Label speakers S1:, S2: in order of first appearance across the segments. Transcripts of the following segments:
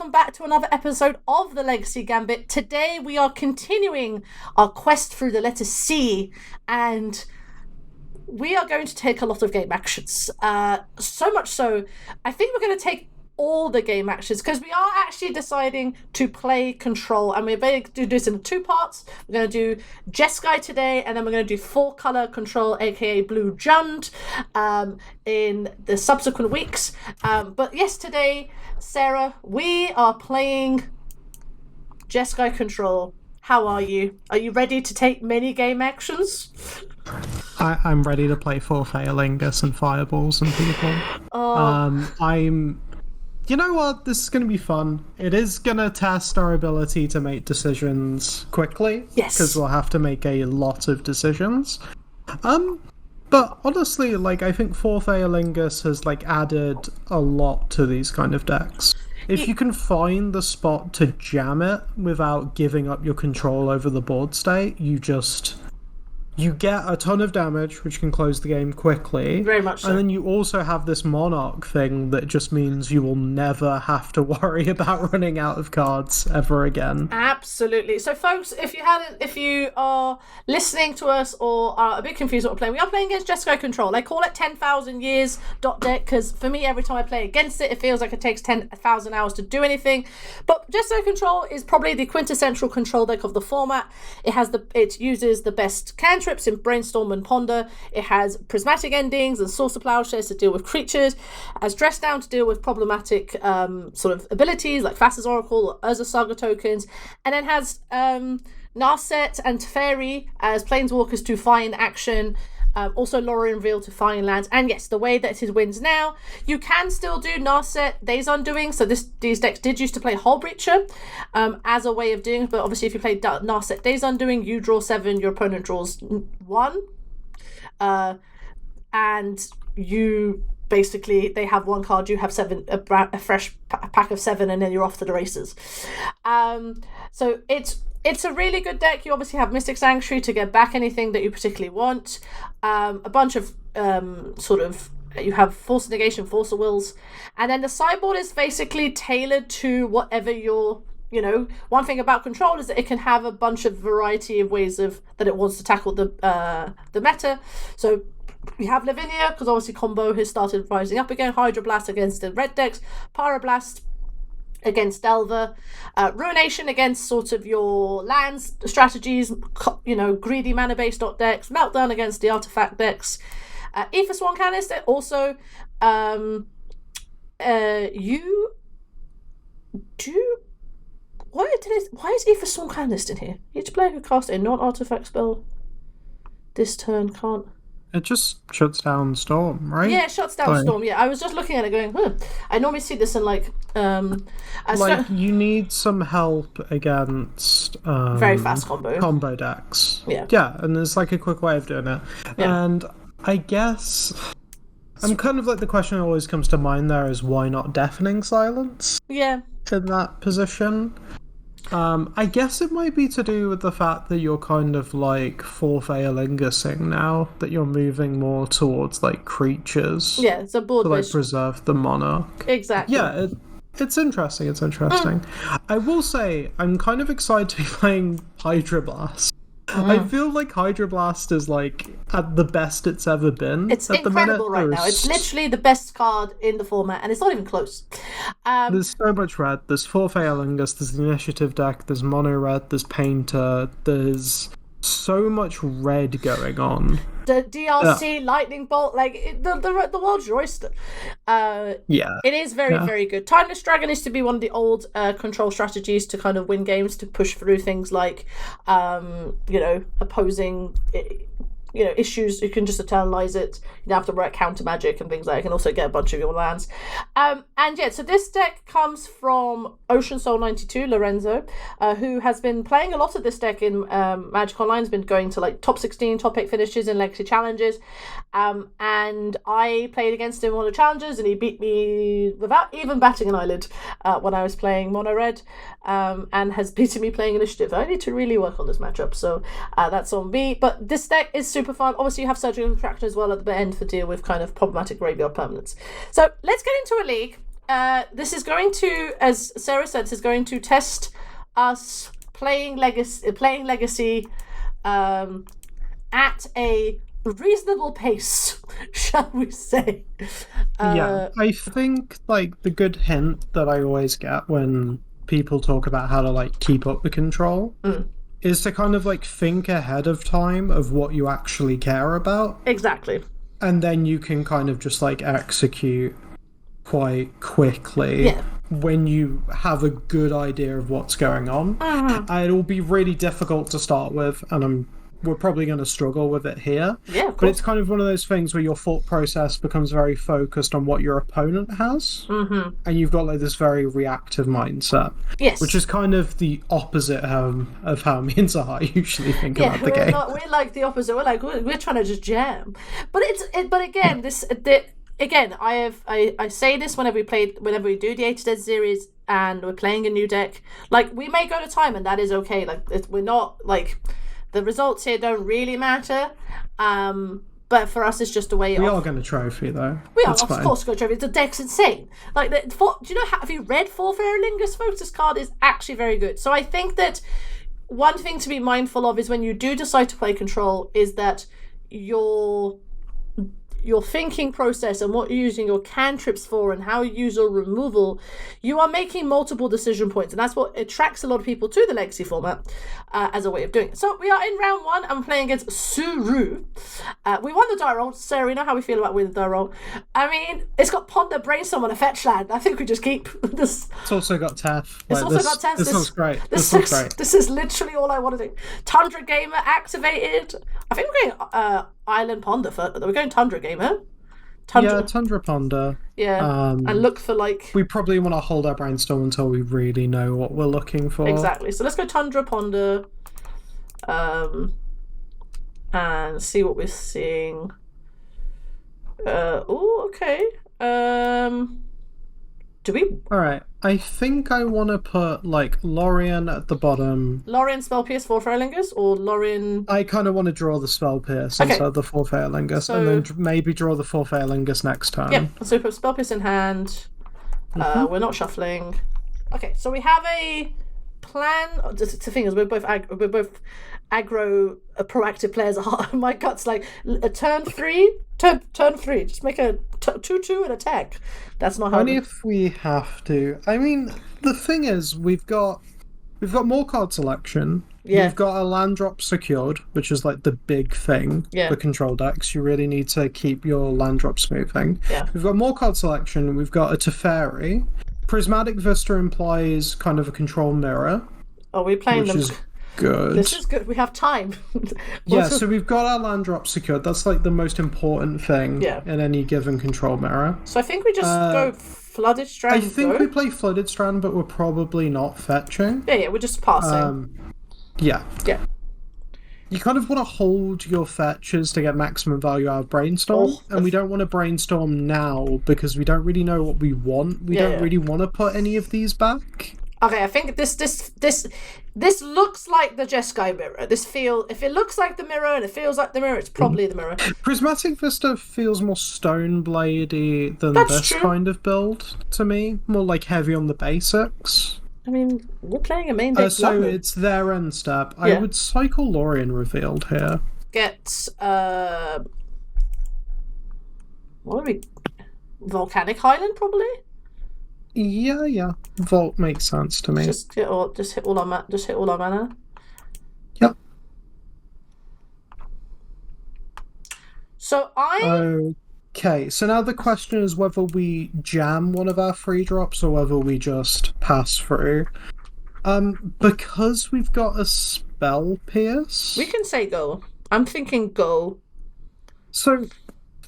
S1: welcome back to another episode of the Legacy Gambit. Today we are continuing our quest through the letter C, and we are going to take a lot of game actions. So much so, I think we're going to take all the game actions, because we are actually deciding to play Control, and we're going to do this in 2 parts. We're going to do Jeskai today, and then we're going to do 4-color Control, aka Blue Jund, in the subsequent weeks. But yes, today, Sarah, we are playing Jeskai Control. How are you? Are you ready to take many game actions?
S2: I'm ready to play Forth Eorlingas and Fireballs and people. You know what? This is going to be fun. It is going to test our ability to make decisions quickly.
S1: Yes.
S2: Because we'll have to make a lot of decisions. But honestly, I think Forth Eorlingas has, added a lot to these kind of decks. If you can find the spot to jam it without giving up your control over the board state, you get a ton of damage, which can close the game quickly.
S1: Very much so.
S2: And then you also have this Monarch thing that just means you will never have to worry about running out of cards ever again.
S1: Absolutely. So, folks, if you are listening to us or are a bit confused what we're playing, we are playing against Jeskai Control. I call it 10,000 years deck because for me, every time I play against it, it feels like it takes 10,000 hours to do anything. But Jeskai Control is probably the quintessential control deck of the format. It uses the best cantrips in Brainstorm and Ponder. It has prismatic endings and Source of Plowshares to deal with creatures. It has Dress Down to deal with problematic sort of abilities like Thassa's Oracle or Urza Saga tokens, and then has Narset and Teferi as Planeswalkers to find action. Also Lorien Veil to find lands, and yes, the way that it wins now, you can still do Narset Days Undoing. So these decks did used to play Hull Breacher as a way of doing it, but obviously if you play Narset Days Undoing, you draw 7, your opponent draws 1, and you basically, they have 1 card, you have 7, a fresh pack of 7, and then you're off to the races. So it's a really good deck. You obviously have Mystic Sanctuary to get back anything that you particularly want. A bunch of you have Force Negation, Force of Wills, and then the sideboard is basically tailored to whatever your, one thing about Control is that it can have a bunch of variety of ways that it wants to tackle the meta. So you have Lavinia, because obviously combo has started rising up again. Hydroblast against the red decks, Pyroblast against Delver, Ruination against sort of your lands strategies, greedy mana based decks, Meltdown against the artifact decks, Aether Swan Canister. Also, you do. Why is Aether Swan Canister in here? Each player who casts a non-artifact spell this turn can't.
S2: It just shuts down Storm, right?
S1: Yeah, it shuts down Storm. Yeah, I was just looking at it going, I normally see this in
S2: you need some help against
S1: very fast
S2: combo decks.
S1: Yeah,
S2: and there's a quick way of doing it.
S1: Yeah.
S2: And I guess I'm kind of the question that always comes to mind there is why not Deafening Silence?
S1: Yeah.
S2: In that position. I guess it might be to do with the fact that you're kind of Forth Eorlingasing now, that you're moving more towards creatures.
S1: Yeah, it's a board
S2: to preserve the Monarch.
S1: Exactly.
S2: Yeah, it's interesting. It's interesting. I will say I'm kind of excited to be playing Hydroblast. I feel like Hydroblast is at the best it's ever been.
S1: It's
S2: at
S1: incredible
S2: the minute,
S1: right now. It's literally the best card in the format, and it's not even close.
S2: There's so much red. There's Forth Eorlingas, there's the Initiative deck, there's Mono Red, there's Painter, there's so much red going on.
S1: The DRC Lightning Bolt, the world's your oyster. It is very, very good. Timeless Dragon is to be one of the old control strategies to kind of win games, to push through things like, opposing issues. You can just eternalize it. You don't have to work counter magic and things like that. You can also get a bunch of your lands. So this deck comes from Ocean Soul 92, Lorenzo, who has been playing a lot of this deck in Magic Online. Has been going to top 16, top 8 finishes in Legacy Challenges. And I played against him in one of the challenges, and he beat me without even batting an eyelid when I was playing Mono Red, and has beaten me playing Initiative. I need to really work on this matchup, so that's on me. But this deck is super fun. Obviously, you have Surgical Extraction as well at the end for deal with kind of problematic graveyard permanents. So let's get into a league. this is going to, as Sarah said, this is going to test us playing Legacy at a reasonable pace, shall we say.
S2: Yeah, I think, like, the good hint that I always get when people talk about how to, like, keep up the control is to kind of, like, think ahead of time of what you actually care about.
S1: Exactly. And
S2: then you can kind of just, like, execute quite quickly when you have a good idea of what's going on. It'll be really difficult to start with, and we're probably going to struggle with it here.
S1: Yeah, of course.
S2: But it's kind of one of those things where your thought process becomes very focused on what your opponent has, and you've got like this very reactive mindset.
S1: Yes.
S2: Which is kind of the opposite of how me and Zaha usually think about the game.
S1: We're like the opposite. We're like we're trying to just jam. But again, again, I say this whenever we do the A to Z series and we're playing a new deck. Like, we may go to time, and that is okay. Like, we're not like. The results here don't really matter, but for us, it's just a way.
S2: We are going to trophy though.
S1: We are, of course, going to trophy. The deck's insane. Like, do you know? Have you read Forth Eorlingas, folks? This card is actually very good. So I think that one thing to be mindful of is when you do decide to play control, is that your thinking process and what you're using your cantrips for and how you use your removal, you are making multiple decision points, and that's what attracts a lot of people to the Legacy format as a way of doing it. So we are in round 1 and we're playing against Suru. We won the die roll. Sarah, you know how we feel about winning the die roll. I mean, it's got Ponder, Brainstorm, and a fetch land. I think we just keep this.
S2: It's also got Tef.
S1: It's also got Tef.
S2: This looks great. This looks great.
S1: This is literally all I want to do. Tundra Gamer activated. I think we're going Island Ponder first. We're going Tundra Gamer.
S2: Tundra Ponder.
S1: Yeah, and look for like.
S2: We probably want to hold our brainstorm until we really know what we're looking for.
S1: Exactly. So let's go Tundra Ponder, and see what we're seeing. Okay. Do we?
S2: All right. I think I want to put like Lorien at the bottom.
S1: Lorien Spell Pierce Forth Eorlingas, or Lorien.
S2: I kind of want to draw the Spell Pierce instead of the Forth Eorlingas, and then maybe draw the Forth Eorlingas next turn.
S1: Yeah. So we put Spell Pierce in hand. We're not shuffling. Okay. So we have a plan. The thing is, we're both aggro proactive players. My gut's like turn 3. Just make a 2/2 and attack. That's not how.
S2: Only if we have to. I mean, the thing is, we've got more card selection.
S1: Yeah.
S2: We've got a land drop secured, which is like the big thing for control decks. You really need to keep your land drops moving.
S1: Yeah.
S2: We've got more card selection. We've got a Teferi. Prismatic Vista implies kind of a control mirror.
S1: Oh, we're playing them.
S2: Which is good.
S1: This is good. We have time.
S2: So we've got our land drop secured. That's like the most important thing in any given control mirror.
S1: So I think we just go Flooded Strand.
S2: I think we play Flooded Strand, but we're probably not fetching.
S1: Yeah, we're just passing.
S2: Yeah.
S1: Yeah.
S2: You kind of want to hold your fetches to get maximum value out of Brainstorm, and we don't want to Brainstorm now because we don't really know what we want. We don't really want to put any of these back.
S1: Okay, I think this looks like the Jeskai mirror. If it looks like the mirror and it feels like the mirror, it's probably the mirror.
S2: Prismatic Vista feels more Stonebladey than
S1: That's true.
S2: Kind of build to me. More like heavy on the basics.
S1: I mean, we're playing a main deck.
S2: So it's their end step. I would cycle Lorien Revealed here.
S1: Get what are we? Volcanic Highland, probably.
S2: Yeah. Vault makes sense to me.
S1: Just hit all our mana.
S2: Yep.
S1: So
S2: Okay, so now the question is whether we jam one of our free drops or whether we just pass through. Because we've got a Spell Pierce.
S1: We can say go. I'm thinking go.
S2: So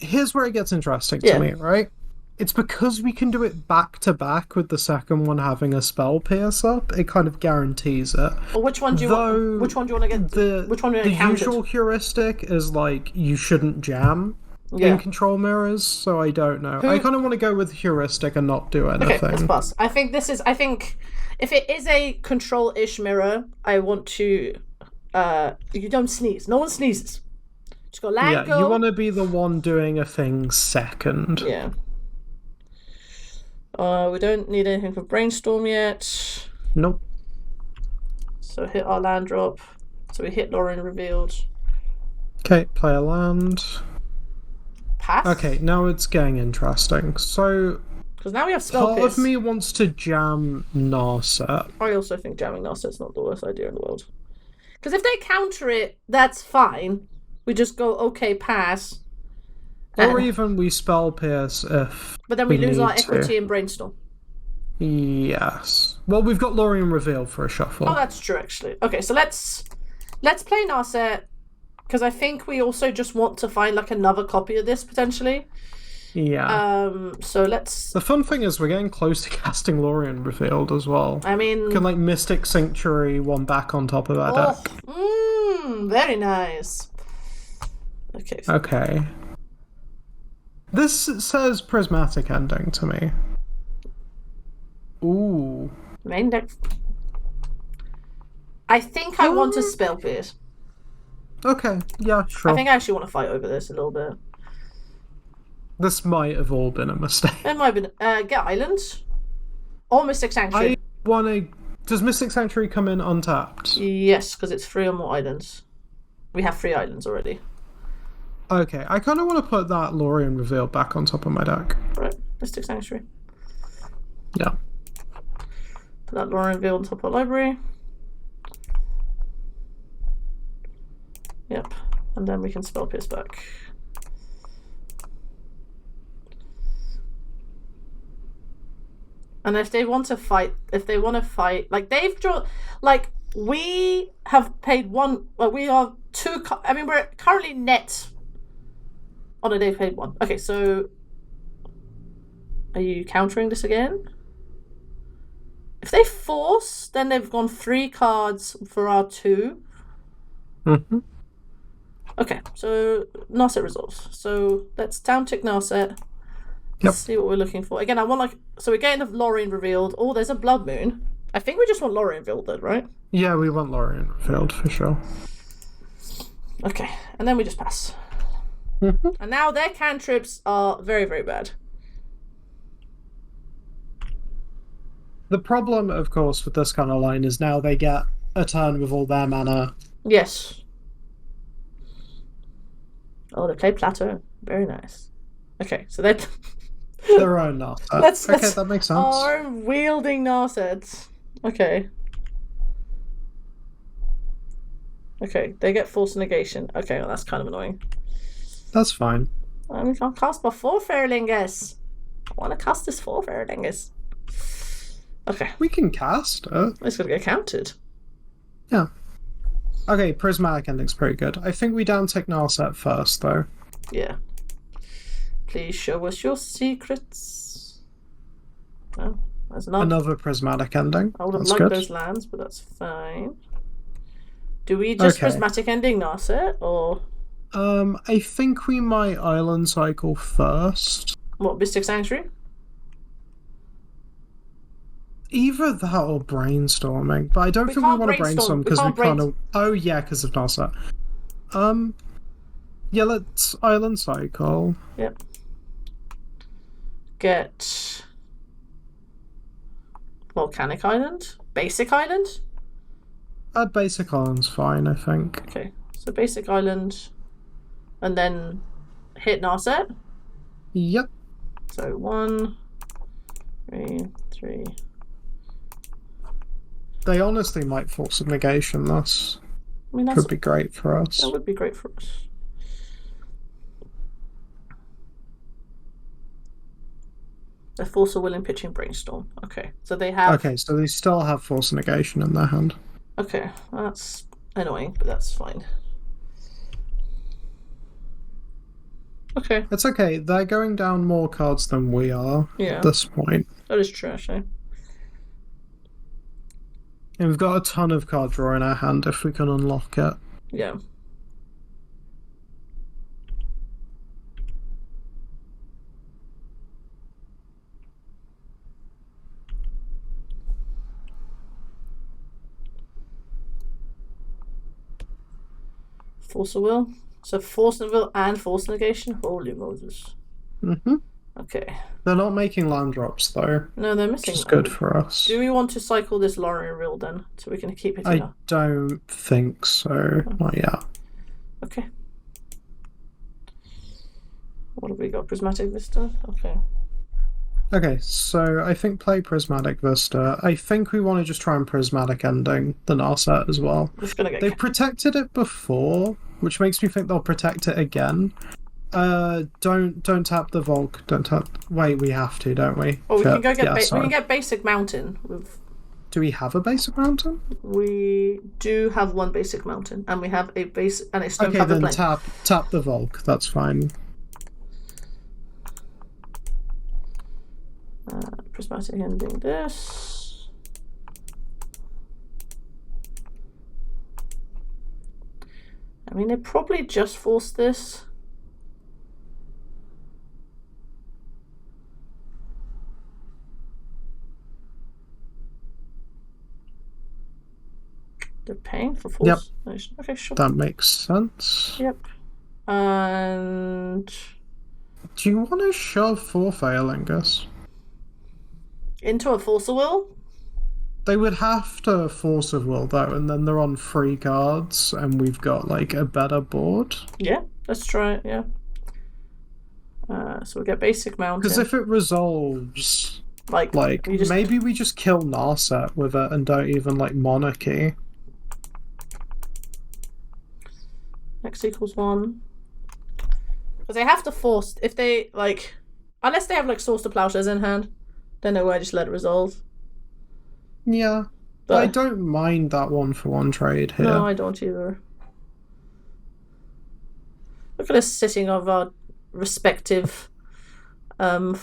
S2: here's where it gets interesting to me, right? It's because we can do it back to back with the second one having a Spell Pierce up. It kind of guarantees it.
S1: Well, which one do you want? Which one do you want to get? Which one do you want to count?
S2: The usual heuristic is like you shouldn't jam in control mirrors. So I don't know. I kind of want to go with heuristic and not do anything.
S1: Okay, let's pass. I think if it is a control-ish mirror, I want to. You don't sneeze. No one sneezes. Just go land.
S2: Yeah, you want to be the one doing a thing second.
S1: Yeah. We don't need anything for Brainstorm yet.
S2: Nope.
S1: So hit our land drop. So we hit Lorien Revealed.
S2: Okay, play a land.
S1: Pass?
S2: Okay, now it's getting interesting. So,
S1: because now we have Spell
S2: part
S1: Pierce.
S2: of me wants to jam Narset.
S1: I also think jamming Narset's not the worst idea in the world. Because if they counter it, that's fine. We just go, okay, pass.
S2: Or even we Spell Pierce if
S1: but then we lose our
S2: need
S1: equity in Brainstorm.
S2: Yes. Well, we've got Lorien Reveal for a shuffle.
S1: Oh, that's true, actually. Okay, so let's play Narset, because I think we also just want to find like another copy of this potentially.
S2: Yeah.
S1: So let's.
S2: The fun thing is we're getting close to casting Lorien Revealed as well.
S1: I mean,
S2: can like Mystic Sanctuary one back on top of our deck.
S1: Very nice. Okay.
S2: Okay. This says Prismatic Ending to me. Ooh.
S1: Main deck. I think I want to Spell Pierce.
S2: Okay, yeah, sure.
S1: I think I actually want to fight over this a little bit.
S2: This might have all been a mistake.
S1: It might have been. Get Islands? Or Mystic Sanctuary?
S2: I want to... Does Mystic Sanctuary come in untapped?
S1: Yes, because it's 3 or more islands. We have 3 islands already.
S2: Okay, I kind of want to put that Lorien Reveal back on top of my deck.
S1: Right, Mystic Sanctuary.
S2: Yeah.
S1: Put that Lorien Reveal on top of our library. Yep, and then we can Spell Pierce back. And if they want to fight, like they've drawn, like we have paid one, well, we are 2, I mean, we're currently net. Oh no, they've paid 1. Okay, so are you countering this again? If they force, then they've gone 3 cards for our 2.
S2: Mm-hmm.
S1: Okay, so Narset resolves. So let's downtick Narset.
S2: Yep.
S1: Let's see what we're looking for. Again, I want like, so we're getting the Lorien Revealed. Oh, there's a Blood Moon. I think we just want Lorien Revealed then, right?
S2: Yeah, we want Lorien Revealed for sure.
S1: Okay, and then we just pass.
S2: Mm-hmm.
S1: And now their cantrips are very, very bad.
S2: The problem, of course, with this kind of line is now they get a turn with all their mana.
S1: Yes. Oh, they play Plateau. Very nice. Okay, so they're...
S2: Their own Narset. Okay, that makes sense.
S1: Our own wielding Narsets. Okay. Okay, they get Force Negation. Okay, well, that's kind of annoying.
S2: That's fine.
S1: I can't cast my Forth Eorlingas. I want to cast this Forth Eorlingas. Okay.
S2: We can cast it.
S1: It's going to get counted.
S2: Yeah. Okay, Prismatic Ending's pretty good. I think we downtick Narset first, though.
S1: Yeah. Please show us your secrets. Oh, there's
S2: another Prismatic Ending.
S1: I would have
S2: that's
S1: liked
S2: good.
S1: those lands, but that's fine. Do we just Prismatic Ending Narset, or...?
S2: I think we might Island Cycle first.
S1: What, Mystic Sanctuary?
S2: Either that or Brainstorming, but I don't think we want to brainstorm because we can't... Oh yeah, because of Narset. Yeah, let's Island Cycle.
S1: Yep. Get... Volcanic Island? Basic Island?
S2: Basic Island's fine, I think.
S1: Okay, so Basic Island, and then hit Narset?
S2: Yep.
S1: So 1, 3...
S2: They honestly might force a negation this.
S1: I mean,
S2: could be great for us.
S1: That would be great for us. They force a will in pitching Brainstorm. Okay, so they have...
S2: Okay, so they still have force negation in their hand.
S1: Okay, that's annoying, but that's fine. Okay.
S2: It's okay, they're going down more cards than we are at this point.
S1: That is true, actually.
S2: And we've got a ton of card draw in our hand if we can unlock it.
S1: Yeah. Force of Will. So Force of Will and Force Negation? Holy Moses.
S2: Mm-hmm.
S1: Okay.
S2: They're not making land drops though.
S1: No, they're missing.
S2: Which is good for us.
S1: Do we want to cycle this Lorien reel then, so we can keep it
S2: I
S1: here?
S2: don't think so. Not yet.
S1: Okay. What have we got? Prismatic Vista? Okay.
S2: Okay, so I think play Prismatic Vista. I think we want to just try and Prismatic Ending the Narset as well.
S1: Just gonna get.
S2: They've protected it before, which makes me think they'll protect it again. Don't tap the Volk. Don't tap. Wait, we have to, don't we?
S1: Oh, we can go get. We can get Basic Mountain.
S2: Do we have a Basic Mountain?
S1: We do have one Basic Mountain, and we have a base and a stone covered plane.
S2: Okay, then tap the Volk. That's fine.
S1: Prismatic Ending this. I mean, they probably just forced this. They're paying for force. Yep. Okay, sure.
S2: That makes sense.
S1: Yep. And
S2: do you want to shove Forth Eorlingas
S1: into a Force of Will?
S2: They would have to Force of Will though, and then they're on 3 cards, and we've got like a better board.
S1: Yeah, let's try it. Yeah. So we get Basic Mountain.
S2: Because if it resolves,
S1: like
S2: maybe we just kill Narset with it and don't even like Monarchy.
S1: X equals 1. Because they have to force, if they, like, unless they have, like, Source to Plowshares in hand, then they will just let it resolve.
S2: Yeah. But I don't mind that 1-for-1 trade here.
S1: No, I don't either. Look at us sitting of our respective, okay,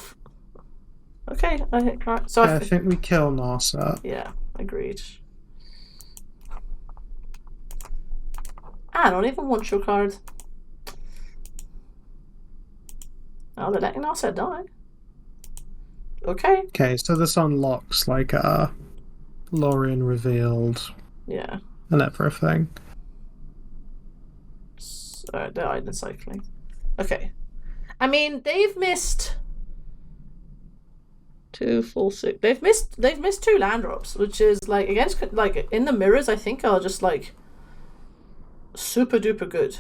S1: I think, right. So
S2: yeah, I think we kill Narset.
S1: Yeah, agreed. I don't even want your card. Oh, they're letting Narset die. Okay.
S2: Okay, so this unlocks like Lorien revealed.
S1: Yeah.
S2: And everything.
S1: So they're island cycling. Okay. I mean, they've missed 2, 4, 6. They've missed 2 land drops, which is like against like in the mirrors. I think are just like super duper good.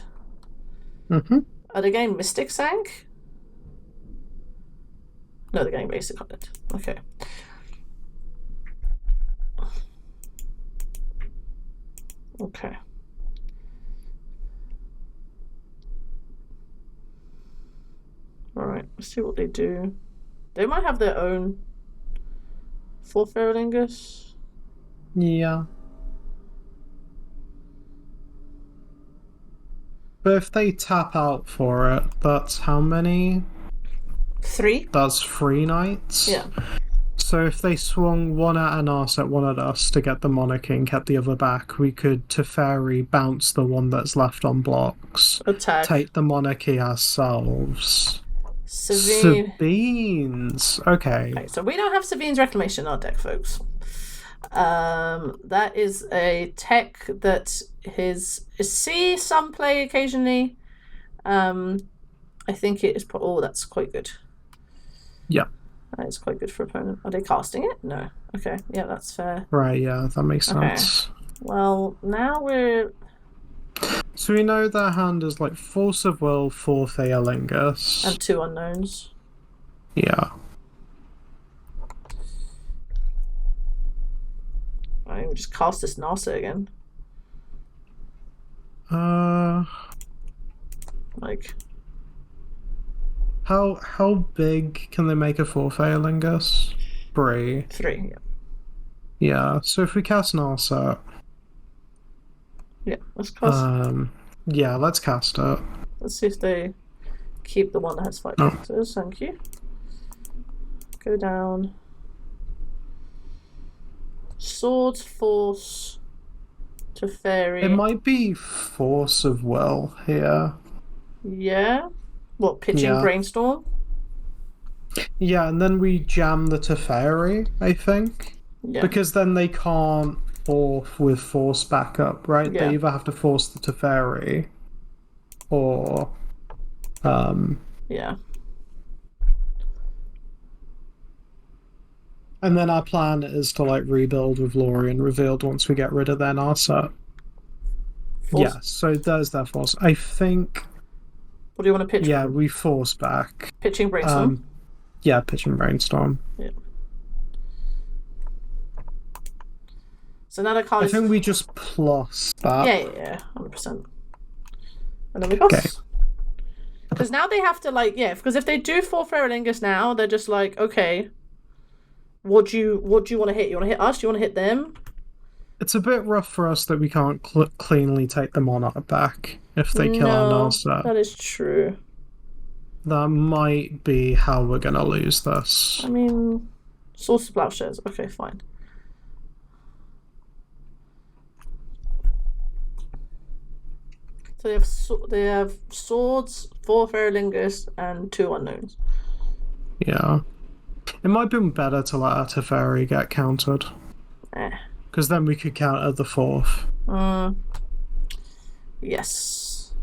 S1: Are they getting Mystic Sank? No, they're getting Basic on it. Okay. Okay. Alright, let's see what they do. They might have their own Forth Eorlingas.
S2: Yeah. But if they tap out for it, that's how many?
S1: 3?
S2: That's 3 nights?
S1: Yeah.
S2: So if they swung 1 at an Narset, 1 at us to get the Monarchy and kept the other back, we could Teferi bounce the one that's left on blocks.
S1: Attack.
S2: Take the Monarchy ourselves.
S1: Sabines.
S2: Okay.
S1: So we don't have Sabine's Reclamation in our deck, folks. That is a tech that see some play occasionally. I think it is. Oh, that's quite good.
S2: Yeah.
S1: That is quite good for opponent. Are they casting it? No. Okay. Yeah, that's fair.
S2: Right. Yeah, that makes sense.
S1: Okay. Well, now we're.
S2: So we know their hand is like Force of Will, Forth Eorlingas.
S1: And 2 unknowns.
S2: Yeah.
S1: I think we just cast this Narset again. Like.
S2: How big can they make a Forth Eorlingas? 3.
S1: 3, yeah.
S2: Yeah, so if we cast Narset.
S1: Yeah, let's cast.
S2: Yeah, let's cast it.
S1: Let's see if they keep the one that has 5 characters. Thank you. Go down. Sword, Force, Teferi.
S2: It might be Force of Will here.
S1: Yeah. What, pitching Brainstorm?
S2: Yeah, and then we jam the Teferi, I think. Yeah. Because then they can't Forth with Force backup, right?
S1: Yeah.
S2: They either have to force the Teferi or
S1: yeah.
S2: And then our plan is to like rebuild with Lorien revealed once we get rid of their Narset. Yeah, so there's their force. I think.
S1: What do you want to pitch?
S2: Yeah, we force back.
S1: Pitching Brainstorm?
S2: Yeah, pitching Brainstorm.
S1: Yeah. So now the card
S2: I think we just plus that.
S1: Yeah, 100%. And then we pass. Because now they have to, like, because if they do Forth Eorlingas now, they're just like, okay, what do you want to hit? You want to hit us? Do you want to hit them?
S2: It's a bit rough for us that we can't cleanly take the Monarch back if they kill our Narset.
S1: That is true.
S2: That might be how we're going to lose this.
S1: I mean, Source of Plowshares. Okay, fine. So they have swords, 4 Eorlingas, and 2 unknowns.
S2: Yeah. It might be better to let our Teferi get countered. Because then we could counter the 4th.
S1: Yes.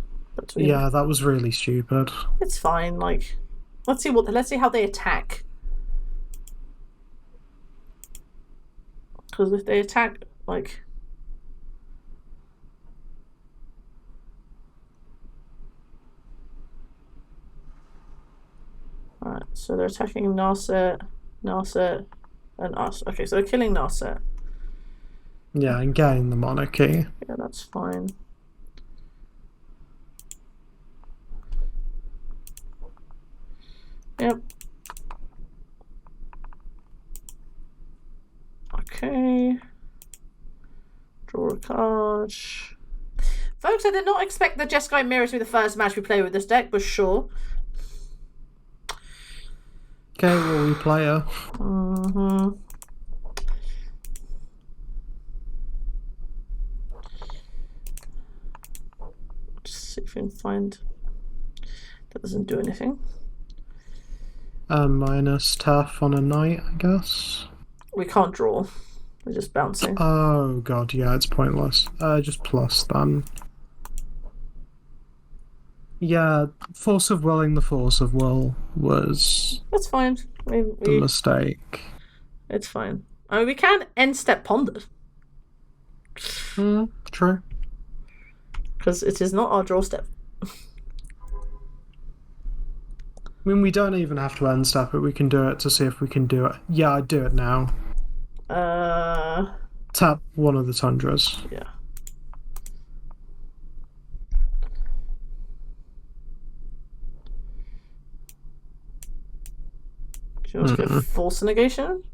S2: Yeah, that was really stupid.
S1: It's fine. Like, let's see how they attack. Because if they attack, like. Alright, so they're attacking Narset, and us. Okay, so they're killing Narset.
S2: Yeah, and getting the monarchy.
S1: Yeah, that's fine. Yep. Okay. Draw a card. Folks, I did not expect the Jeskai Mirror to be the first match we play with this deck, but sure.
S2: Okay, well, we play her.
S1: Just see if we can find. That doesn't do anything.
S2: Minus tough on a night, I guess.
S1: We can't draw. We're just bouncing.
S2: Oh god, yeah, it's pointless. Just plus then. Yeah, Force of Willing the Force of Will was...
S1: That's fine.
S2: the mistake.
S1: It's fine. I mean, we can end step Ponder.
S2: True.
S1: Because it is not our draw step.
S2: I mean, we don't even have to end step it. We can do it to see if we can do it. Yeah, I'd do it now. Tap one of the Tundras.
S1: Yeah. Do you want to get Force Negation?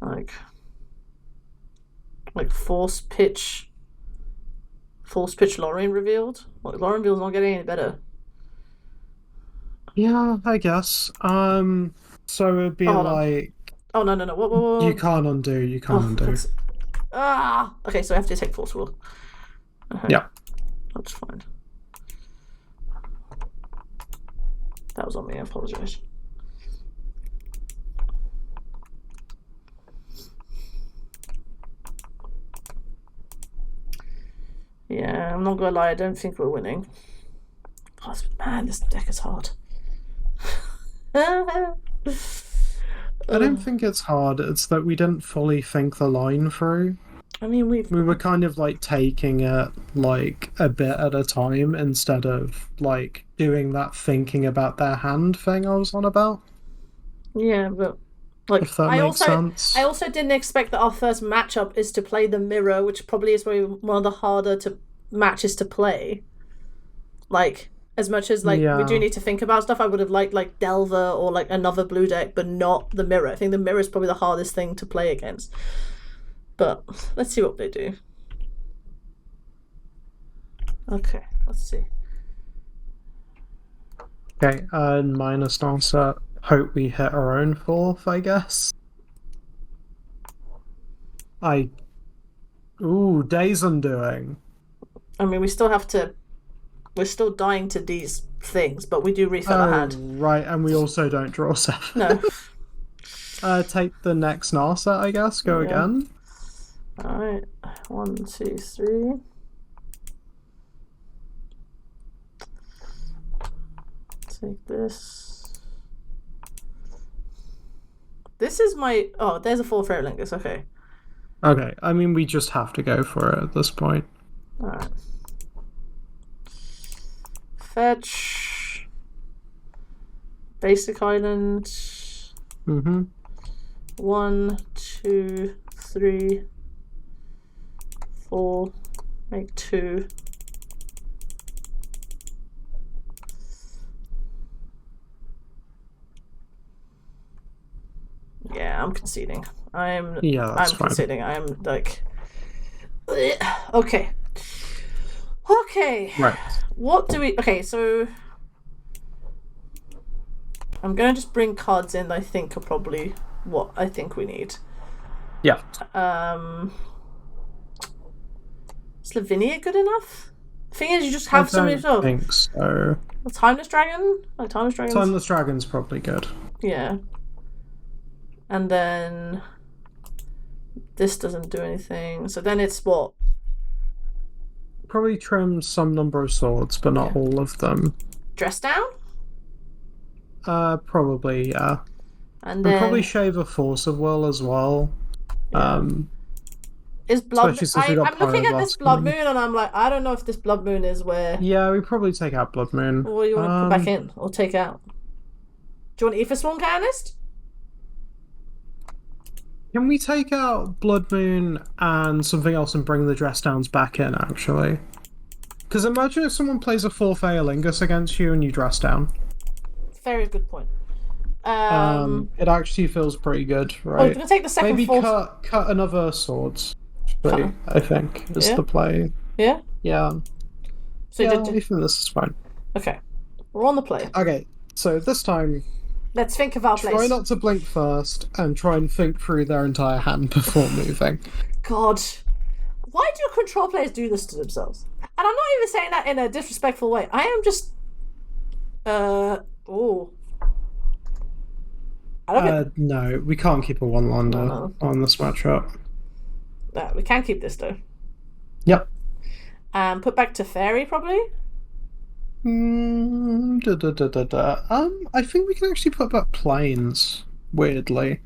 S1: Like Force Pitch Lorien revealed? Like, Lorien reveal's not getting any better.
S2: Yeah, I guess. So it'd be like...
S1: Oh, no. Whoa.
S2: You can't undo, undo.
S1: Okay, so I have to take Force Will.
S2: Yeah.
S1: That's fine. That was on me, I apologise. Yeah, I'm not gonna lie, I don't think we're winning. Oh, man, this deck is hard.
S2: I don't think it's hard, it's that we didn't fully think the line through.
S1: I mean, we
S2: were kind of like taking it like a bit at a time instead of like doing that thinking about their hand thing I was on about.
S1: Yeah, but like
S2: if that makes sense.
S1: I also didn't expect that our first matchup is to play the mirror, which probably is probably one of the harder matches to play. Like, as much as we do need to think about stuff, I would have liked like Delver or like another blue deck, but not the mirror. I think the mirror is probably the hardest thing to play against. But let's see what they do. Okay, let's see.
S2: Okay, minus Narset. Hope we hit our own 4th, I guess. Ooh, Days Undoing.
S1: I mean, we're still dying to these things, but we do refill our hand.
S2: Right, and we also don't draw 7.
S1: No.
S2: Take the next Narset, I guess. Go again.
S1: Alright, 1, 2, 3. Take this. This is my... Oh, there's a Forth Eorlingas. Okay.
S2: Okay, I mean, we just have to go for it at this point.
S1: Alright. Fetch. Basic island.
S2: Mm-hmm.
S1: 1, 2, 3, 4. Make 2. Yeah, I'm conceding. I'm
S2: fine.
S1: conceding. I'm like... Okay. Okay.
S2: Right.
S1: What do we... Okay, so... I'm going to just bring cards in that I think are probably what I think we need.
S2: Yeah.
S1: Is Lavinia good enough? The thing is, you just have so many
S2: I don't think so.
S1: A Timeless Dragon? Like Timeless Dragons?
S2: Timeless Dragon's probably good.
S1: Yeah. And then... This doesn't do anything. So then it's what?
S2: Probably trim some number of swords, but not all of them.
S1: Dress down?
S2: Probably, yeah.
S1: And then...
S2: probably shave a Force of Will as well.
S1: Yeah. Is Blood
S2: especially since
S1: I'm looking at this Blood Moon and I'm like, I don't know if this Blood Moon is where...
S2: Yeah, we probably take out Blood Moon.
S1: Or you want to put back in, or take out. Do you want Aethersworn Canist?
S2: Can we take out Blood Moon and something else and bring the Dress Downs back in, actually? Because imagine if someone plays a Forth Eorlingas against you and you Dress Down.
S1: Very good point.
S2: It actually feels pretty good, right?
S1: Oh, we're going to take the second
S2: Maybe
S1: Forth...
S2: cut another swords. I think, is the play.
S1: Yeah?
S2: Yeah.
S1: So
S2: I think this is fine.
S1: Okay. We're on the play.
S2: Okay, so this time...
S1: Let's think of our place.
S2: Try not to blink first, and try and think through their entire hand before moving.
S1: God. Why do control players do this to themselves? And I'm not even saying that in a disrespectful way. I am just... Oh.
S2: No, we can't keep a one-lander on this matchup.
S1: No, we can keep this, though.
S2: Yep.
S1: Put back to Fairy, probably?
S2: I think we can actually put back Plains, weirdly.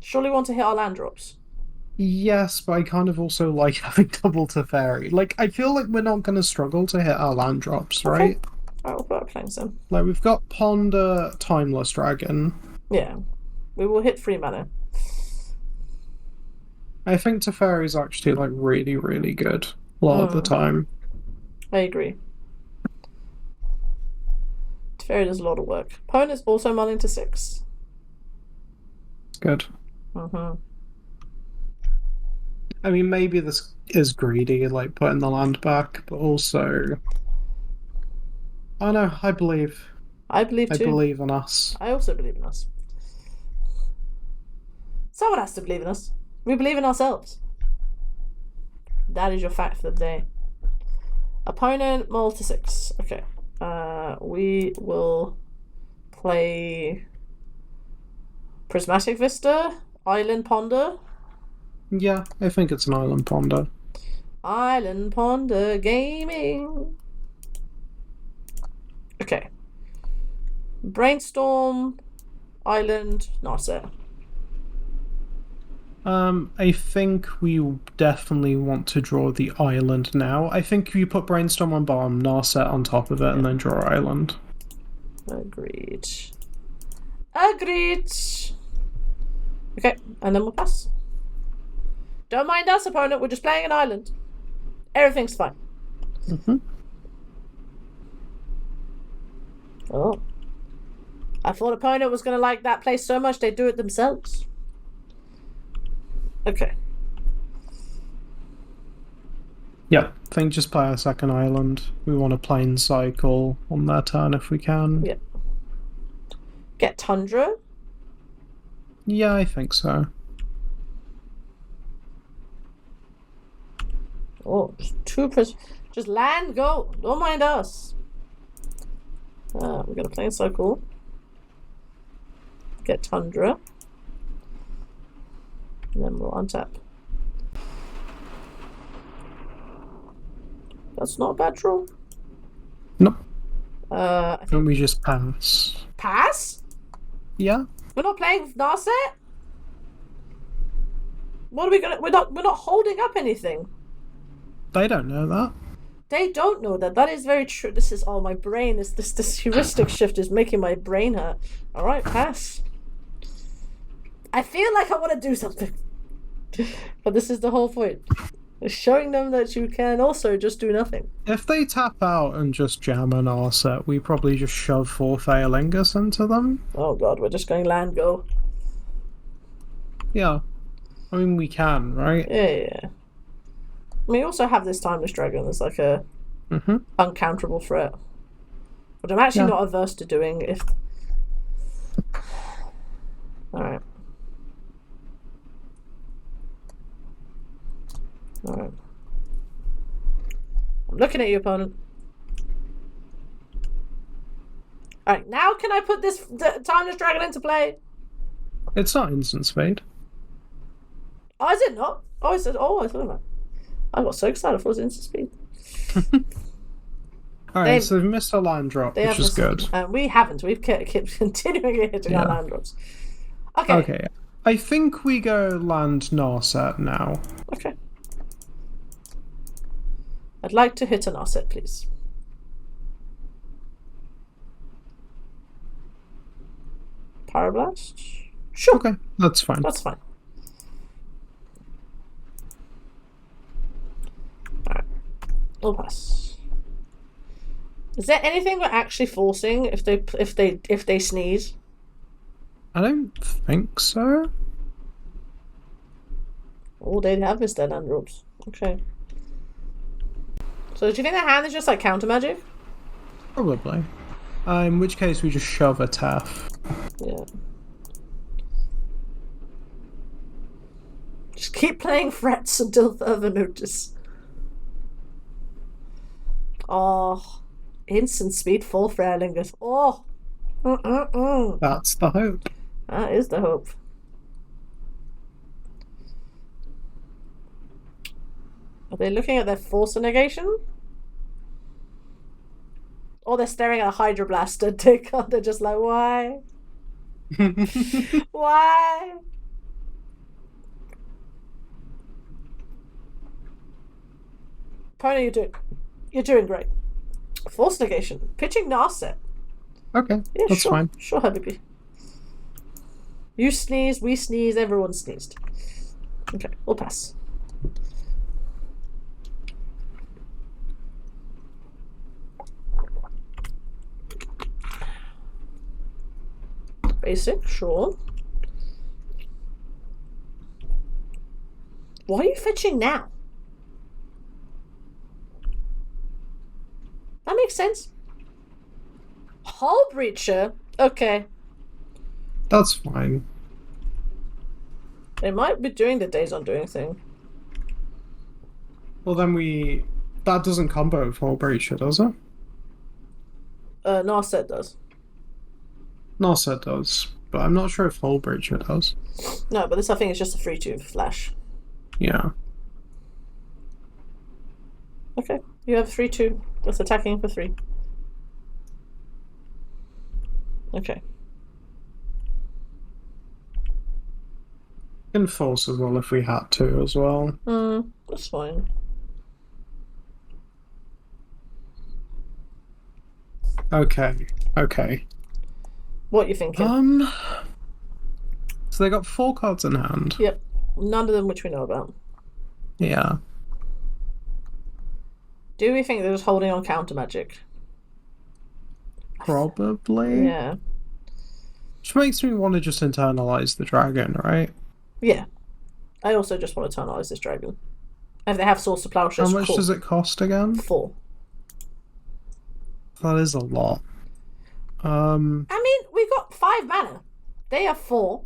S1: Surely want to hit our land drops.
S2: Yes, but I kind of also like having double to Fairy. Like, I feel like we're not going to struggle to hit our land drops, right?
S1: Alright, we'll put our Plains then.
S2: Like, we've got Ponder, Timeless Dragon.
S1: Yeah. We will hit 3 mana.
S2: I think Teferi's actually, like, really, really good a lot of the time.
S1: I agree. Teferi does a lot of work. Opponent's also mulling to 6.
S2: Good.
S1: Mm-hmm.
S2: I mean, maybe this is greedy, like, putting the land back, but also... Oh no, I believe.
S1: I believe too.
S2: I believe in us.
S1: I also believe in us. Someone has to believe in us. We believe in ourselves. That is your fact for the day. Opponent, mull to 6. Okay. We will play Prismatic Vista, Island Ponder.
S2: Yeah, I think it's an Island Ponder.
S1: Island Ponder Gaming. Okay. Brainstorm, Island, Narset.
S2: I think we definitely want to draw the island now. I think you put Brainstorm on bottom, Narset on top of it, and then draw island.
S1: Agreed. Agreed! Okay, and then we'll pass. Don't mind us, opponent, we're just playing an island. Everything's fine.
S2: Mm-hmm.
S1: Oh. I thought opponent was going to like that place so much they'd do it themselves. Okay.
S2: Yeah, I think just play our second island. We want to plane cycle on their turn if we can.
S1: Yeah. Get Tundra?
S2: Yeah, I think so.
S1: Oh, just land, go. Don't mind us. We're going to plane cycle. Get Tundra. And then we'll untap. That's not a bad draw.
S2: No.
S1: I
S2: think we just pass.
S1: Pass?
S2: Yeah.
S1: We're not playing with Narset? What are we gonna? We're not holding up anything.
S2: They don't know that.
S1: They don't know that. That is very true. This is my brain. This heuristic shift is making my brain hurt. All right, pass. I feel like I want to do something, but this is the whole point. It's showing them that you can also just do nothing.
S2: If they tap out and just jam an Arset, we probably just shove Forth Eorlingas into them.
S1: Oh god, we're just going land go.
S2: Yeah. I mean, we can, right?
S1: Yeah. We also have this Timeless Dragon as like a uncounterable threat. But I'm actually not averse to doing if... Alright. Alright. I'm looking at you, opponent. Alright, now can I put this Timeless Dragon into play?
S2: It's not instant speed.
S1: Oh, is it not? Oh, I said, I thought about it. I got so excited for it was instant speed.
S2: Alright, so they've missed a land drop, which is good.
S1: We haven't. We've kept continuing hitting our land drops.
S2: Okay. I think we go land Narset now.
S1: Okay. I'd like to hit an Narset, please. Pyroblast? Sure.
S2: Okay, that's fine.
S1: That's fine. Alright. We'll pass. Is there anything we're actually forcing if they sneeze?
S2: I don't think so.
S1: All they have is their land drops. Okay. So do you think their hand is just like counter magic?
S2: Probably. In which case we just shove a Taff.
S1: Yeah. Just keep playing threats until further notice. Oh. Instant speed Forth Eorlingas. Oh.
S2: That's the hope.
S1: That is the hope. Are they looking at their force negation? Or they're staring at a Hydro Blaster. They're just like, why? Why? Pony, you're doing great. Force negation. Pitching Narset.
S2: Okay,
S1: Yeah,
S2: that's
S1: sure.
S2: fine.
S1: Sure, Habibi. You sneeze, we sneeze, everyone sneezed. Okay, we'll pass. Basic, sure. Why are you fetching now? That makes sense. Hull Breacher? Okay.
S2: That's fine.
S1: They might be doing the Days Undoing thing.
S2: Well, then that doesn't combo with Hull Breacher, does it?
S1: Narset does.
S2: Narset does, but I'm not sure if Hull Breacher does.
S1: No, but this I think is just a 3/2 flash.
S2: Yeah.
S1: Okay, you have 3/2. That's attacking for 3. Okay.
S2: Can force as well if we had to as well.
S1: That's fine.
S2: Okay.
S1: What are you thinking?
S2: So they got 4 cards in hand.
S1: Yep. None of them which we know about.
S2: Yeah.
S1: Do we think they're just holding on counter magic?
S2: Probably.
S1: Yeah.
S2: Which makes me want to just internalize the dragon, right?
S1: Yeah. I also just want to internalize this dragon. If they have Source of Plowshares,
S2: how much does it cost again?
S1: 4.
S2: That is a lot.
S1: I mean, we got 5 mana. They have 4.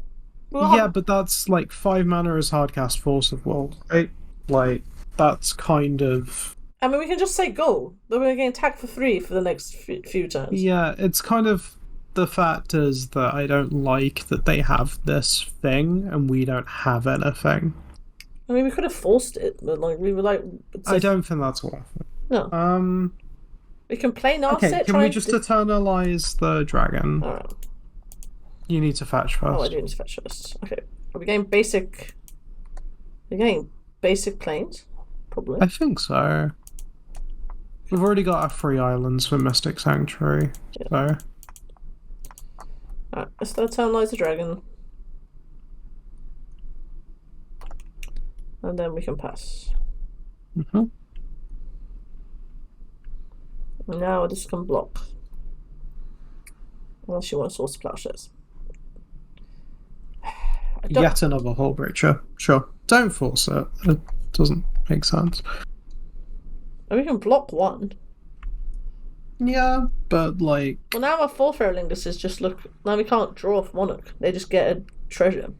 S2: Yeah, but that's like 5 mana as hardcast Force of Will, right? Like, that's kind of...
S1: I mean, we can just say go. Then we're going to attack for 3 for the next few turns.
S2: Yeah, it's kind of... The fact is that I don't like that they have this thing and we don't have anything.
S1: I mean, we could have forced it, but like we were like...
S2: I don't think that's worth it.
S1: No. We can play Narset.
S2: Okay, can we just eternalize the dragon?
S1: Alright.
S2: You need to fetch first.
S1: Oh, I do need to fetch first. Okay. Are we getting basic We're getting basic planes, probably.
S2: I think so. We've already got our 3 islands for Mystic Sanctuary, so...
S1: Alright, let's start Eternalize the Dragon. And then we can pass.
S2: Mm-hmm.
S1: Now this can block. Unless you want to source plowshares.
S2: Yet another Hull Breacher. Sure. Don't force it. It doesn't make sense.
S1: And we can block 1.
S2: Yeah, but like...
S1: Well, now our Forth Eorlingas is just look... Now we can't draw off Monarch. They just get a treasure.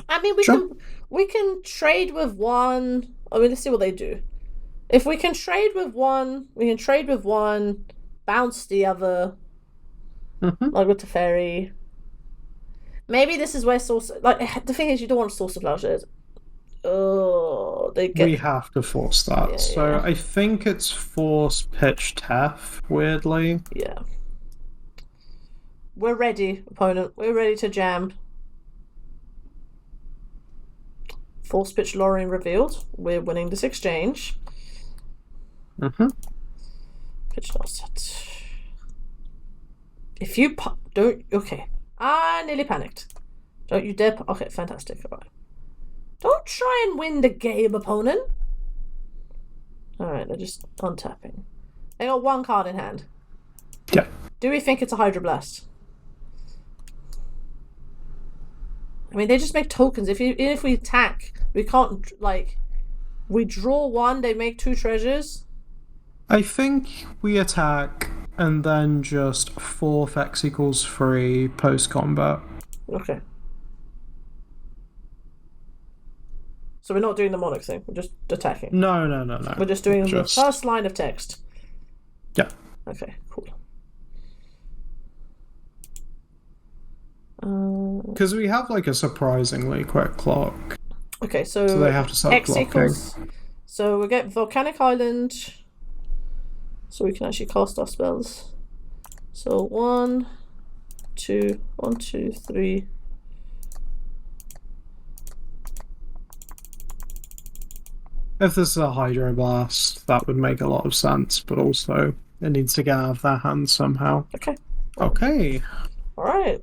S1: I mean, we can trade with 1... I mean, let's see what they do. If we can trade with 1, we can trade with 1, bounce the other, like with Teferi. Maybe this is where source... Like, the thing is, you don't want to source of plowshares. Oh, they get...
S2: We have to force that.
S1: Yeah,
S2: so
S1: yeah.
S2: I think it's force pitch Tef, weirdly.
S1: Yeah. We're ready, opponent. We're ready to jam. Force pitch Lorien revealed. We're winning this exchange. Pitch offset. If you don't... Okay. I nearly panicked. Don't you dare... Okay, fantastic. All right. Don't try and win the game, opponent. Alright, they're just untapping. They got 1 card in hand.
S2: Yeah.
S1: Do we think it's a Hydroblast? I mean, they just make tokens. Even if we attack, we can't, like... We draw 1, they make 2 treasures.
S2: I think we attack and then just 4 X equals 3 post-combat.
S1: Okay. So we're not doing the Monarch thing, we're just attacking.
S2: No.
S1: We're just doing the first line of text.
S2: Yeah.
S1: Okay, cool.
S2: Because we have like a surprisingly quick clock.
S1: Okay, so
S2: they have to start
S1: X
S2: blocking.
S1: equals... So we get Volcanic Island, so we can actually cast our spells. So 1, 2, 1, 2, 3.
S2: If this is a Hydroblast, that would make a lot of sense, but also it needs to get out of their hands somehow.
S1: Okay.
S2: Okay.
S1: Alright.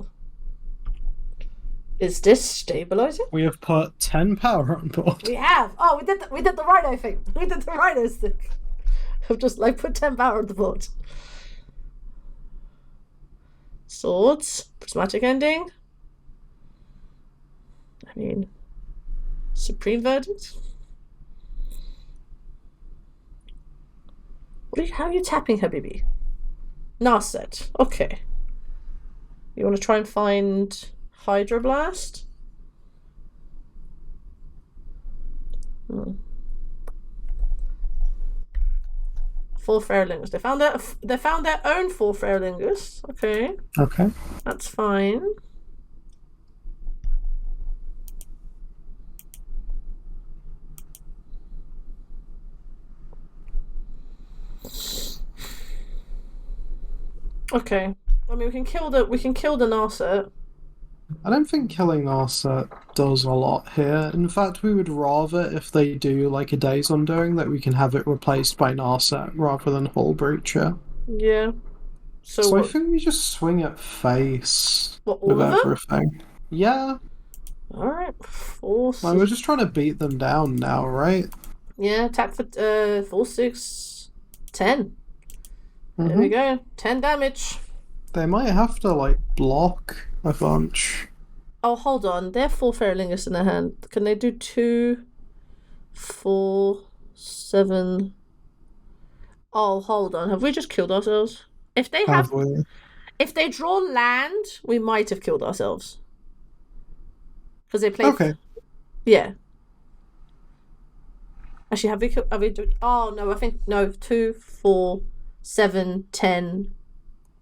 S1: Is this stabilizing?
S2: We have put 10 power on board.
S1: We have! Oh, we did the Rhino thing. We did the Rhino stick. I've just like put 10 power on the board. Swords. Prismatic Ending. I mean... Supreme Verdict. How are you tapping, Habibi? Narset. Okay. You want to try and find Hydroblast? Forth Eorlingas. They found their own Forth Eorlingas. Okay.
S2: Okay.
S1: That's fine. Okay. I mean, we can kill the Narset.
S2: I don't think killing Narset does a lot here. In fact, we would rather, if they do like a Days Undoing, that we can have it replaced by Narset rather than Hull Breacher.
S1: Yeah.
S2: So I think we just swing at face with everything. Yeah.
S1: Alright. 4, 6.
S2: We're just trying to beat them down now, right?
S1: Yeah, attack for 4, 6, 10. There we go. 10 damage.
S2: They might have to, like, block a bunch.
S1: Oh, hold on. They're 4 Eorlingas in their hand. Can they do 2, 4, 7? Oh, hold on. Have we just killed ourselves? If they have
S2: we?
S1: If they draw land, we might have killed ourselves. Because they play...
S2: Okay.
S1: Yeah. Actually, have we done... Oh, no, I think... No, 2, 4... 7, 10,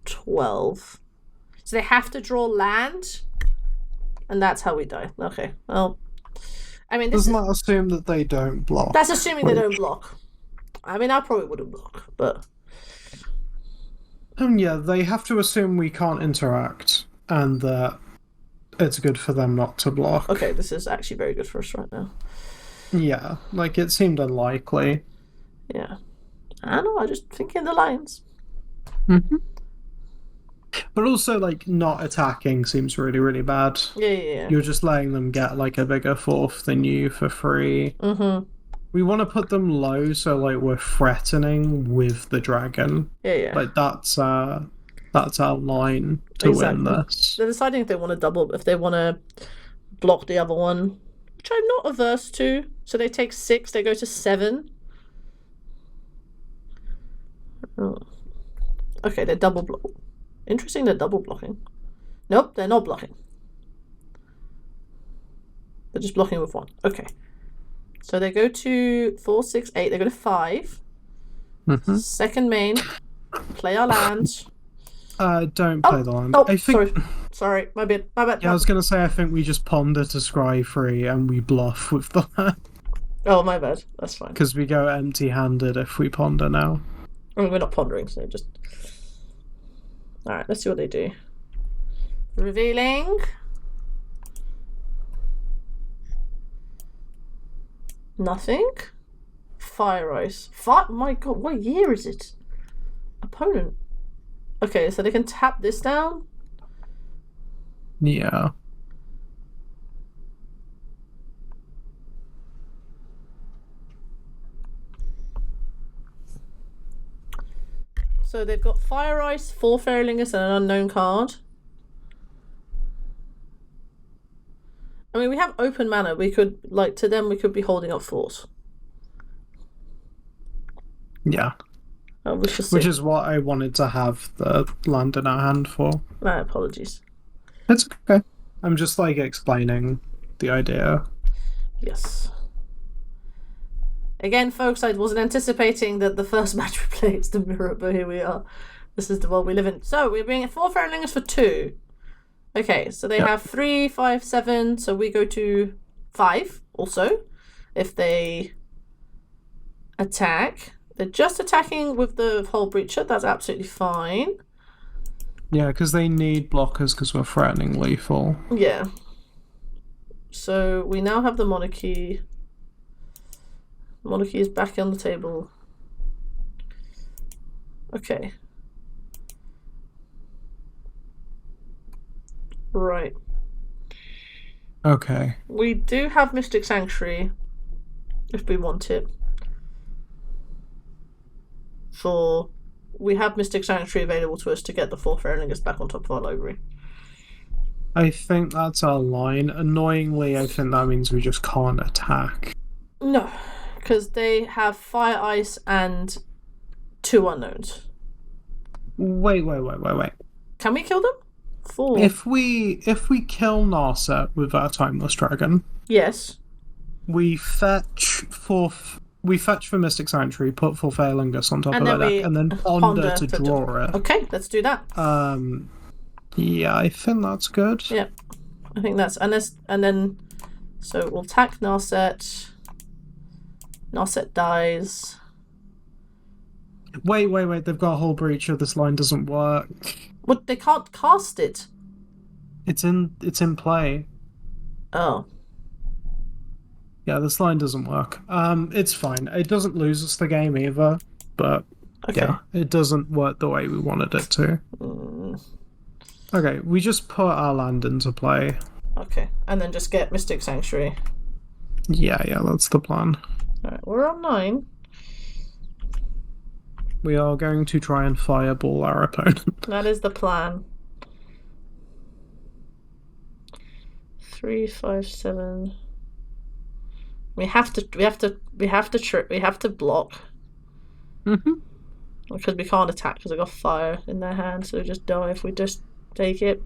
S1: 12. So they have to draw land, and that's how we die. Okay. Well, I mean,
S2: doesn't that assume that they don't block?
S1: That's assuming they don't block. I mean, I probably wouldn't block, but
S2: Yeah, they have to assume we can't interact, and that it's good for them not to block.
S1: Okay, this is actually very good for us right now.
S2: Yeah, like it seemed unlikely.
S1: Yeah. I don't know, I just think in the lines.
S2: Mm-hmm. But also, like, not attacking seems really, really bad.
S1: Yeah.
S2: You're just letting them get, like, a bigger fourth than you for free.
S1: Mm-hmm.
S2: We want to put them low, so, like, we're threatening with the dragon.
S1: Yeah.
S2: Like, that's our line to win this.
S1: They're deciding if they want to block the other one, which I'm not averse to. So they take 6, they go to 7. Oh. Okay, they're double block. Interesting, they're double blocking. Nope, they're not blocking. They're just blocking with 1. Okay. So they go to 4, 6, 8. They go to 5.
S2: Mm-hmm.
S1: Second main. Play our land.
S2: Don't play the land.
S1: Oh,
S2: I think...
S1: Sorry, my bad.
S2: Yeah, I was going to say, I think we just ponder to scry free and we bluff with the land.
S1: Oh, my bad. That's fine.
S2: Because we go empty-handed if we ponder now.
S1: I mean, we're not pondering, so just... Alright, let's see what they do. Revealing. Nothing. Fire Ice. My god, what year is it? Opponent. Okay, so they can tap this down.
S2: Yeah.
S1: So they've got Fire Ice, Forth Eorlingas, and an unknown card. I mean, we have open mana. We could, like, to them, we could be holding up Force.
S2: Yeah.
S1: Which
S2: is what I wanted to have the land in our hand for.
S1: My apologies.
S2: It's okay. I'm just, like, explaining the idea.
S1: Yes. Again, folks, I wasn't anticipating that the first match we play is the mirror, but here we are. This is the world we live in. So, we're bringing 4 Eorlingas for 2. Okay, so they have 3, 5, 7, so we go to 5 also, if they attack. They're just attacking with the Hull Breacher, that's absolutely fine.
S2: Yeah, because they need blockers because we're threatening lethal.
S1: Yeah. So, we now have the Monarchy. Monarchy is back on the table. Okay. Right.
S2: Okay.
S1: We do have Mystic Sanctuary, if we want it. We have Mystic Sanctuary available to us to get the Forth Eorlingas back on top of our library.
S2: I think that's our line. Annoyingly, I think that means we just can't attack.
S1: No, because they have Fire Ice and 2 unknowns.
S2: Wait.
S1: Can we kill them? 4.
S2: If we kill Narset with our Timeless Dragon,
S1: yes,
S2: we fetch for Mystic Sanctuary, put Forth Eorlingas on top of our deck, and then ponder to draw it.
S1: Okay, let's do that.
S2: Yeah, I think that's good.
S1: Yeah, I think that's and then so we'll attack Narset. Narset dies.
S2: Wait, they've got a Hull Breacher. This line doesn't work.
S1: What, they can't cast it?
S2: It's in play.
S1: Oh.
S2: Yeah, this line doesn't work. It's fine. It doesn't lose us the game either, but yeah, it doesn't work the way we wanted it to. Okay, we just put our land into play.
S1: Okay, and then just get Mystic Sanctuary.
S2: Yeah, that's the plan.
S1: Alright, we're on 9.
S2: We are going to try and fireball our opponent.
S1: That is the plan. 3, 5, 7. We have to block.
S2: Mm-hmm.
S1: Because we can't attack because they got fire in their hand, so they just die if we just take it.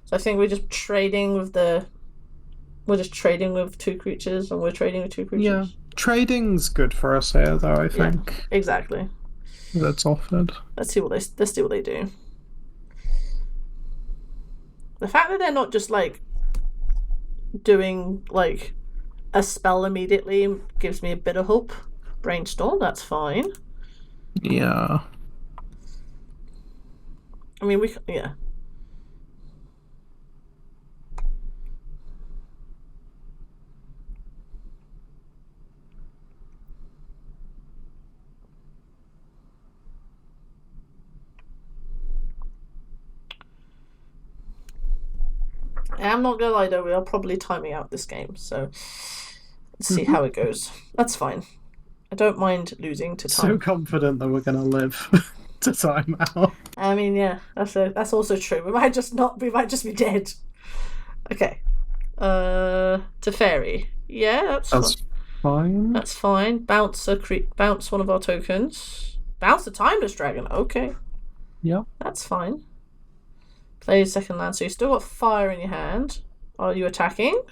S1: So I think we're just trading with 2 creatures, and we're trading with 2 creatures.
S2: Yeah, trading's good for us here, though. I think.
S1: Yeah, exactly.
S2: That's offered.
S1: Let's see what they do. The fact that they're not just like doing like a spell immediately gives me a bit of hope. Brainstorm, that's fine.
S2: Yeah.
S1: I mean, yeah. I'm not gonna lie though, we are probably timing out this game, so let's see how it goes. That's fine. I don't mind losing to time.
S2: So confident that we're gonna live to time out.
S1: I mean, yeah, that's also true. We might just be dead. Okay. Teferi. Yeah, that's
S2: fine.
S1: That's fine. Bounce one of our tokens. Bounce the Timeless Dragon. Okay.
S2: Yeah.
S1: That's fine. Play a second land. So you still got fire in your hand. Are you attacking?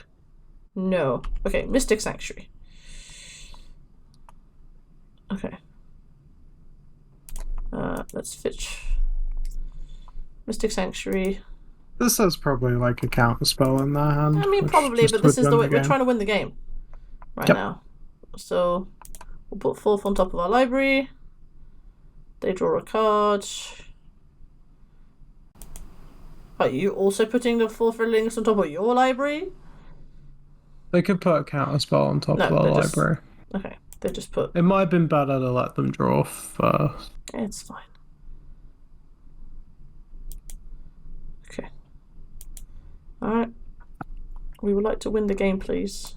S1: No. Okay, Mystic Sanctuary. Okay. Let's fetch Mystic Sanctuary.
S2: This is probably like a counterspell in their hand.
S1: I mean, probably, but this is the way we're trying to win the game right now. So we'll put Forth on top of our library. They draw a card. Are you also putting the Forth Eorlingas on top of your library?
S2: They could put a counterspell on top of our library.
S1: Okay, they just put...
S2: It might have been better to let them draw first.
S1: It's fine. Okay. Alright. We would like to win the game, please.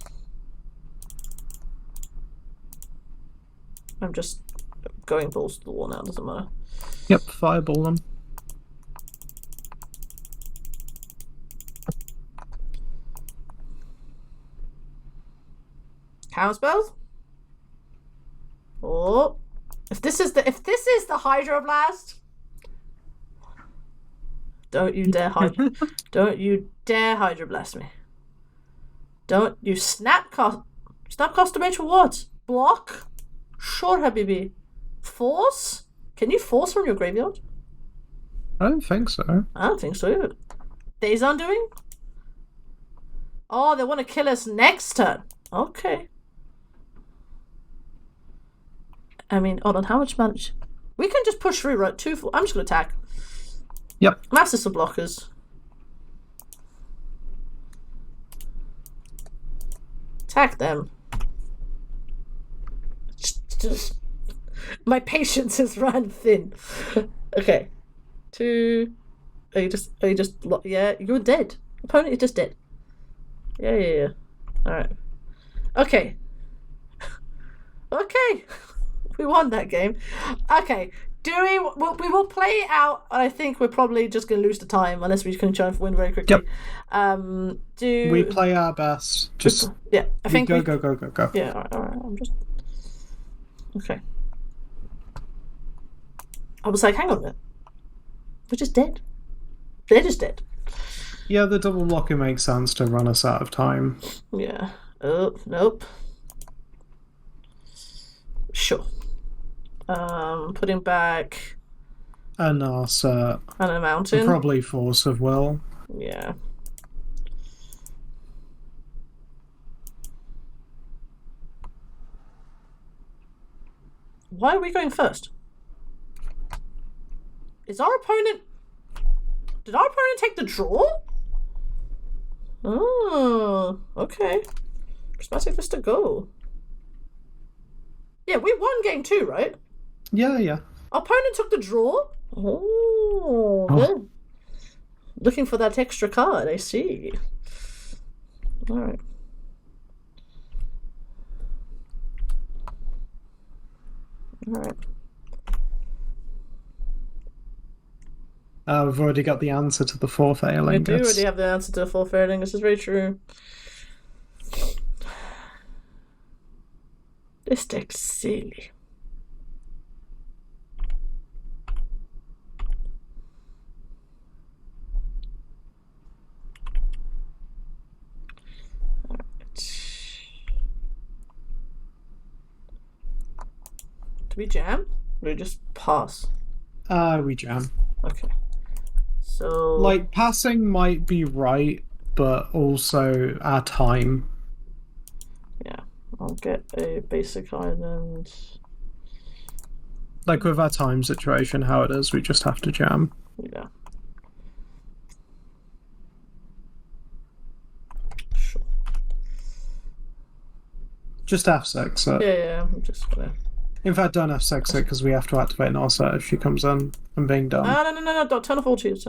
S1: I'm just going balls to the wall now, doesn't matter.
S2: Yep, fireball them.
S1: Counterspells? Oh. If this is the Hydroblast, don't you dare Hydroblast me. Don't you snapcast damage for what? Block? Sure, Habibi. Force? Can you force from your graveyard?
S2: I don't think so.
S1: I don't think so either. Days Undoing? Oh, they want to kill us next turn. Okay. I mean, hold on, how much damage? We can just push through, right? 2-4. I'm just going to attack.
S2: Yep.
S1: Masters of blockers. Attack them. Just my patience has run thin. Okay. 2. Yeah, you're dead. Opponent is just dead. Yeah. Alright. Okay. Okay. We won that game. Okay. We will play it out. I think we're probably just going to lose the time unless we can try and win very quickly.
S2: Yep. We play our best. Just
S1: I think
S2: go.
S1: Yeah. All right. I'm just okay. I was like, hang on a minute. We're just dead. They're just dead.
S2: Yeah, the double blocking makes sense to run us out of time.
S1: Yeah. Oh, nope. Sure. Putting back
S2: an Narset
S1: and a mountain.
S2: Probably Force of Will.
S1: Yeah. Why are we going first? Did our opponent take the draw? Oh, okay. Prismatic Vista go. Yeah, we won game 2, right?
S2: Yeah.
S1: Our opponent took the draw? Oh. Good. Looking for that extra card, I see. Alright.
S2: We've already got the answer to the Forth Eorlingas.
S1: We do already have the answer to the Forth Eorlingas. This is very true. This deck's silly. Do we jam? Or do we just pass?
S2: We jam.
S1: Okay. So...
S2: Like, passing might be right, but also our time.
S1: Yeah. I'll get a basic island.
S2: Like, with our time situation, how it is, we just have to jam.
S1: Yeah. Sure.
S2: Just F6 it.
S1: Yeah, I'm just gonna...
S2: In fact, don't F6 it, because we have to activate Narset if she comes in and being done.
S1: No, don't turn off all cheats.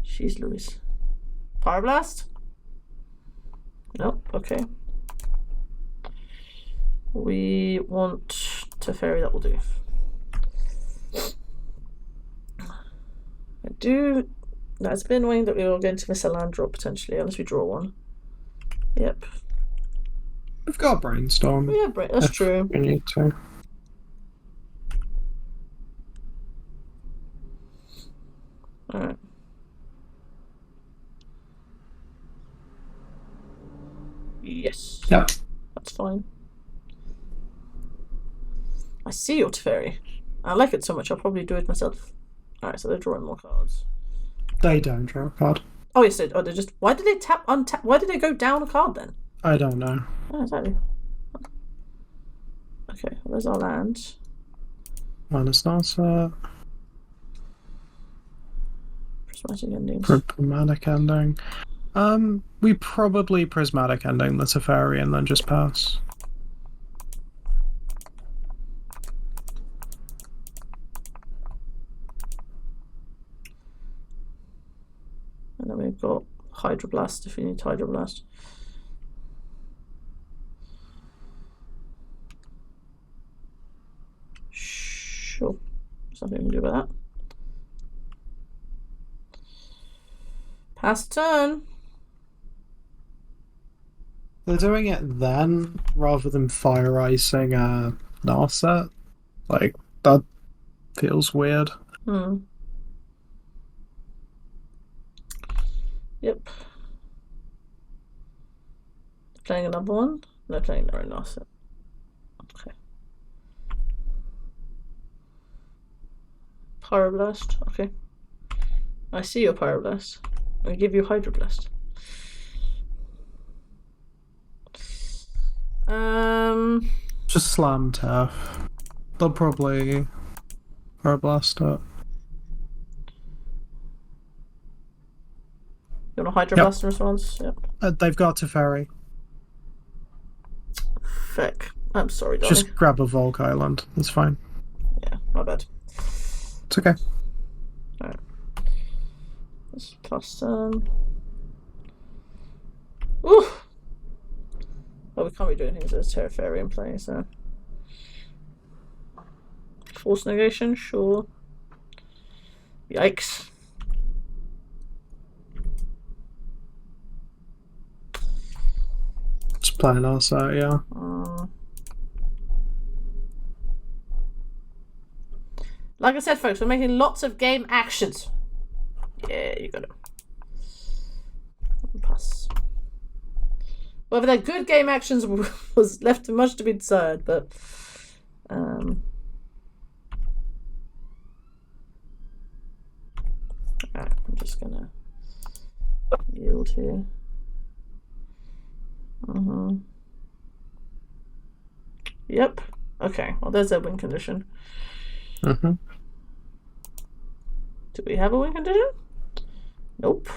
S1: Jeez Louise. Pyroblast? Nope, okay. We want Teferi, that will do. That's been annoying that we are going to miss a land drop potentially, unless we draw one. Yep.
S2: We've got Brainstorm.
S1: Yeah, that's true.
S2: We need to.
S1: Alright. Yes.
S2: Yep.
S1: That's fine. I see your Teferi. I like it so much, I'll probably do it myself. Alright, so they're drawing more cards.
S2: They don't draw a card.
S1: Oh, yes, they just... Why did they untap? Why did they go down a card then?
S2: I don't know.
S1: Oh, exactly. Okay, well, there's our land.
S2: Minus Narset.
S1: Prismatic endings.
S2: Prismatic ending. We probably Prismatic ending the Teferi and then just pass.
S1: And then we've got Hydroblast if you need Hydroblast. Sure. There's nothing we can do with that. Pass the turn.
S2: They're doing it then rather than fire icing Narset. Like, that feels weird.
S1: Yep. Playing another one? They're playing their own Narset. Okay. Pyroblast. Okay. I see your Pyroblast. I give you Hydroblast.
S2: Just slam Tef. They'll probably Pyroblast it.
S1: You want a Hydroblast in response? Yep.
S2: They've got Teferi.
S1: Feck. I'm sorry, darling.
S2: Just grab a Volk Island. It's fine.
S1: Yeah, my bad.
S2: It's okay.
S1: Alright. Let's plus Ooh! Well, we can't be doing things as Terrafari in play, so. Force negation, sure. Yikes.
S2: Just playing us out, yeah.
S1: Like I said, folks, we're making lots of game actions. Yeah, you got it. Pass. Whether they're good game actions was left much to be desired, but alright, I'm just gonna yield here. Yep. Okay. Well, there's a win condition. Do we have a win condition? Nope.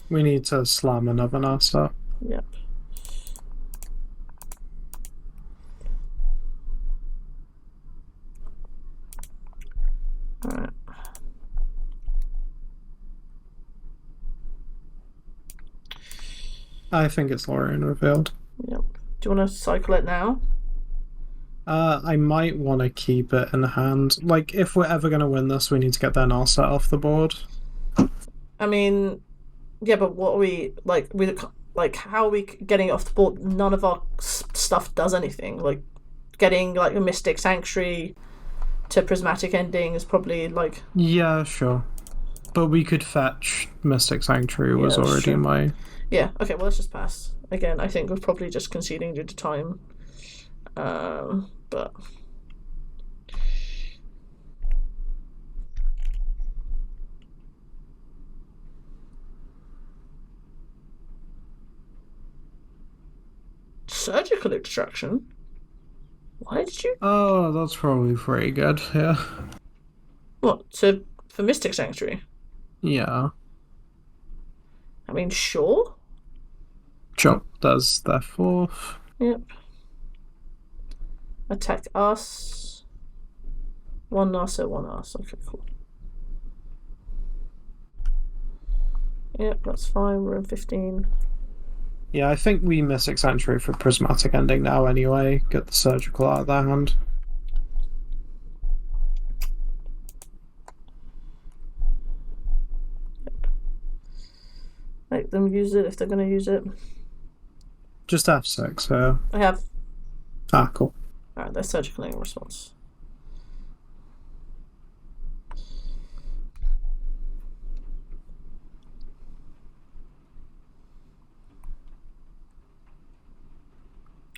S2: We need to slam another Narset.
S1: Yep. Alright.
S2: I think it's Lorien revealed.
S1: Yep. Do you want to cycle it now?
S2: I might want to keep it in hand. Like, if we're ever going to win this, we need to get their Narset off the board.
S1: I mean, yeah, but what are we how are we getting it off the board? None of our stuff does anything. Like, getting like a Mystic Sanctuary to Prismatic Ending is probably like.
S2: Yeah, sure. But we could fetch Mystic Sanctuary was already my.
S1: Yeah. Okay. Well, let's just pass. Again, I think we're probably just conceding due to time. But. Surgical extraction? Why did you?
S2: Oh, that's probably pretty good, yeah.
S1: What, for Mystic Sanctuary?
S2: Yeah.
S1: I mean, sure.
S2: Chop does their fourth.
S1: Yep. Attack us. One Narset, one us. Okay, cool. Yep, that's fine. We're in 15.
S2: Yeah, I think we miss Accentuate for Prismatic Ending now anyway. Get the Surgical out of their hand.
S1: Make them use it if they're going to use it.
S2: Just F6, yeah.
S1: I have.
S2: Ah, cool.
S1: Alright, they're surgical in response.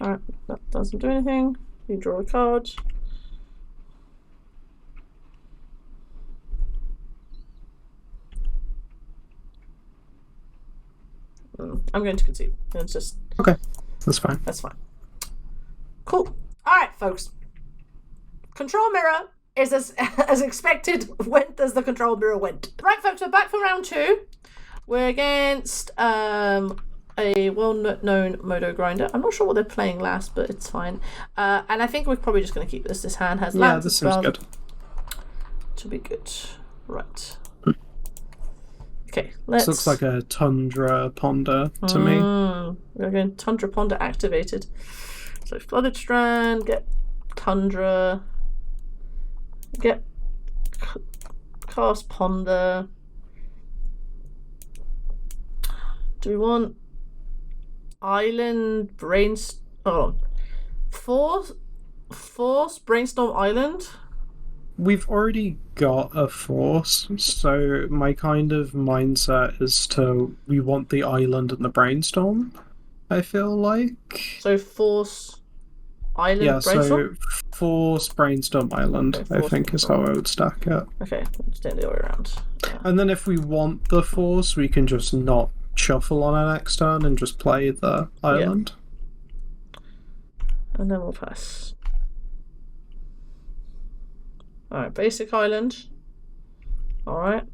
S1: Alright, that doesn't do anything. You draw a card. I'm going to concede. It's just...
S2: Okay, that's fine.
S1: That's fine. Cool. Alright, folks. Control Mirror is as expected. Went as the Control Mirror went. Right, folks, we're back for round 2. We're against a well-known Modo Grinder. I'm not sure what they're playing last, but it's fine. And I think we're probably just going to keep this. This hand has lands.
S2: Yeah, this seems good.
S1: To be good. Right. Okay, let's...
S2: This looks like a Tundra Ponder to me.
S1: We're going Tundra Ponder activated. So Flooded Strand, get Tundra, get cast Ponder. Do we want Island Force Brainstorm Island?
S2: We've already got a Force, so my kind of mindset is we want the Island and the Brainstorm, I feel like.
S1: So Force Island Brainstorm?
S2: So Force Brainstorm Island,
S1: Okay,
S2: I
S1: Force
S2: think is how I would stack it.
S1: Okay, let's do it the other way around. Yeah.
S2: And then if we want the Force, we can just not shuffle on our next turn and just play the Island.
S1: And then we'll pass. Alright, basic island. Alright.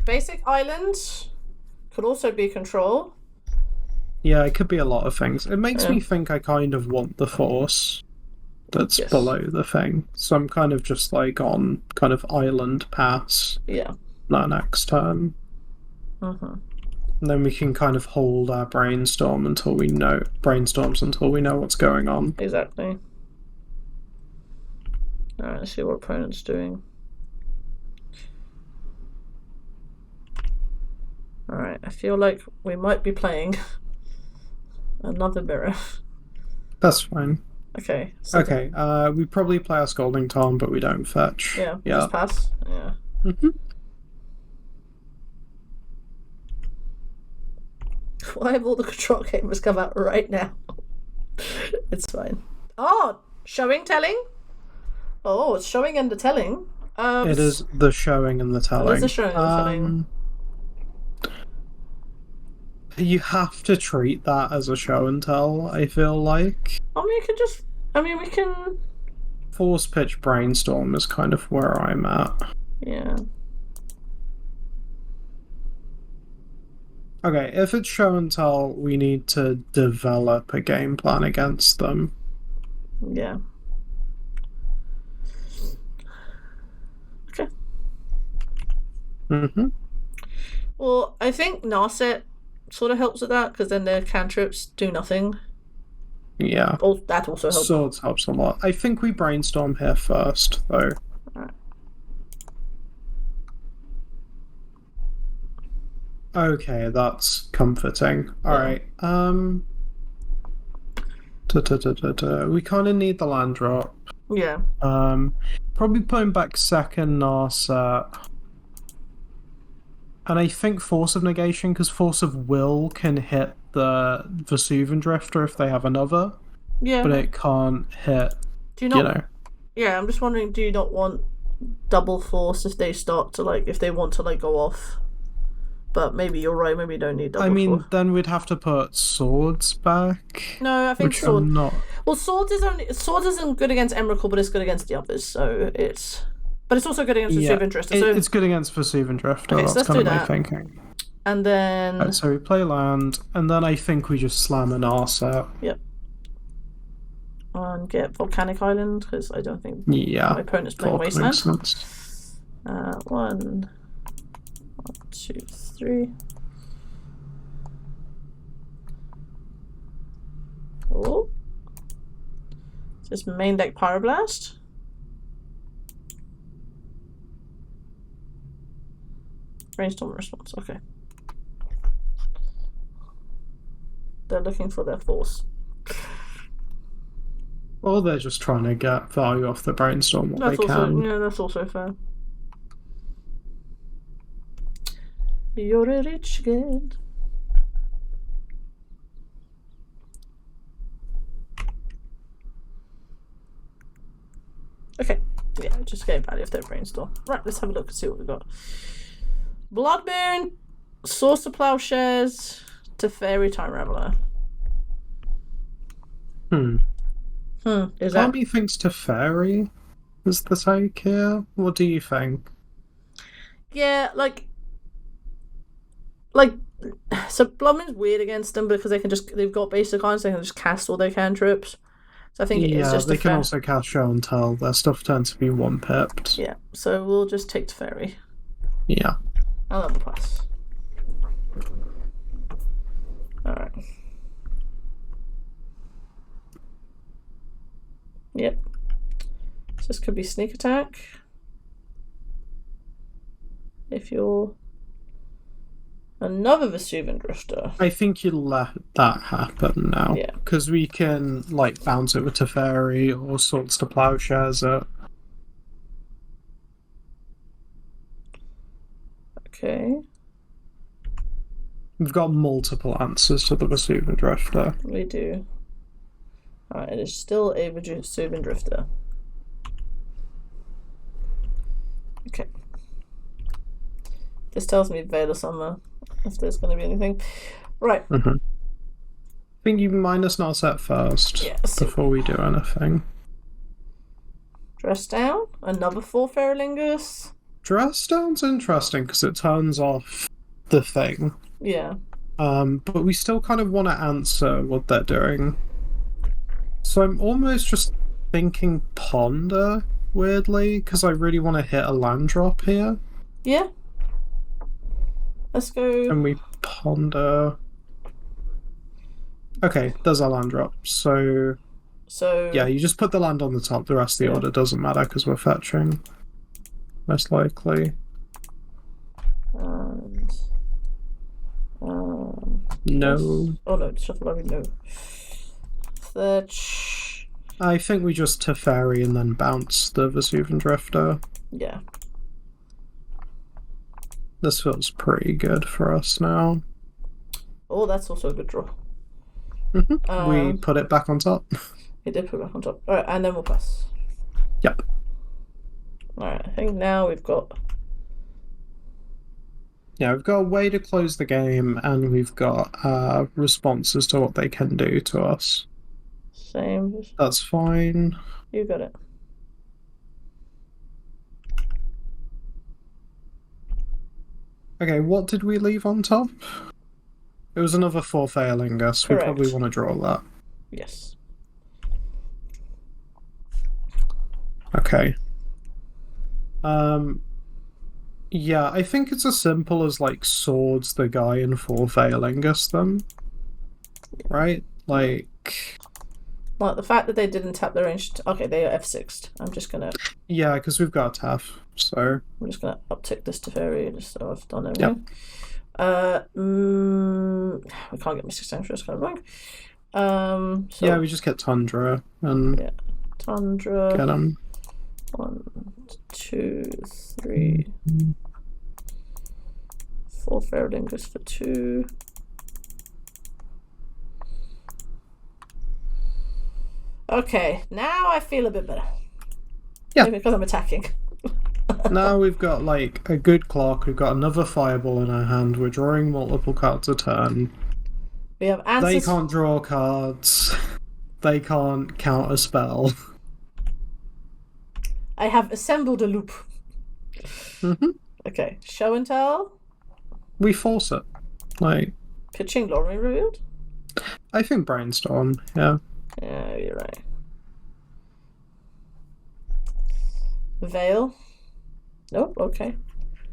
S1: Basic island could also be control.
S2: Yeah, it could be a lot of things. It makes me think I kind of want the Force that's below the thing. So I'm kind of just like on kind of island pass.
S1: Yeah.
S2: That next turn. And then we can kind of hold our brainstorms until we know what's going on.
S1: Exactly. Alright, let's see what opponent's doing. Alright, I feel like we might be playing another mirror.
S2: That's fine.
S1: Okay. So
S2: okay, we probably play our Scalding Tarn, but we don't fetch.
S1: Yeah, just pass. Yeah. Why have all the control gamers come out right now? It's fine. Oh, showing, telling? Oh, it's showing and the telling.
S2: It is the showing and the telling.
S1: It is the showing and the telling.
S2: You have to treat that as a show and tell, I feel like.
S1: We can...
S2: Force Pitch Brainstorm is kind of where I'm at.
S1: Yeah.
S2: Okay, if it's show and tell, we need to develop a game plan against them.
S1: Yeah. Okay. Well, I think Narset sort of helps with that, because then their cantrips do nothing.
S2: Yeah.
S1: Oh, that also helps.
S2: Swords helps a lot. I think we brainstorm here first, though.
S1: Alright.
S2: Okay, that's comforting. Alright, we kind of need the land drop.
S1: Yeah.
S2: Probably putting back second Narset. And I think Force of Negation, because Force of Will can hit the Vesuvian Drifter if they have another.
S1: Yeah.
S2: But it can't hit,
S1: do you not, Yeah, I'm just wondering, do you not want double Force if they start to, if they want to, go off? But maybe you're right, maybe you don't need double Force.
S2: Then we'd have to put Swords back.
S1: No, I think
S2: Sword... not...
S1: Well, Swords isn't good against Emrakul, but it's good against the others, so it's... But it's also good against Vesuvian Drifter.
S2: It's good against Vesuvian Drifter.
S1: Okay,
S2: that's
S1: so let's
S2: kind
S1: do
S2: of my
S1: that.
S2: thinking.
S1: And then...
S2: Right, so we play land, and then I think we just slam an Narset.
S1: Yep. And get Volcanic Island, because I don't think my opponent's playing Wasteland. 1, 2, 3. Oh. Just main deck Pyroblast. Brainstorm response, okay. They're looking for their force.
S2: Or they're just trying to get value off the brainstorm what
S1: That's
S2: they
S1: also,
S2: can.
S1: yeah, that's also fair. You're a rich kid. Okay, yeah, just get value of their brainstorm. Right, let's have a look and see what we got. Blood Moon, Source of Plowshares, Teferi, Time Raveler. Is that...
S2: Army thinks Teferi is the take here. What do you think?
S1: Yeah, so Blood Moon's weird against them because they've got basic cards, they can just cast all their cantrips. So I think it is just
S2: they can also cast Show and Tell. Their stuff tends to be one-pipped.
S1: Yeah, so we'll just take Teferi.
S2: Yeah.
S1: I love the plus. Alright. Yep. So this could be sneak attack. If you're another Vesuvian Drifter.
S2: I think you let that happen now.
S1: Yeah.
S2: Because we can, like, bounce it with Teferi or Swords to Plowshares it.
S1: Okay.
S2: We've got multiple answers to the Vesuvian Drifter.
S1: We do. Alright, it is still a Vesuvian Drifter. Okay. This tells me Veil of Summer, if there's going to be anything. Right.
S2: I think you minus not set first before we do anything.
S1: Dress Down, another Forth Eorlingas.
S2: Dress Down's interesting because it turns off the thing.
S1: Yeah.
S2: But we still kind of want to answer what they're doing. So I'm almost just thinking Ponder, weirdly, because I really want to hit a land drop here.
S1: Yeah. Let's go.
S2: And we Ponder. Okay, there's our land drop. So yeah, you just put the land on the top. The rest of the order doesn't matter because we're fetching, most likely.
S1: And
S2: no.
S1: Oh no, shuffle library, no. Fetch.
S2: I think we just Teferi and then bounce the Vesuvian Drifter.
S1: Yeah.
S2: This feels pretty good for us now.
S1: Oh, that's also a good draw.
S2: We put it back on top.
S1: We did put it back on top. Alright, and then we'll pass.
S2: Yep.
S1: Alright, I think now we've got...
S2: Yeah, we've got a way to close the game, and we've got responses to what they can do to us.
S1: Same.
S2: That's fine.
S1: You got it.
S2: Okay, what did we leave on top? It was another Forth Eorlingas. We probably want to draw that.
S1: Yes.
S2: Okay. Yeah, I think it's as simple as, like, Swords the guy in Forth Eorlingas them. Right? Like
S1: the fact that they didn't tap the range... Okay, they are F6'd. I'm just gonna...
S2: Yeah, because we've got a tap, so...
S1: I'm just gonna uptick this to Teferi, just so I've done everything.
S2: Yep.
S1: We can't get Mystic Sanctuary, that's kind of wrong. So,
S2: yeah, we just get Tundra, and...
S1: Yeah, Tundra...
S2: Get them.
S1: 1, 2, 3... 4 Eorlingas for 2... Okay, now I feel a bit better.
S2: Yeah.
S1: Maybe because I'm attacking.
S2: Now we've got, like, a good clock, we've got another Fireball in our hand, we're drawing multiple cards a turn.
S1: We have answers.
S2: They can't draw cards. They can't counterspell.
S1: I have assembled a loop. Okay, Show and Tell.
S2: We force it. Like...
S1: Pitching Glory Revealed?
S2: I think Brainstorm, yeah.
S1: Yeah, you're right. Veil. Nope, okay.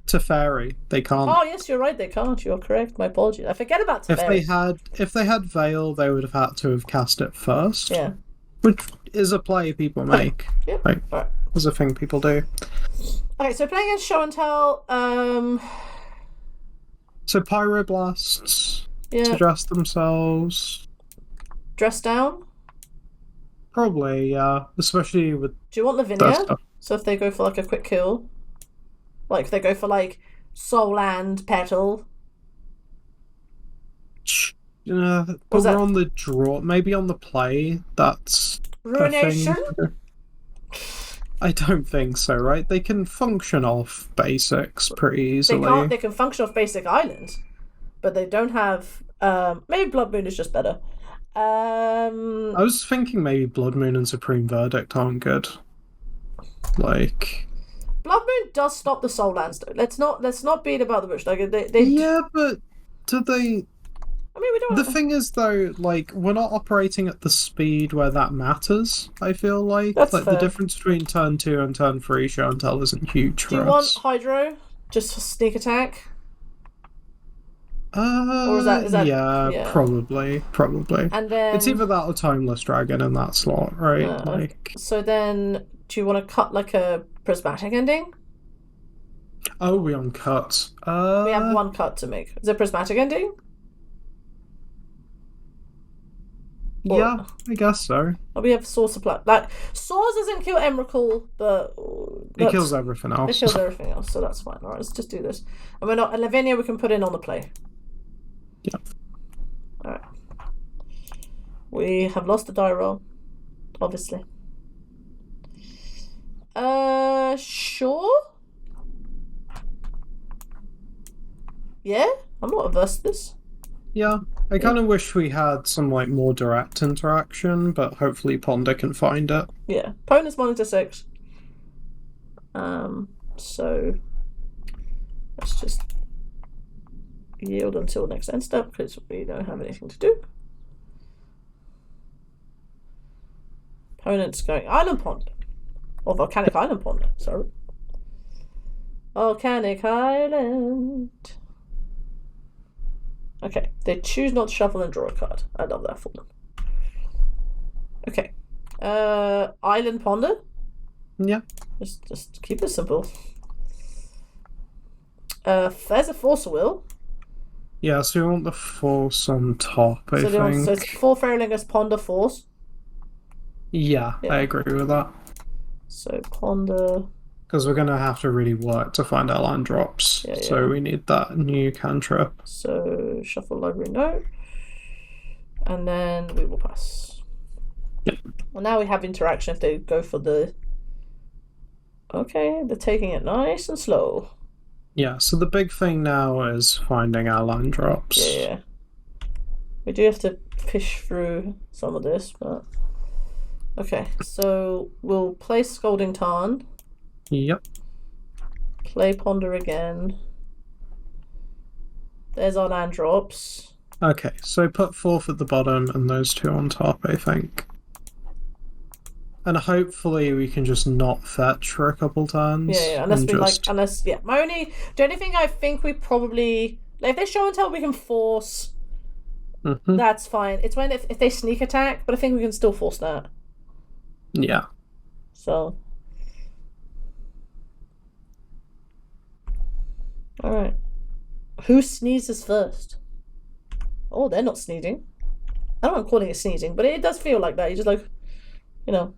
S2: Teferi, they can't.
S1: Oh yes, you're right. They can't. You're correct. My apologies. I forget about Teferi.
S2: If they had Veil, they would have had to have cast it first.
S1: Yeah.
S2: Which is a play people make.
S1: Yep.
S2: Like,
S1: right.
S2: is a thing people do.
S1: Okay, so playing against Show and Tell.
S2: So Pyroblasts
S1: Yeah.
S2: to dress themselves.
S1: Dress down.
S2: Probably, yeah. Especially with.
S1: Do you want Lavinia? So if they go for like a quick kill, like if they go for like Soul and Petal.
S2: But we're on the draw. Maybe on the play. That's
S1: Ruination.
S2: I don't think so. Right? They can function off basics pretty easily.
S1: They can't. They can function off basic islands, but they don't have. Maybe Blood Moon is just better. I
S2: was thinking maybe Blood Moon and Supreme Verdict aren't good. Like.
S1: Blood Moon does stop the soul lands though. Let's not beat about the bush. Like they.
S2: Yeah, but do they?
S1: I mean, we don't.
S2: The thing is, though, like we're not operating at the speed where that matters. I feel like
S1: That's
S2: like
S1: fair.
S2: the difference between turn 2 and turn 3 show and tell isn't huge for us.
S1: Do you want Hydro just for sneak attack? Or is that
S2: yeah, probably.
S1: And then
S2: It's either that or Timeless Dragon in that slot, right? Like.
S1: So then, do you want to cut like a prismatic ending?
S2: Oh, we on cut.
S1: We have one cut to make. Is it prismatic ending?
S2: Yeah, I guess so.
S1: Or we have Source Supply. Like, Source doesn't kill Emrakul, but
S2: It kills everything else.
S1: It kills everything else, so that's fine. Alright, let's just do this. And we're not. And Lavinia we can put in on the play.
S2: Yeah.
S1: Alright. We have lost the die roll, obviously. Sure? Yeah? I'm not averse to this.
S2: Yeah, I kind of wish we had some like more direct interaction, but hopefully Ponder can find it.
S1: Yeah, opponent's monitor 6. So let's just yield until next end step because we don't have anything to do. Opponent's going Island Pond, or Volcanic Island Pond. Sorry, Volcanic Island. Okay, they choose not to shuffle and draw a card. I love that for them. Okay. Island Ponder?
S2: Yeah.
S1: Just keep it simple. There's a Force Will.
S2: Yeah, so we want the Force on top, I think.
S1: So it's Forth Eorlingas Ponder Force.
S2: Yeah, I agree with that.
S1: So Ponder...
S2: Because we're going to have to really work to find our land drops.
S1: Yeah.
S2: So we need that new cantrip.
S1: So shuffle library note. And then we will pass.
S2: Yep.
S1: Well, now we have interaction if they go for the... Okay, they're taking it nice and slow.
S2: Yeah, so the big thing now is finding our land drops.
S1: Yeah. We do have to fish through some of this, but... Okay, so we'll play Scalding Tarn.
S2: Yep.
S1: Play Ponder again. There's our land drops.
S2: Okay, so put Forth at the bottom and those two on top, I think. And hopefully we can just not fetch for a couple turns.
S1: Yeah, the only thing I think we probably, like, if they show and tell we can force, that's fine. It's when if they sneak attack, but I think we can still force that.
S2: Yeah.
S1: So. Alright. Who sneezes first? Oh, they're not sneezing. I don't know, I'm calling it sneezing, but it does feel like that. You just like, you know,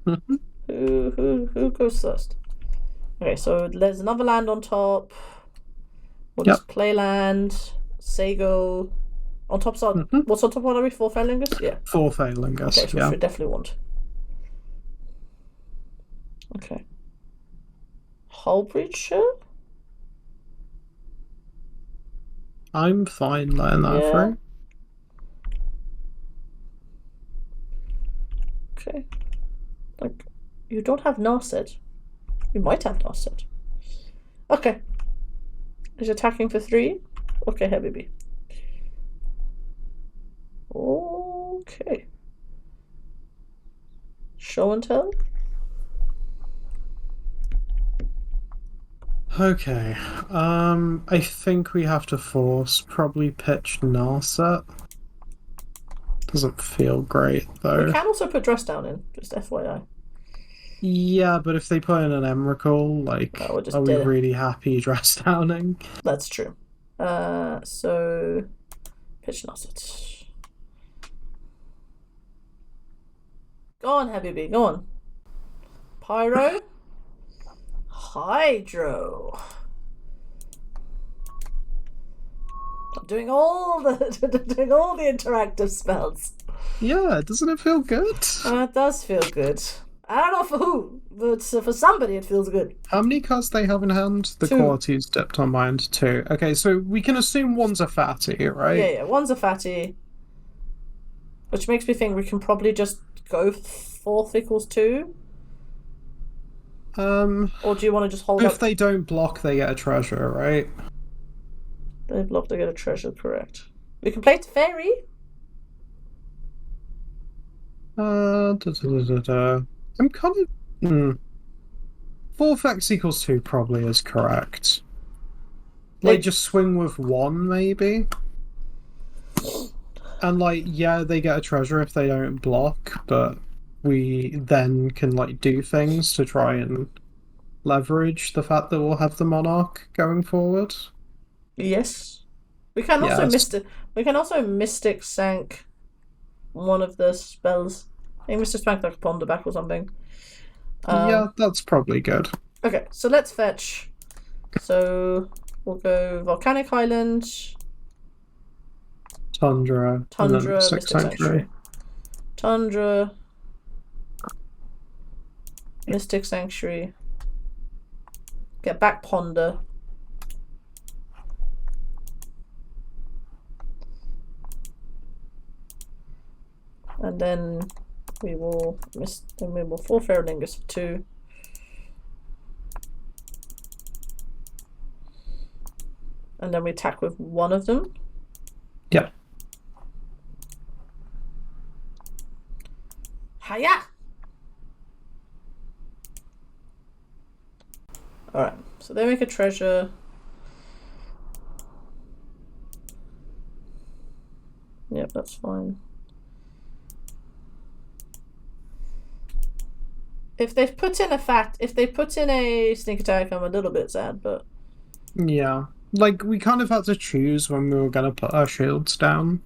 S1: who goes first? Okay, so there's another land on top. We'll just play land. Sago. On top side. What's on top? What are we? Forth Eorlingas? Yeah.
S2: Forth Eorlingas.
S1: Okay, so we definitely want. Okay. Hull Breacher?
S2: I'm fine letting that through.
S1: Okay. Like, you don't have Narset. You might have Narset. Okay. Is attacking for 3? Okay, heavy B. Okay. Show and tell?
S2: Okay. I think we have to force probably pitch Narset. Doesn't feel great though.
S1: We can also put Dress Down in, just FYI.
S2: Yeah, but if they put in an Emrakul, like,
S1: No, we'll just
S2: are we
S1: dead it.
S2: really happy dress downing?
S1: That's true. So pitch Narset. Go on, Habibi, go on. Pyro. Hydro. I'm doing all the interactive spells.
S2: Yeah, doesn't it feel good?
S1: It does feel good. I don't know for who, but for somebody it feels good.
S2: How many cards they have in hand? The
S1: 2.
S2: quality's dipped on mine to 2. Okay, so we can assume one's a fatty, right?
S1: Yeah, one's a fatty. Which makes me think we can probably just go Forth equals 2. Or do you want to just hold
S2: If
S1: up?
S2: they don't block, they get a treasure, right?
S1: They block, they get a treasure, correct. We can play Fairy.
S2: I'm kind of... 4x equals 2 probably is correct. Like, just swing with 1, maybe? And, like, yeah, they get a treasure if they don't block, but we then can, like, do things to try and leverage the fact that we'll have the Monarch going forward.
S1: Yes. We can also Mystic Sank one of the spells. I think Mystic Sank like a Ponder back or something.
S2: Yeah, that's probably good.
S1: Okay, so let's fetch. So we'll go Volcanic Island,
S2: Tundra, and then
S1: Mystic Sanctuary. Tundra, Mystic Sanctuary. Get back Ponder. And then we will Forth Eorlingas for 2. And then we attack with one of them.
S2: Yep.
S1: Hiya! Alright, so they make a treasure. Yep, that's fine. If they put in a sneak attack, I'm a little bit sad, but
S2: yeah, like we kind of had to choose when we were gonna put our shields down.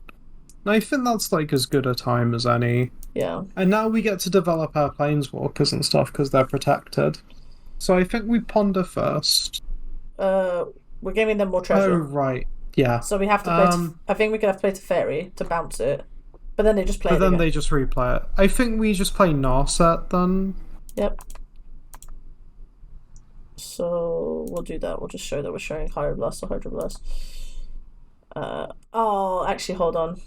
S2: And I think that's like as good a time as any.
S1: Yeah.
S2: And now we get to develop our planeswalkers and stuff because they're protected. So I think we ponder first.
S1: We're giving them more treasure.
S2: Oh right, yeah.
S1: So we have to play. I think we could have to play to Fairy to bounce it, but then they just play.
S2: But
S1: it
S2: then
S1: again.
S2: they just replay it. I think we just play Narset then.
S1: Yep. So we'll do that. We'll just show that we're showing Hydroblast or Hydroblast. Oh, actually, hold on.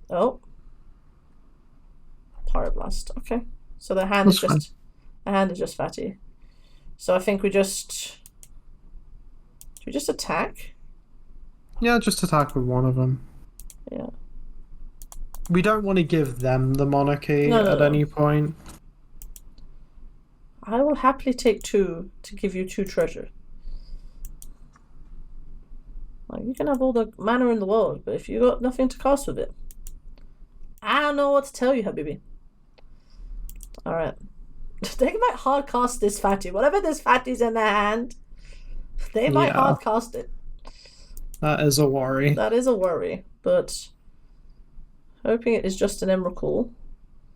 S1: Oh, Pyroblast. Okay. So the hand is just fatty. So I think we just attack.
S2: Yeah, just attack with one of them.
S1: Yeah.
S2: We don't want to give them the monarchy at any point.
S1: I will happily take 2 to give you 2 treasure. Like, you can have all the mana in the world, but if you got nothing to cast with it, I don't know what to tell you, Habibi. Alright. They might hard cast this fatty. Whatever this fatty's in their hand, they might hard cast it.
S2: That is a worry.
S1: That is a worry, but hoping it is just an Emrakul.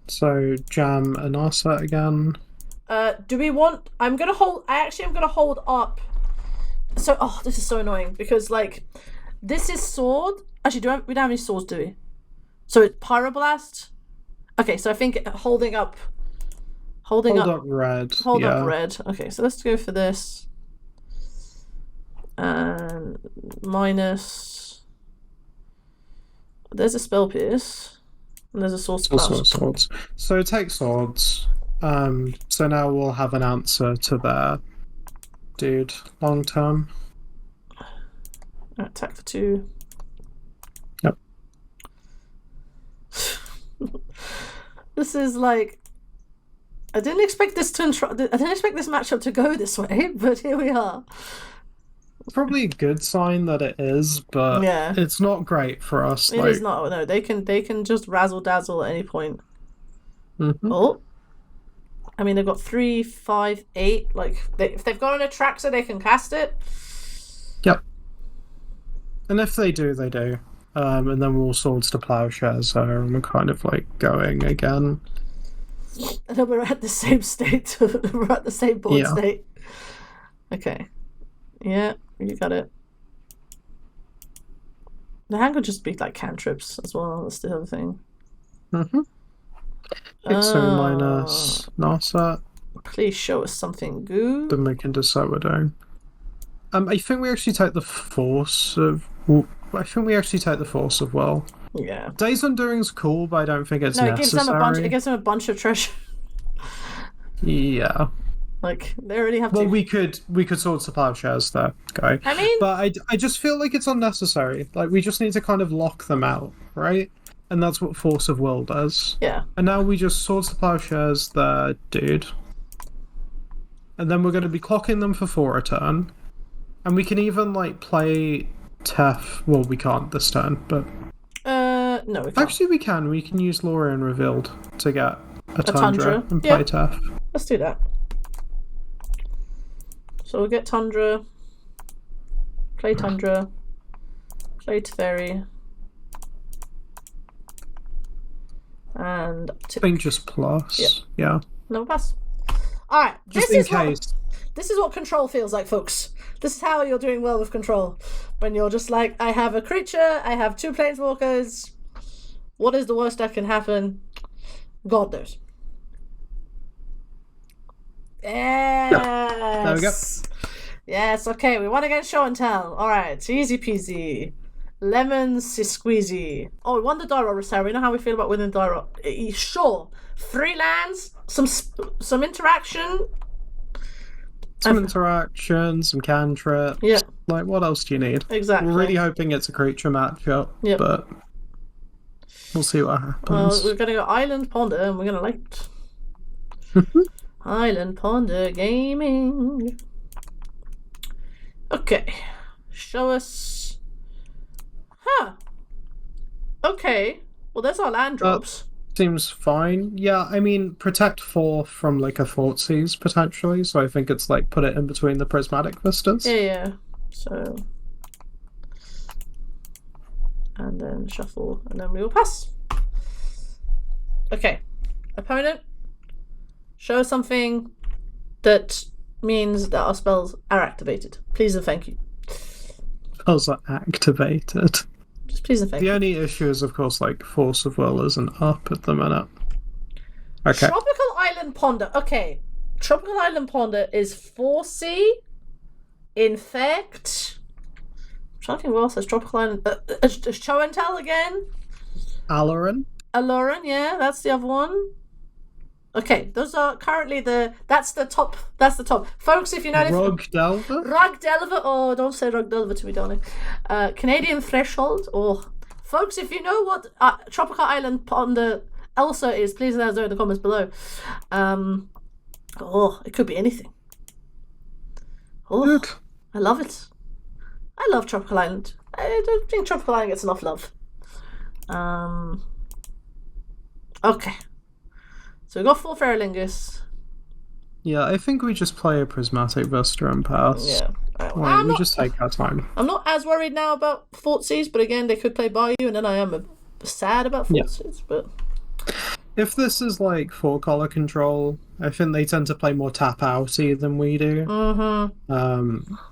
S2: So jam and Narset again.
S1: Do we want? I'm gonna hold up. So, this is so annoying because like, this is sword. Actually, we don't have any swords, do we? So it's Pyroblast. Okay, so I think holding up
S2: red.
S1: Hold up red. Okay, so let's go for this. And minus. There's a Spell Pierce. And there's a Source Clasp.
S2: Swords. So take swords. So now we'll have an answer to their dude long term.
S1: Attack for 2.
S2: Yep.
S1: This is like, I didn't expect this matchup to go this way, but here we are.
S2: It's probably a good sign that it is, but
S1: Yeah.
S2: it's not great for us.
S1: It is not. No, they can just razzle dazzle at any point.
S2: Mm-hmm.
S1: Oh. I mean, they've got 3, 5, 8. Like, if they've got an Atraxa, they can cast it.
S2: Yep. And if they do, they do. And then we'll Swords to Plowshares there, and we're kind of like going again.
S1: And then we're at the same state. We're at the same board state. Okay. Yeah, you got it. The hand could just be like cantrips as well. That's the other thing.
S2: Mm-hmm. So minus Narset.
S1: Please show us something good.
S2: Then we can decide what we're doing. I think we actually take the Force of... I think we actually take the Force of Will.
S1: Yeah.
S2: Days Undoing's cool, but I don't think it's necessary.
S1: It gives them a bunch of treasure.
S2: Yeah.
S1: Like, they already have to...
S2: Well, we could Swords to Plowshares there, guy.
S1: I mean...
S2: But I just feel like it's unnecessary. Like, we just need to kind of lock them out, right? And that's what Force of Will does.
S1: Yeah.
S2: And now we just Swords to Plowshares there, dude. And then we're going to be clocking them for 4 a turn. And we can even, like, play Tef. Well, we can't this turn, but...
S1: No, we can't.
S2: Actually, we can. We can use Lorien Revealed to get a Tundra and play Tef.
S1: Let's do that. So we'll get Tundra, play Tundra, play Teferi, and...
S2: I think just plus. Yeah.
S1: No pass. Alright,
S2: Just in case.
S1: This is what control feels like, folks. This is how you're doing well with control. When you're just like, I have a creature, I have 2 planeswalkers. What is the worst that can happen? God knows. Yes.
S2: Yep. There we go.
S1: Yes, okay, we won against Show and Tell. Alright, easy peasy. Lemon squeezy. Oh, we won the die roll, Sarah. We know how we feel about winning the die roll. Sure. 3 lands, some interaction.
S2: Some interaction, some cantrip.
S1: Yeah.
S2: Like, what else do you need?
S1: Exactly.
S2: We're really hoping it's a creature matchup, but we'll see what happens.
S1: Well, we're going to go Island Ponder, and we're going to like it. Island Ponder Gaming. Okay. Show us. Huh. Okay. Well, there's our land drops.
S2: Seems fine. Yeah, I mean, protect 4 from like a Thoughtseize potentially, so I think it's like put it in between the Prismatic Vistas.
S1: Yeah. So. And then shuffle, and then we will pass. Okay. Opponent, show us something that means that our spells are activated. Please and thank you.
S2: Spells are activated.
S1: Just please and thank you.
S2: The only issue is, of course, like, Force of Will isn't up at the minute. Okay.
S1: Tropical Island Ponder. Okay. Tropical Island Ponder is 4C. Infect. I'm trying to think what else has Tropical Island. Show and Tell again.
S2: Aloran,
S1: yeah, that's the other one. Okay, those are currently that's the top. Folks, if you know anything.
S2: Rug Delver?
S1: Rug Delver. Oh, don't say Rug Delver to me, darling. Canadian Threshold. Oh, folks, if you know what Tropical Island Ponder Elsa is, please let us know in the comments below. Oh, it could be anything. Oh,
S2: Good.
S1: I love it. I love Tropical Island. I don't think Tropical Island gets enough love. Okay. So we got Forth Eorlingas.
S2: Yeah, I think we just play a Prismatic Vista and pass.
S1: Yeah.
S2: We just take our time.
S1: I'm not as worried now about Thoughtseize, but again, they could play Bayou, and then I am sad about Thoughtseize, but...
S2: If this is like 4-color control, I think they tend to play more tap-outy than we do.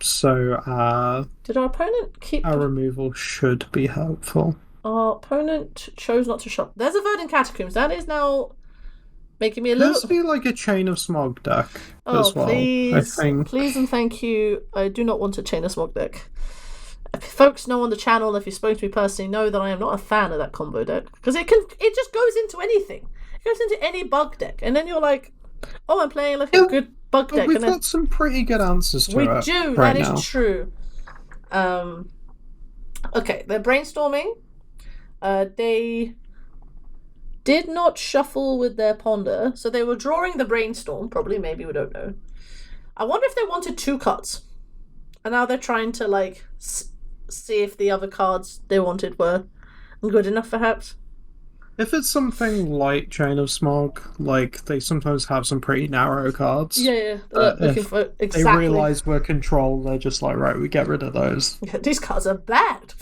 S2: So
S1: did our opponent keep...
S2: Our removal should be helpful.
S1: Our opponent chose not to shop. There's a Verdant Catacombs. That is now making me a little...
S2: There's be like a Chain of Smog deck as well,
S1: please,
S2: I think.
S1: Please and thank you. I do not want a Chain of Smog deck. Folks know on the channel, if you spoke to me personally, know that I am not a fan of that combo deck. Because it just goes into anything. It goes into any bug deck. And then you're like, oh, I'm playing like a good bug deck.
S2: We've got some pretty good answers to it.
S1: We do,
S2: right
S1: that
S2: now.
S1: is true. Okay, they're brainstorming. They did not shuffle with their ponder, so they were drawing the brainstorm, probably, maybe, we don't know. I wonder if they wanted 2 cuts. And now they're trying to, like, see if the other cards they wanted were good enough, perhaps.
S2: If it's something like Chain of Smog, like, they sometimes have some pretty narrow cards.
S1: Yeah. Looking for exactly.
S2: They realise we're control, they're just like, right, we get rid of those.
S1: Yeah, these cards are bad.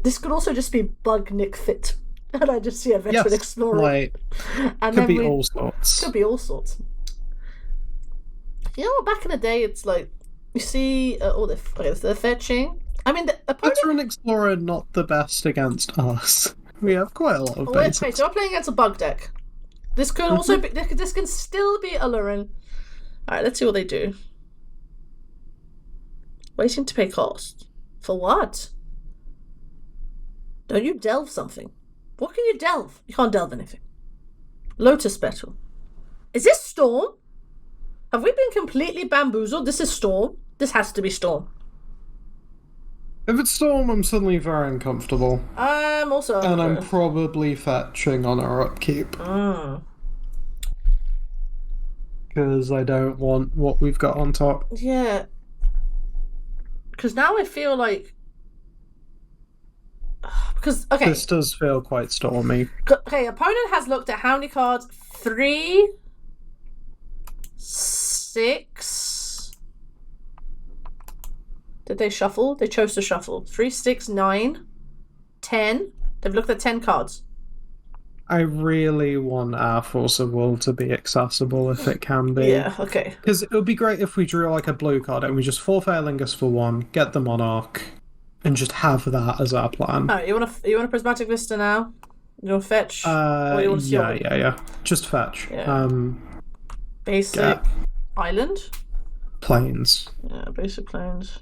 S1: This could also just be Bug Nick Fit. And I just see a Veteran Explorer.
S2: Like,
S1: and
S2: could be all sorts.
S1: Could be all sorts. You know, back in the day, it's like, you see, they're fetching. I mean, the opponent...
S2: Veteran Explorer not the best against us. We have quite a lot of basics.
S1: Wait, so we're playing against a bug deck. This could also be... This can still be alluring. Alright, let's see what they do. Waiting to pay cost. For what? Don't you delve something? What can you delve? You can't delve anything. Lotus Petal. Is this Storm? Have we been completely bamboozled? This is Storm? This has to be Storm.
S2: If it's Storm, I'm suddenly very uncomfortable.
S1: I'm also...
S2: And I'm probably fetching on our upkeep. Because I don't want what we've got on top.
S1: Yeah. Because now I feel like... Because, okay.
S2: This does feel quite stormy.
S1: Okay, opponent has looked at how many cards? 3... 6... Did they shuffle? They chose to shuffle. 3, 6, 9, 10. They've looked at 10 cards.
S2: I really want our Force of Will to be accessible if it can be.
S1: Yeah, okay.
S2: Because it would be great if we drew like a blue card and we just Forth Eorlingas for 1, get the Monarch, and just have that as our plan.
S1: Alright, you want a Prismatic Vista now? You want to fetch? Or you want to
S2: yeah. Just fetch.
S1: Yeah. Basic Island?
S2: Plains.
S1: Yeah, basic Plains.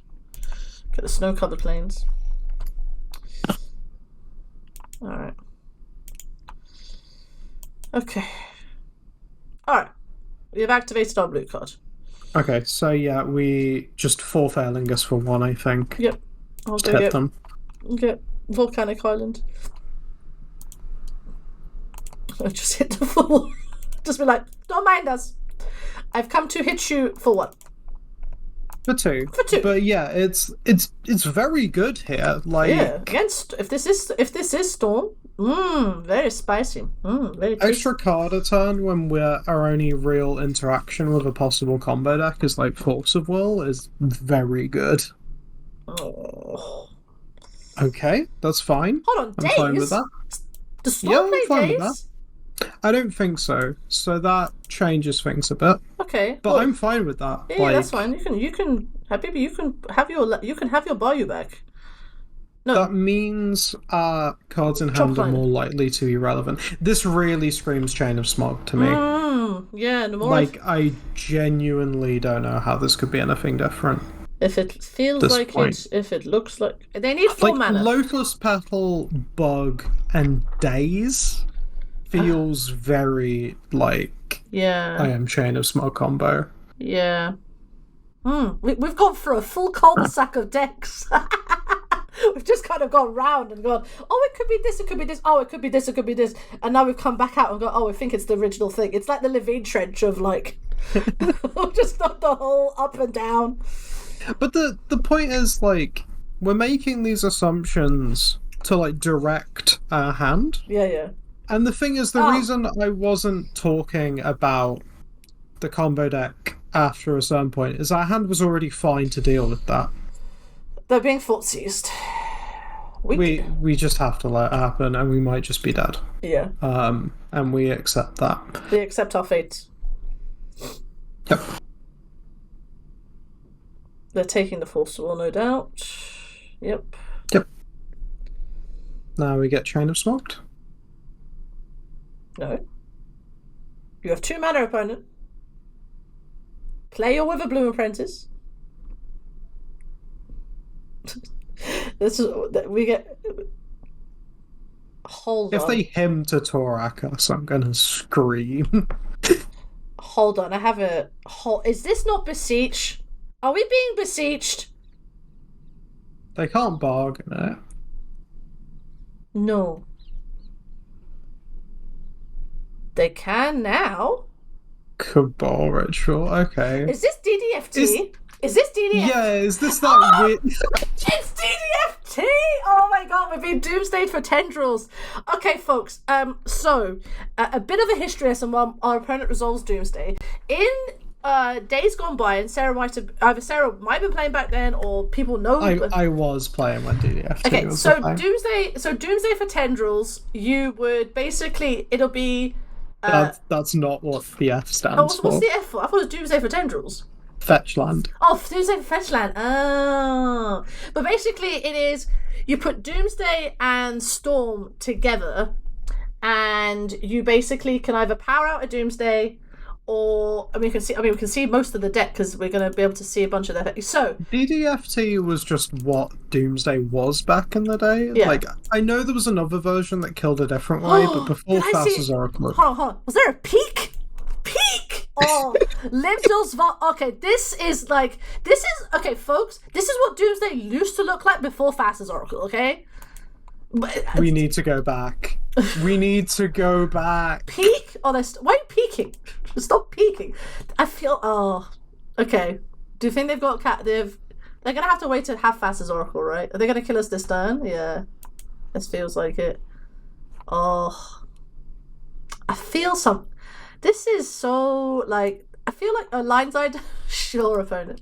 S1: Get the snow-covered plains. Alright. Okay. Alright. We have activated our blue card.
S2: Okay, so yeah, we just Forth Eorlingas for 1, I think.
S1: Yep. I'll
S2: just hit them.
S1: Get Volcanic Island. I'll just hit the full. Just be like, don't mind us. I've come to hit you for 1.
S2: For 2.
S1: For 2.
S2: But yeah, it's very good here. Like,
S1: yeah, against if this is Storm, very spicy. Very tasty.
S2: Extra card a turn when our only real interaction with a possible combo deck is like Force of Will is very good.
S1: Oh.
S2: Okay, that's fine.
S1: Hold on,
S2: I'm fine with that.
S1: Does Storm play
S2: I'm fine
S1: days?
S2: with that. I don't think so. So that changes things a bit.
S1: Okay,
S2: but I'm fine with that.
S1: Yeah, that's fine. You can, Habibi, you can have your Bayou back. No,
S2: that means cards in hand are more likely to be relevant. This really screams Chain of Smog to me.
S1: Yeah, no more.
S2: Like, I genuinely don't know how this could be anything different.
S1: If it feels like it, if it looks like they need 4 mana.
S2: Lotus Petal, Bug, and Daze feels very like I am Chain of Smog combo.
S1: Yeah. We've gone through a full cul-de-sac of decks. We've just kind of gone round and gone, oh, it could be this, it could be this, oh, it could be this, it could be this. And now we've come back out and go, oh, I think it's the original thing. It's like the Levine Trench of like, just not the whole up and down.
S2: But the point is, like, we're making these assumptions to, like, direct our hand.
S1: Yeah.
S2: And the thing is, the reason I wasn't talking about the combo deck after a certain point is our hand was already fine to deal with that.
S1: They're being foot seized.
S2: We just have to let it happen, and we might just be dead.
S1: Yeah.
S2: And we accept that.
S1: We accept our fate.
S2: Yep.
S1: They're taking the Force of Will, no doubt. Yep.
S2: Now we get Chain of Smoked.
S1: No. You have 2 mana, opponent. Play your Witherbloom Apprentice. This is we get. Hold on.
S2: If they him to Torak us, I'm gonna scream.
S1: Hold on, I have a. Is this not Beseech? Are we being beseeched?
S2: They can't bargain it.
S1: No. They can now.
S2: Cabal Ritual, okay.
S1: Is this DDFT? Is this DDFT?
S2: Yeah, is this that weird...
S1: It's DDFT! Oh my god, we've been doomsdayed for tendrils. Okay, folks, so, a bit of a history lesson while our opponent resolves doomsday. In days gone by, and Sarah might have been playing back then, or people know...
S2: I was playing when DDFT
S1: okay,
S2: was
S1: so doomsday for tendrils, you would basically, it'll be...
S2: that's not what the F stands for.
S1: What's the F for? I thought it was doomsday for tendrils.
S2: Fetch land.
S1: Oh, Doomsday for Fetch land. Oh. But basically it is, you put Doomsday and Storm together, and you basically can either power out a Doomsday, or we can see most of the deck because we're going to be able to see a bunch of their effects. So
S2: DDFT was just what Doomsday was back in the day.
S1: Yeah.
S2: Like, I know there was another version that killed a different way, but before Thassa's Oracle...
S1: Hold on. Was there a peak? Oh, Limdal's okay, okay, folks, this is what Doomsday used to look like before Thassa's Oracle, okay?
S2: We need to go back. We need to go back.
S1: Peak? Oh, why are you peeking? Stop peeking. I feel, okay. Do you think they've got they're gonna have to wait to have Thassa's Oracle, right? Are they gonna kill us this turn? Yeah. This feels like it. Oh. I feel this is so, like, I feel like a line-side sure opponent.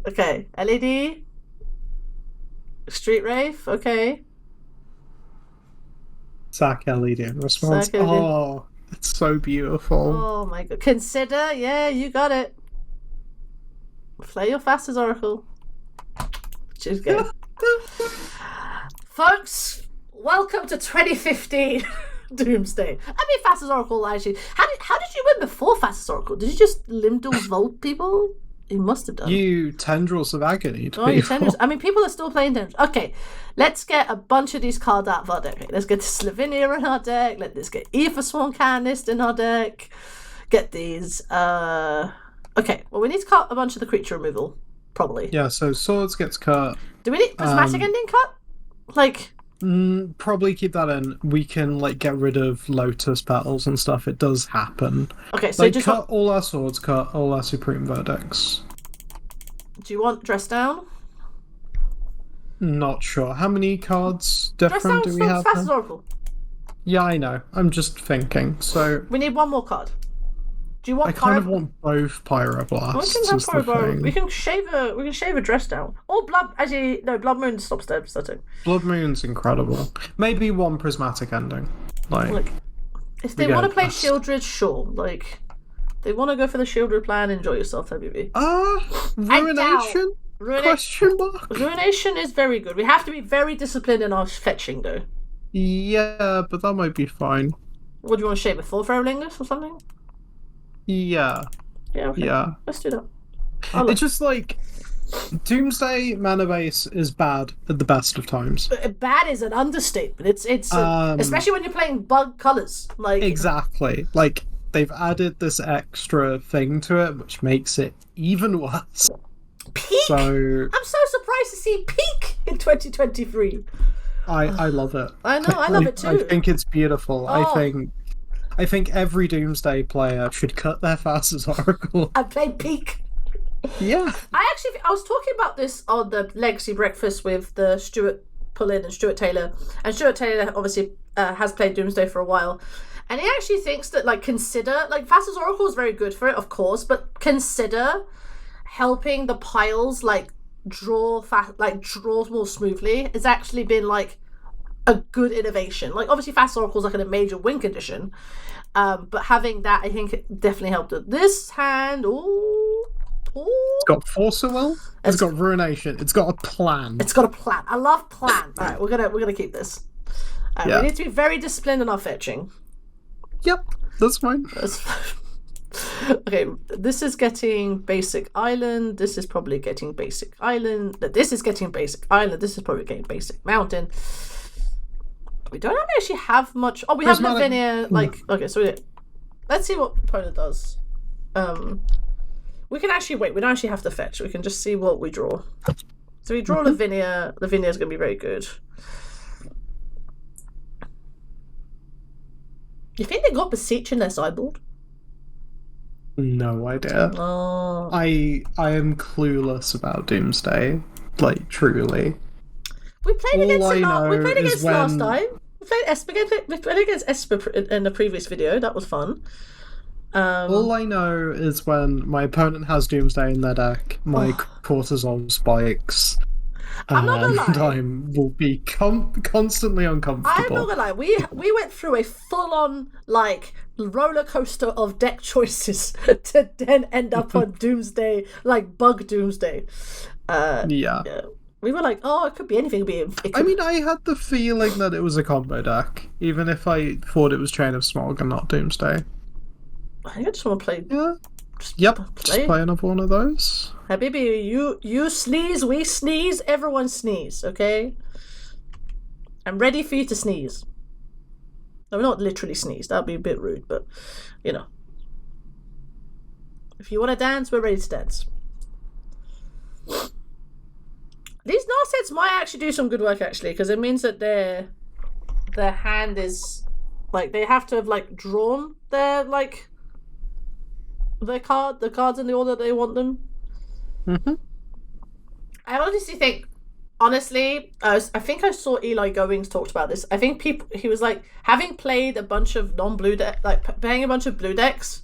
S1: Okay, LED. Street Wraith, okay.
S2: Sack LED in response. Oh, it's so beautiful.
S1: Oh my god. Consider, yeah, you got it. Play your Thassa's Oracle. Choose game. Folks, welcome to 2015. Doomsday. I mean, Thassa's Oracle, actually. How did you win before Thassa's Oracle? Did you just Limdal's Vault people? You must have done.
S2: You Tendrils of Agony.
S1: You Tendrils. I mean, people are still playing Tendrils. Okay, let's get a bunch of these cards out of our deck. Let's get Slavinia in our deck. Let's get Aethersworn Canist in our deck. Get these. Okay, well, we need to cut a bunch of the creature removal, probably.
S2: Yeah, so Swords gets cut.
S1: Do we need Prismatic Ending cut? Like...
S2: probably keep that in. We can get rid of Lotus Petals and stuff. It does happen.
S1: Okay, so just
S2: cut all our swords, cut all our Supreme Verdicts.
S1: Do you want Dress Down?
S2: Not sure. How many cards different do we have?
S1: Thassa's Oracle.
S2: Yeah, I know. I'm just thinking. So
S1: we need one more card. Do you want?
S2: I kind of want both Pyroblasts.
S1: We can shave a Dress Down. Or Blood. Actually, no. Blood Moon stops there.
S2: Blood Moon's incredible. Maybe one Prismatic Ending. Like
S1: if they want to play Shieldred, sure. They want to go for the Shieldred plan. Enjoy yourself, WB.
S2: Ruination? Question mark.
S1: Ruination is very good. We have to be very disciplined in our fetching, though.
S2: Yeah, but that might be fine.
S1: What do you want to shave? A Forth Eorlingas or something?
S2: Yeah.
S1: Yeah, okay.
S2: Yeah.
S1: Let's do that.
S2: It's just Doomsday mana base is bad at the best of times.
S1: Bad is an understatement. It's especially when you're playing bug colors.
S2: Exactly. They've added this extra thing to it, which makes it even worse.
S1: Peak.
S2: So
S1: I'm so surprised to see Peak in 2023.
S2: I love it.
S1: I know. I love it too.
S2: I think it's beautiful.
S1: Oh.
S2: I think every Doomsday player should cut their Thassa's Oracle.
S1: I played Peak.
S2: Yeah.
S1: I was talking about this on the Legacy Breakfast with the Stuart Pullin and Stuart Taylor. And Stuart Taylor obviously has played Doomsday for a while. And he actually thinks that, consider... Thassa's Oracle is very good for it, of course, but consider helping the piles, draw more smoothly. It's actually been, a good innovation. Obviously, Thassa's Oracle is, in a major win condition. But having that, I think, it definitely helped it. This hand...
S2: It's got Force of Will. It's got Ruination. It's got a plan.
S1: It's got a plan. I love plan. All right, we're gonna keep this. We need to be very disciplined in our fetching.
S2: Yep, that's fine.
S1: Okay, this is getting basic island. This is probably getting basic island. This is getting basic island. This is probably getting basic mountain. We don't actually have much. Oh, we have Lavinia. Okay, so let's see what opponent does. We can actually wait. We don't actually have to fetch. We can just see what we draw. So we draw Lavinia. Lavinia is going to be very good. You think they got Beseech in their sideboard?
S2: No idea.
S1: Oh.
S2: I am clueless about Doomsday. Like, truly.
S1: We played against it last
S2: when...
S1: time. We played against Esper in the previous video. That was fun.
S2: All I know is when my opponent has Doomsday in their deck, my cortisol spikes,
S1: I'm not gonna lie.
S2: I will be constantly uncomfortable.
S1: I'm not gonna lie. We went through a full-on like roller coaster of deck choices to then end up on Doomsday, like bug Doomsday.
S2: Yeah.
S1: We were like, oh, it could be anything.
S2: I mean, I had the feeling that it was a combo deck, even if I thought it was Chain of Smog and not Doomsday.
S1: I think I just want to play.
S2: Yeah. Just play another one of those.
S1: Hey, baby, you sneeze, we sneeze, everyone sneeze, okay? I'm ready for you to sneeze. No, not literally sneeze. That'd be a bit rude, but, you know. If you want to dance, we're ready to dance. These Narsets might actually do some good work, actually, because it means that their hand is... Like, they have to have, like, drawn their, like... the cards in the order they want them.
S2: Mm-hmm.
S1: I honestly think, I think I saw Eli Goings talked about this. I think he was like, having played a bunch of non-blue playing a bunch of blue decks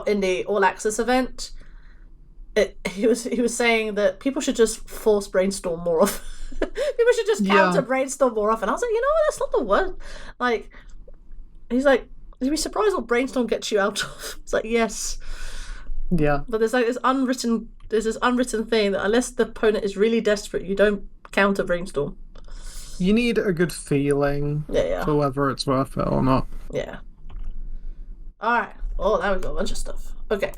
S1: in the All Access event. He was saying that people should just force brainstorm more often. People should just counter brainstorm more often. I was like, you know what? That's not the word. Like, he's like, you'd be surprised what brainstorm gets you out of. It's like, yes.
S2: Yeah.
S1: But there's this unwritten thing that unless the opponent is really desperate, you don't counter brainstorm.
S2: You need a good feeling for whether it's worth it or not.
S1: Yeah. Alright. Oh, there we go. A bunch of stuff. Okay.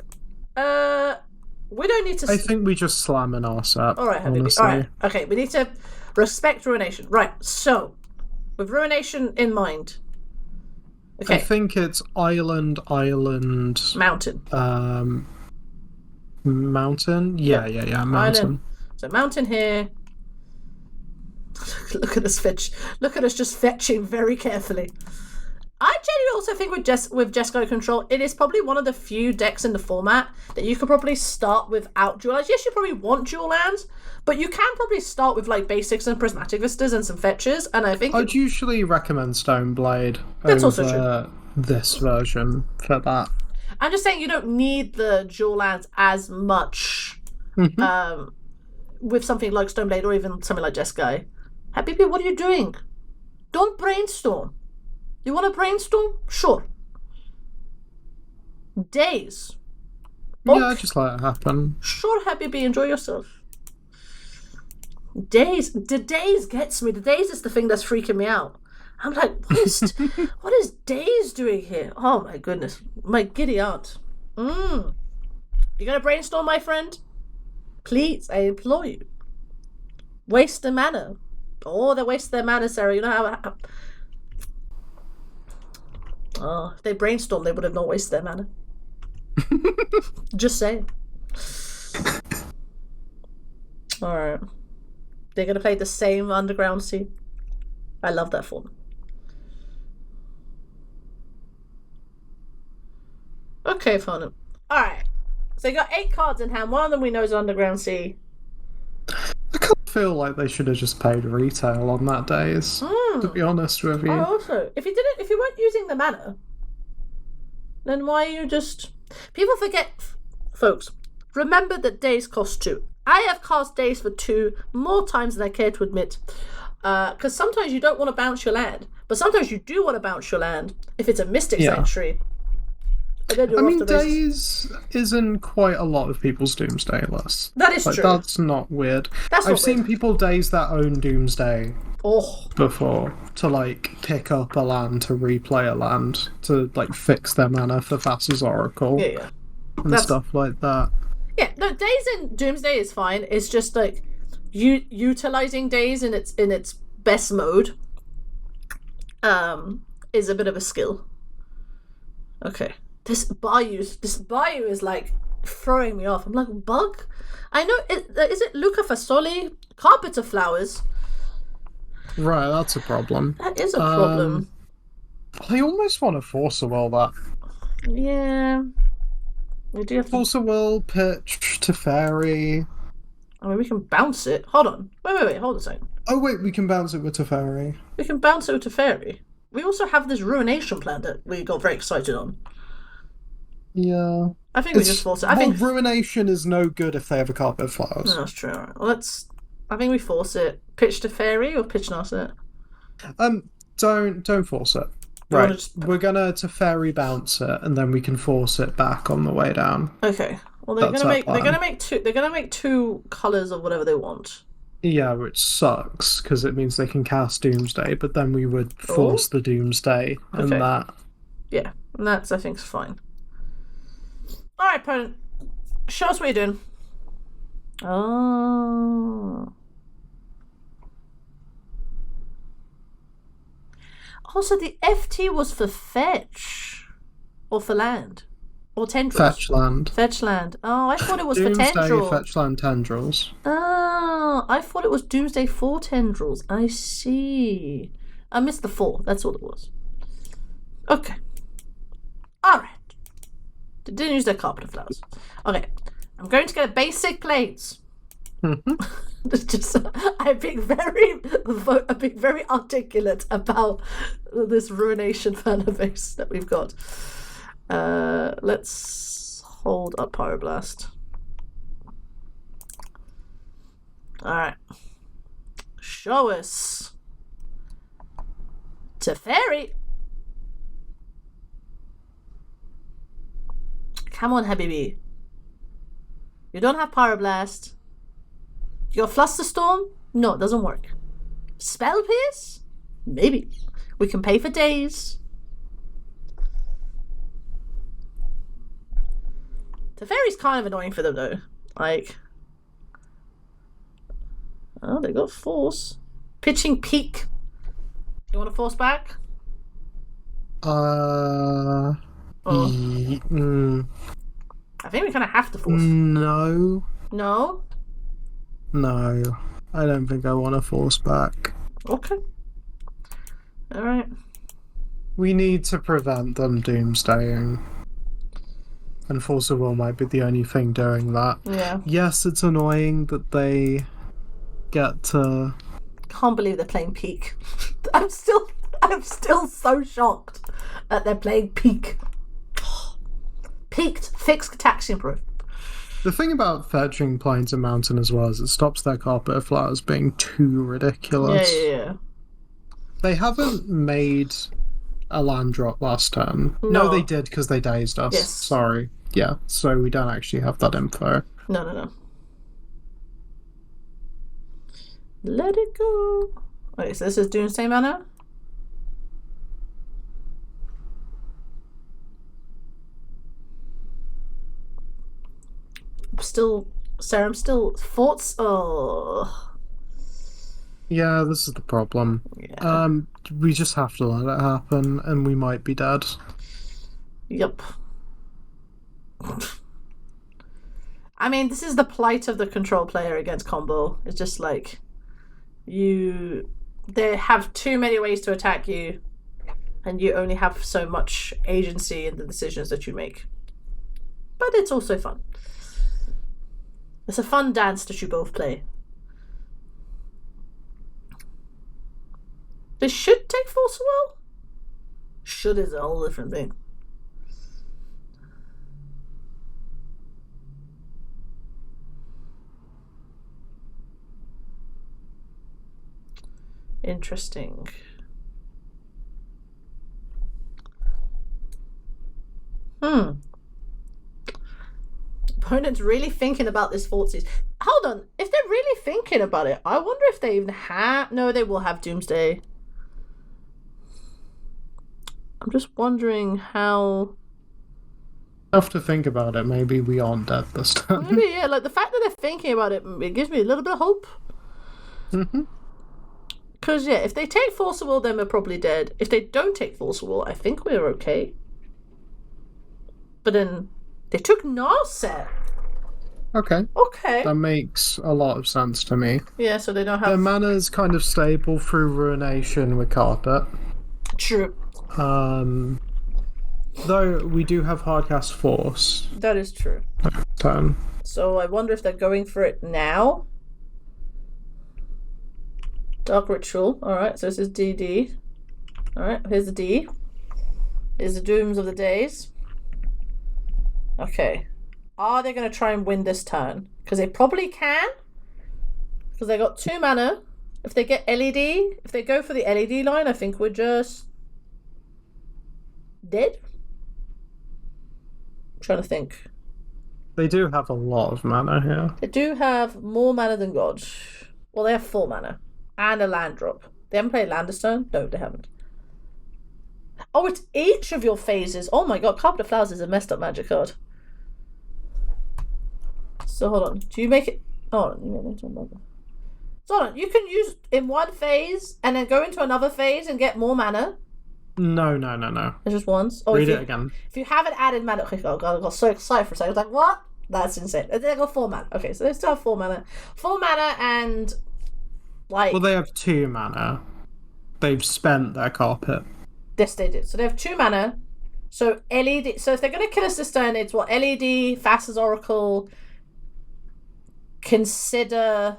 S1: We don't need to...
S2: I think we just slam an arse up.
S1: Alright, Habibi. Alright. Okay, we need to respect Ruination. Right, so, with Ruination in mind... Okay.
S2: I think it's island,
S1: mountain.
S2: Mountain. Yeah, mountain.
S1: Island. So mountain here. Look at us fetch. Look at us just fetching very carefully. I genuinely also think with Jeskai Control, it is probably one of the few decks in the format that you could probably start without dual lands. Yes, you probably want dual lands, but you can probably start with like basics and prismatic vistas and some fetches. And I think
S2: I'd usually recommend Stoneblade
S1: That's
S2: over
S1: also true.
S2: This version for that.
S1: I'm just saying you don't need the dual lands as much with something like Stoneblade or even something like Jeskai. Happy people, what are you doing? Don't brainstorm. You want to brainstorm? Sure. Days.
S2: Yeah, just let it happen.
S1: Sure, Habibi, enjoy yourself. Days. The days gets me. The days is the thing that's freaking me out. I'm like, what is Days doing here? Oh my goodness. My giddy aunt. You gonna brainstorm, my friend? Please, I implore you. Waste the mana. Oh, they waste their mana, Sarah. You know how... Oh, if they brainstormed, they would have not wasted their mana. Just saying. Alright. They're going to play the same Underground Sea. I love that form. Okay, fun. Alright. So you got 8 cards in hand. One of them we know is Underground Sea.
S2: I kind of feel like they should have just paid retail on that days. To be honest with you.
S1: Oh, also, if you weren't using the mana, then why are you just... People forget, folks, remember that days cost 2. I have cast days for 2 more times than I care to admit. Because sometimes you don't want to bounce your land, but sometimes you do want to bounce your land if it's a Mystic Sanctuary.
S2: I mean, days isn't quite a lot of people's Doomsday lists.
S1: That is true.
S2: That's not weird. I've seen people days that own Doomsday before to like pick up a land to replay a land to like fix their mana for Thassa's Oracle and stuff like that.
S1: Yeah, no, days in Doomsday is fine. It's just like utilizing days in its best mode is a bit of a skill. Okay. This Bayou is like throwing me off. I'm like, bug? I know, is it Luca Fasoli? Carpet of Flowers.
S2: Right, that's a problem.
S1: That is a problem.
S2: I almost want to force a will that.
S1: Yeah. We do have to...
S2: Also, will pitch to Fairy.
S1: I mean, we can bounce it. Hold on. Wait. Hold a second.
S2: Oh, wait, we can bounce it with Teferi.
S1: We can bounce it with Teferi. We also have this Ruination plan that we got very excited on.
S2: Yeah.
S1: I think we just force it. I think
S2: Ruination is no good if they have a Carpet of Flowers.
S1: No, that's true. Right. Well, I think we force it. Pitch Teferi or pitch Narset?
S2: Don't force it. Right. We're gonna Teferi bounce it, and then we can force it back on the way down.
S1: Okay. Well, they're gonna make two colors of whatever they want.
S2: Yeah, which sucks because it means they can cast Doomsday, but then we would force the Doomsday and that.
S1: Yeah, and that's, I think, fine. All right, opponent, show us what you're doing. Oh. Also, the FT was for fetch, or for land, or tendrils.
S2: Fetch land.
S1: Oh, I thought it was
S2: Doomsday,
S1: for tendrils.
S2: Fetch land tendrils.
S1: Oh, I thought it was Doomsday for tendrils. I see. I missed the 4. That's all it was. Okay. All right. Didn't use their Carpet of Flowers. Okay. I'm going to get a basic planes. I'm being very articulate about this Ruination mana base that we've got. Let's hold up Pyroblast. Alright. Show us. Teferi. Come on, Habibi. You don't have Pyroblast. You got Flusterstorm? No, it doesn't work. Spell Pierce? Maybe. We can pay for days. Teferi's kind of annoying for them, though. Like... Oh, they got Force. Pitching Peak. You want to Force back?
S2: I
S1: think we kind of have to Force.
S2: No.
S1: No?
S2: No. I don't think I want to Force back.
S1: Okay. Alright.
S2: We need to prevent them doomsdaying. And Force of Will might be the only thing doing that.
S1: Yeah.
S2: Yes, it's annoying that they get to...
S1: Can't believe they're playing Peak. I'm still so shocked that they're playing Peak. Peaked, fixed, Taxian Proof.
S2: The thing about fetching Plains and Mountain as well is it stops their Carpet of Flowers being too ridiculous.
S1: Yeah.
S2: They haven't made a land drop last turn. No, they did because they dazed us.
S1: Yes.
S2: Sorry. Yeah, so we don't actually have that info.
S1: No. Let it go. Okay, so this is Doomsday mana. Serum still thoughts. Oh.
S2: Yeah, this is the problem.
S1: Yeah.
S2: We just have to let it happen, and we might be dead.
S1: Yep. I mean, this is the plight of the control player against combo. It's just like they have too many ways to attack you, and you only have so much agency in the decisions that you make. But it's also fun. It's a fun dance that you both play. They should take Force of Will? Should is a whole different thing. Interesting. Opponent's really thinking about this Fortsies. Hold on. If they're really thinking about it, I wonder if they even have... No, they will have Doomsday. I'm just wondering how...
S2: Have to think about it. Maybe we aren't dead this time.
S1: Maybe, yeah. Like, the fact that they're thinking about it, it gives me a little bit of hope. Because, yeah, if they take Force of Will, then we're probably dead. If they don't take Force of Will, I think we're okay. But then they took Narset.
S2: Okay.
S1: Okay.
S2: That makes a lot of sense to me.
S1: Yeah, so they don't have...
S2: Their mana's kind of stable through Ruination with Carpet.
S1: True.
S2: Though we do have Hardcast Force.
S1: That is true.
S2: Turn.
S1: So I wonder if they're going for it now. Dark Ritual. Alright, so this is DD. Alright, here's the D. Here's the Dooms of the Days. Okay. Are they going to try and win this turn? Because they probably can. Because they got 2 mana. If they get LED, if they go for the LED line, I think we're just dead. I'm trying to think.
S2: They do have a lot of mana here.
S1: They do have more mana than God. Well, they have 4 mana. And a land drop. They haven't played land this turn? No, they haven't. Oh, it's each of your phases. Oh my god, Carpet of Flowers is a messed up magic card. So hold on. Do you make it... Oh, so hold on. You can use in one phase and then go into another phase and get more mana.
S2: No.
S1: It's just once. Oh,
S2: Read it again.
S1: If you haven't added mana... Oh god, I got so excited for a second. I was like, what? That's insane. They got 4 mana. Okay, so they still have 4 mana. 4 mana and... Like,
S2: well, they have 2 mana. They've spent their carpet.
S1: Yes, they did. So they have 2 mana. So LED. So if they're going to kill us this turn, it's what? LED, Fast as Oracle, consider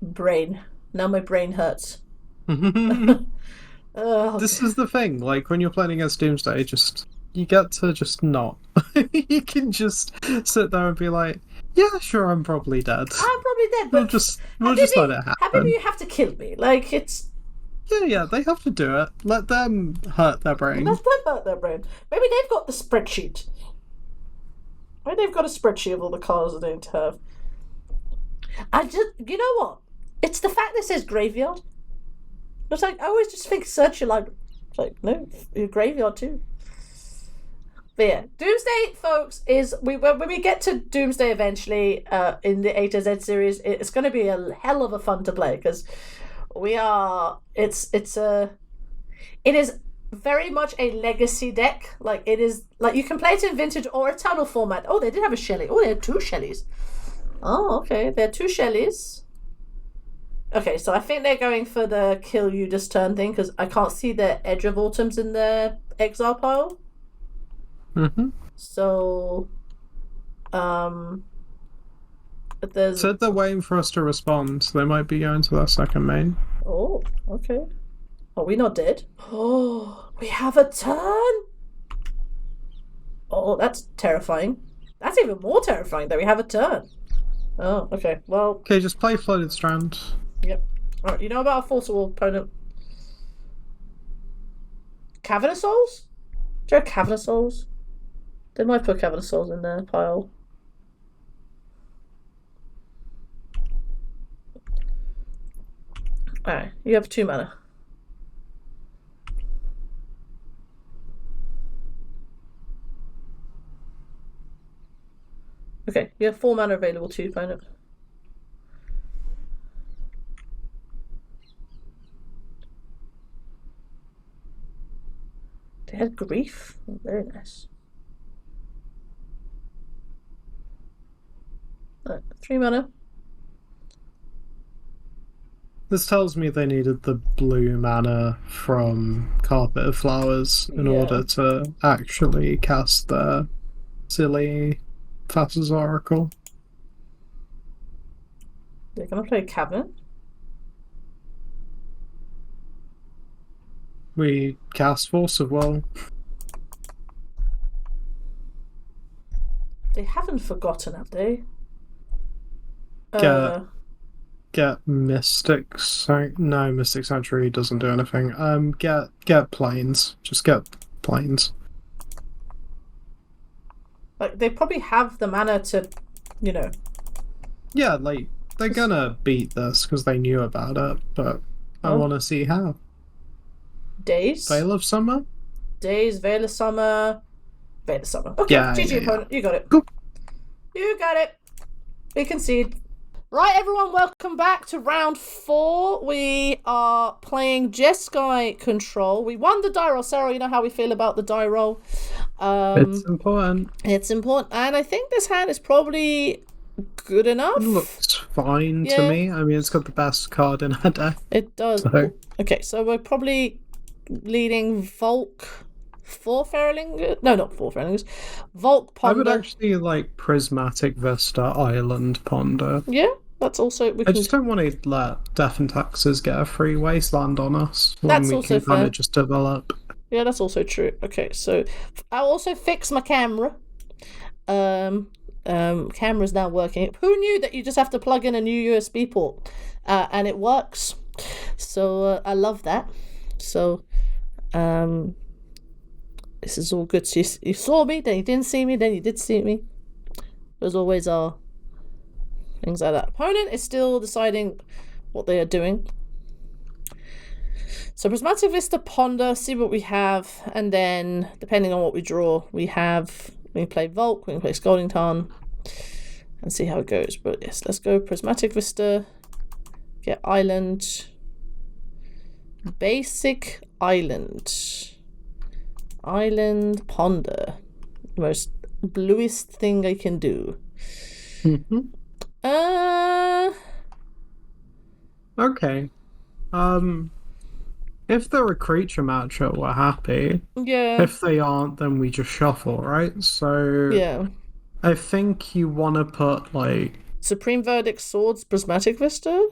S1: brain. Now my brain hurts.
S2: This is the thing. Like when you're playing against Doomsday, you get to just not. You can just sit there and be like, yeah, sure, I'm probably dead.
S1: I'm probably dead, but
S2: we'll just let it happen.
S1: Happy you have to kill me. Like, it's...
S2: Yeah, they have to do it. Let them hurt their brain.
S1: Let them hurt their brain. Maybe they've got the spreadsheet. Maybe they've got a spreadsheet of all the cards that they need to have. You know what? It's the fact that it says graveyard. It's like, I always just think search your library. It's like, no, your graveyard too. But yeah, Doomsday, folks, is when we get to Doomsday eventually in the A to Z series, it's going to be a hell of a fun to play because it is very much a legacy deck. Like it is like you can play it in Vintage or Eternal format. Oh, they did have a Shelley. Oh, they had 2 Shelleys. Oh, okay, they had 2 Shelleys. Okay, so I think they're going for the kill you this turn thing because I can't see the Edge of Autumns in their exile pile.
S2: Mm-hmm.
S1: So, there's...
S2: So they're waiting for us to respond. So they might be going to their second main.
S1: Oh, okay. Are we not dead? Oh, we have a turn? Oh, that's terrifying. That's even more terrifying that we have a turn. Oh, okay. Well...
S2: Okay, just play Floated Strand.
S1: Yep. Alright, you know about a forcible opponent? Cavernous Souls? Do you have Cavernous Souls? They might put Cavernous Souls in their pile. Alright, you have 2 mana. Okay, you have 4 mana available to your opponent. They had Grief. Oh, very nice. 3 mana.
S2: This tells me they needed the blue mana from Carpet of Flowers in order to actually cast their silly Thassa's Oracle.
S1: They're gonna play Cavern.
S2: We cast Force of Will.
S1: They haven't forgotten, have they?
S2: Get Mystic No, Mystic Sanctuary doesn't do anything. Get Plains. Just get Plains.
S1: Like, they probably have the mana to, you know...
S2: Yeah, like, they're gonna beat this because they knew about it, but I want to see how.
S1: Days?
S2: Veil of Summer?
S1: Days, Veil of Summer... Veil of Summer. Okay, GG opponent, you got it.
S2: Cool.
S1: You got it. We concede. Right, everyone, welcome back to round 4. We are playing Jeskai Control. We won the die roll. Sarah, you know how we feel about the die roll.
S2: It's important.
S1: It's important. And I think this hand is probably good enough.
S2: It looks fine to me. I mean, it's got the best card in our deck.
S1: It does.
S2: So.
S1: Okay, so we're probably leading Volk, Forth Eorlingas. No, not Forth Eorlingas. Volk Ponder.
S2: I would actually like Prismatic Vista Island Ponder.
S1: Yeah, that's also.
S2: I just don't want to let Death and Taxes get a free wasteland on us when
S1: That's
S2: we
S1: also
S2: can kind
S1: fair.
S2: of just develop.
S1: Yeah, that's also true. Okay, so I'll also fix my camera. Camera's now working. Who knew that you just have to plug in a new USB port and it works? So I love that. So this is all good. So you saw me, then you didn't see me, then you did see me. There's always are things like that. Opponent is still deciding what they are doing. So Prismatic Vista, Ponder, see what we have, and then depending on what we draw, we can play Volk, we can play Scalding Tarn, and see how it goes. But yes, let's go Prismatic Vista, get Island, Basic Island, Island Ponder, most bluest thing I can do.
S2: Okay. If they're a creature matchup, we're happy.
S1: Yeah.
S2: If they aren't, then we just shuffle, right? So
S1: Yeah.
S2: I think you want to put like
S1: Supreme Verdict, Swords, Prismatic Vista.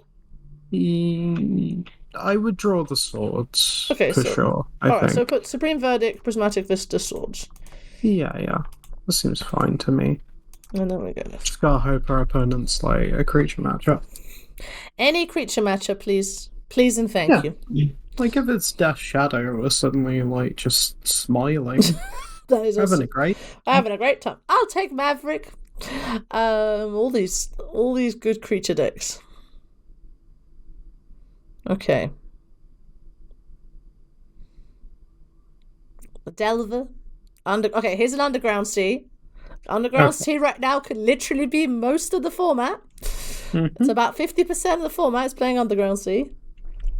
S2: I would draw the swords.
S1: Okay,
S2: for
S1: so
S2: sure. I
S1: alright,
S2: think.
S1: so put Supreme Verdict, Prismatic Vista, Swords.
S2: Yeah. That seems fine to me.
S1: And then we go.
S2: Just gotta hope our opponent's like a creature matchup.
S1: Any creature matchup, please. Please and thank you.
S2: Like if it's Death Shadow, we're suddenly like just smiling.
S1: That is
S2: having a
S1: great time. I'll take Maverick. All these good creature decks. Okay. The Delver. Okay, here's an Underground Sea. Underground Sea right now could literally be most of the format. It's about 50% of the format is playing Underground Sea.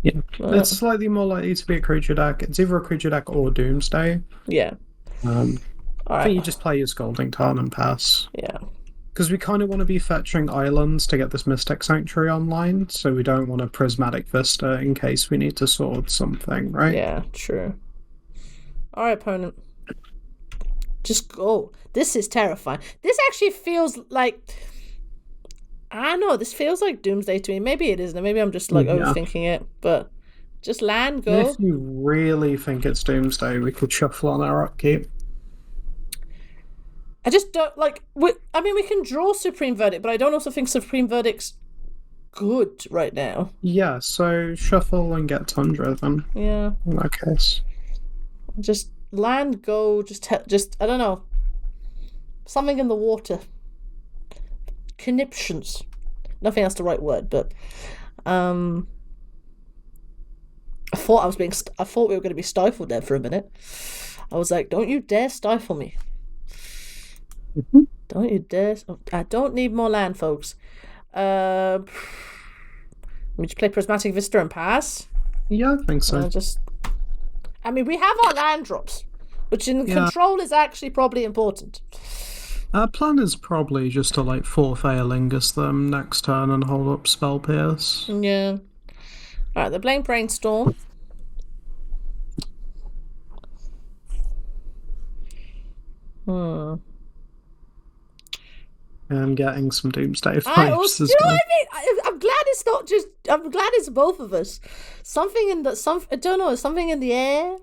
S2: Yeah, it's slightly more likely to be a creature deck. It's either a creature deck or Doomsday.
S1: Yeah.
S2: I
S1: Alright.
S2: think you just play your Scalding Tarn and pass.
S1: Yeah.
S2: Because we kind of want to be fetching islands to get this Mystic Sanctuary online, so we don't want a Prismatic Vista in case we need to sword something, right?
S1: Yeah, true. Alright, opponent. Just go. This is terrifying. This actually feels like... I don't know, this feels like Doomsday to me. Maybe it isn't. Maybe I'm just like overthinking it. But just land, go.
S2: If you really think it's Doomsday, we could shuffle on our upkeep.
S1: I just don't like. We can draw Supreme Verdict, but I don't also think Supreme Verdict's good right now.
S2: Yeah, so shuffle and get Tundra then.
S1: Yeah.
S2: In that case.
S1: Just land, go. Just I don't know. Something in the water. Conniptions. Nothing that's the right word, but I thought we were going to be stifled there for a minute. I was like, don't you dare stifle me. Don't you dare. I don't need more land, folks. We just play Prismatic Vista and pass.
S2: Yeah, I think so.
S1: We have our land drops, which in control is actually probably important.
S2: Our plan is probably just to like Forth Eorlingas them next turn and hold up Spell Pierce.
S1: Yeah. Alright, they're playing Brainstorm.
S2: I'm getting some Doomsday vibes.
S1: What I mean? I'm glad it's not just. I'm glad it's both of us. Something in the I don't know. Something in the air.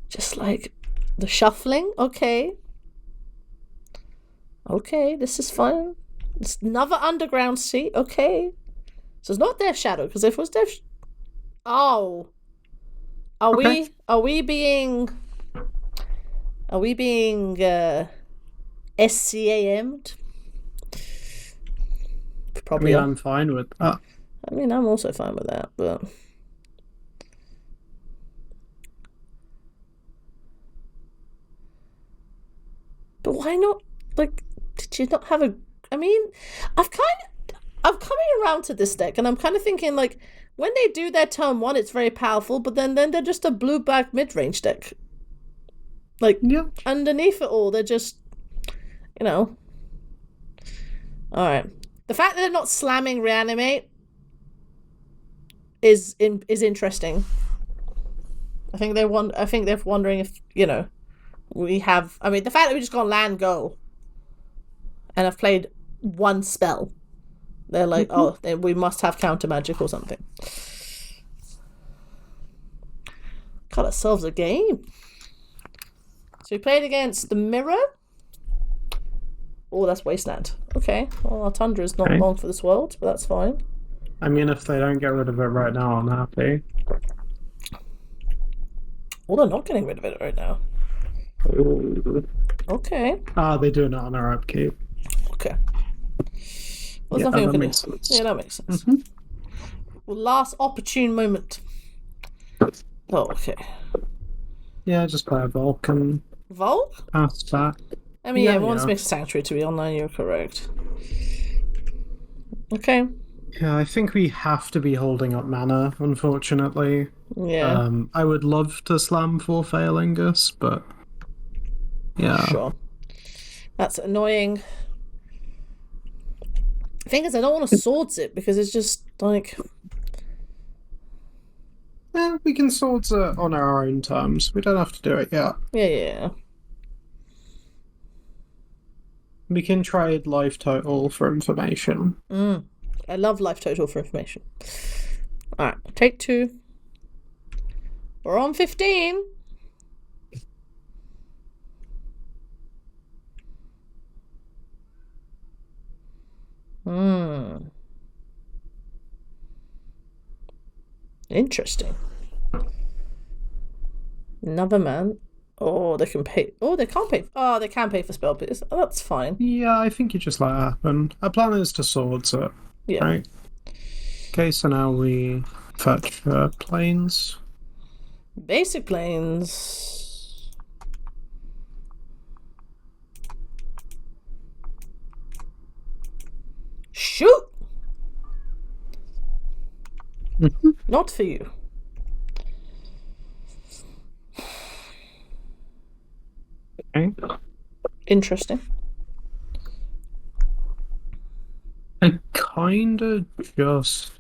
S1: Just like the shuffling. Okay, this is fun. It's another Underground Sea. Okay, so it's not Death Shadow, because if it was Death. Oh, are we being SCAM'd? Probably.
S2: I'm fine with that.
S1: I'm also fine with that, but why not? Like, did you not have a? I'm coming around to this deck, and I'm kind of thinking like, when they do their turn one, it's very powerful, but then they're just a blue-black mid-range deck. Like, underneath it all, they're just, All right. The fact that they're not slamming reanimate is interesting. I think they're wondering if, we have. I mean, the fact that we just gone land go, and have played one spell, they're like, we must have counter magic or something. God, that solves a game. So we played against the Mirror. Oh, that's Wasteland. Okay, well, our Tundra is not long for this world, but that's fine.
S2: I mean, if they don't get rid of it right now, I'm happy.
S1: Well, they're not getting rid of it right now.
S2: Ooh.
S1: Okay.
S2: They're doing it on our upkeep.
S1: Okay. Well, there's nothing we can do.
S2: Sense.
S1: Yeah, that makes sense. Mm-hmm. Well, last opportune moment. Oh, okay.
S2: Yeah, just play a Vulcan.
S1: Volk?
S2: Pass back.
S1: I mean, everyone's makes a Sanctuary to be online, you're correct. Okay.
S2: Yeah, I think we have to be holding up mana, unfortunately.
S1: Yeah.
S2: I would love to slam Forth Eorlingas, but yeah.
S1: Sure. That's annoying. The thing is, I don't want to swords it because it's just like.
S2: Yeah, we can swords it on our own terms. We don't have to do it yet.
S1: Yeah.
S2: We can trade life total for information.
S1: I love life total for information. Alright, take 2. We're on 15. Interesting. Another man. Oh, they can pay. Oh, they can't pay. Oh, they can pay for spell pierce. Oh, that's fine.
S2: Yeah, I think you just let it happen. Our plan is to swords it.
S1: Yeah.
S2: Right? Okay, so now we fetch planes.
S1: Basic planes. Shoot! Not for you.
S2: Okay.
S1: Interesting.
S2: I kind of just...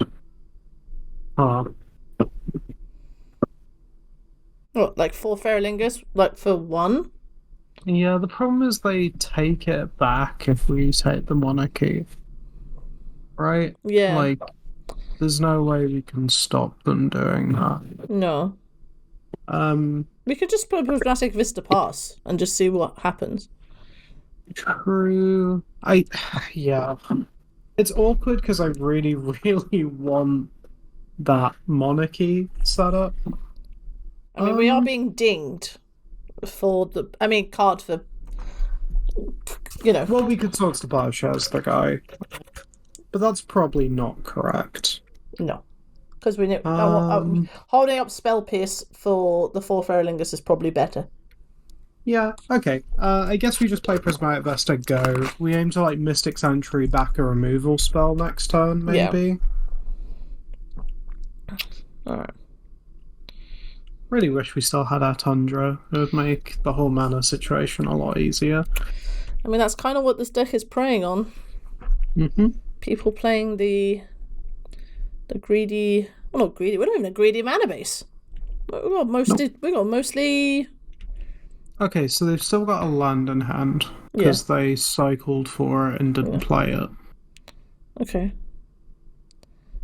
S1: What, like 4 Eorlingas? Like for 1?
S2: Yeah, the problem is they take it back if we take the monarchy. Right?
S1: Yeah.
S2: Like, there's no way we can stop them doing that.
S1: No. We could just put a Prismatic Vista Pass and just see what happens.
S2: True. Yeah. It's awkward because I really, really want that monarchy setup.
S1: I mean, we are being dinged for the... I mean, card for...
S2: Well, we could talk to Bioshares, the guy. But that's probably not correct.
S1: No. Because we know... holding up Spell Pierce for the 4 Eorlingas is probably better.
S2: Yeah, okay. I guess we just play Prismatic Vesta, go. We aim to, like, Mystic Sanctuary back a removal spell next turn, maybe?
S1: Yeah. Alright.
S2: Really wish we still had our Tundra. It would make the whole mana situation a lot easier.
S1: I mean, that's kind of what this deck is preying on.
S2: Mm-hmm.
S1: People playing the greedy... Well, not greedy. We're not even a greedy mana base. We got mostly...
S2: Okay, so they've still got a land in hand because they cycled for it and didn't play it.
S1: Okay.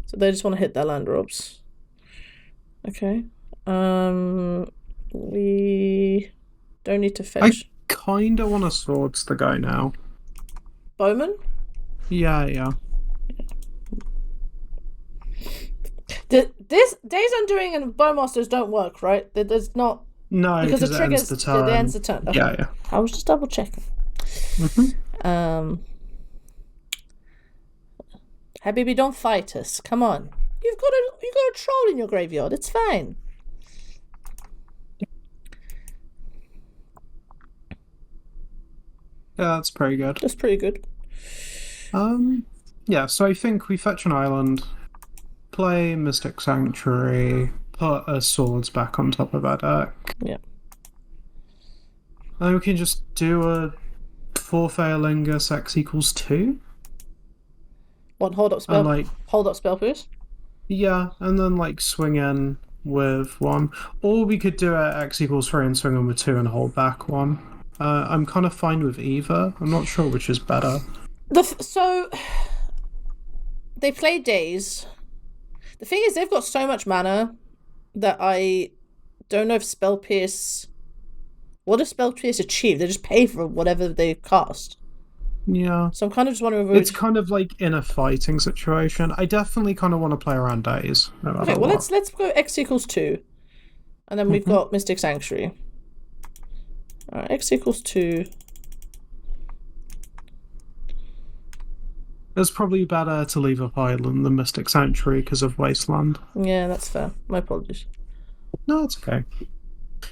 S1: So they just want to hit their land drops. Okay. We don't need to fetch.
S2: I kind of want to swords the guy now.
S1: Bowman?
S2: Yeah.
S1: This Days Undoing and Bowmasters don't work, right? There's not...
S2: No, because it ends the turn.
S1: It ends the turn. Okay.
S2: Yeah.
S1: I was just double checking.
S2: Mm-hmm.
S1: Habibi, don't fight us. Come on. You got a troll in your graveyard. It's fine.
S2: Yeah, that's pretty good.
S1: That's pretty good.
S2: Yeah, so I think we fetch an island, play Mystic Sanctuary, put a swords back on top of our deck.
S1: Yeah.
S2: And then we can just do a Forth Eorlingas X equals 2.
S1: What, hold up spell?
S2: And like,
S1: Hold up spell, please.
S2: yeah, and then like swing in with 1. Or we could do it X=3 and swing in with 2 and hold back 1. I'm kind of fine with either. I'm not sure which is better.
S1: So they play Daze. The thing is, they've got so much mana that I don't know if Spell Pierce. What does Spell Pierce achieve? They just pay for whatever they cast.
S2: Yeah.
S1: So I'm kind of just wondering.
S2: It's kind of like in a fighting situation. I definitely kind of want to play around Daze. No
S1: Okay, well let's go X=2, and then we've got Mystic Sanctuary. All right, X=2.
S2: It's probably better to leave up Island than Mystic Sanctuary because of Wasteland.
S1: Yeah, that's fair. My apologies.
S2: No, it's okay.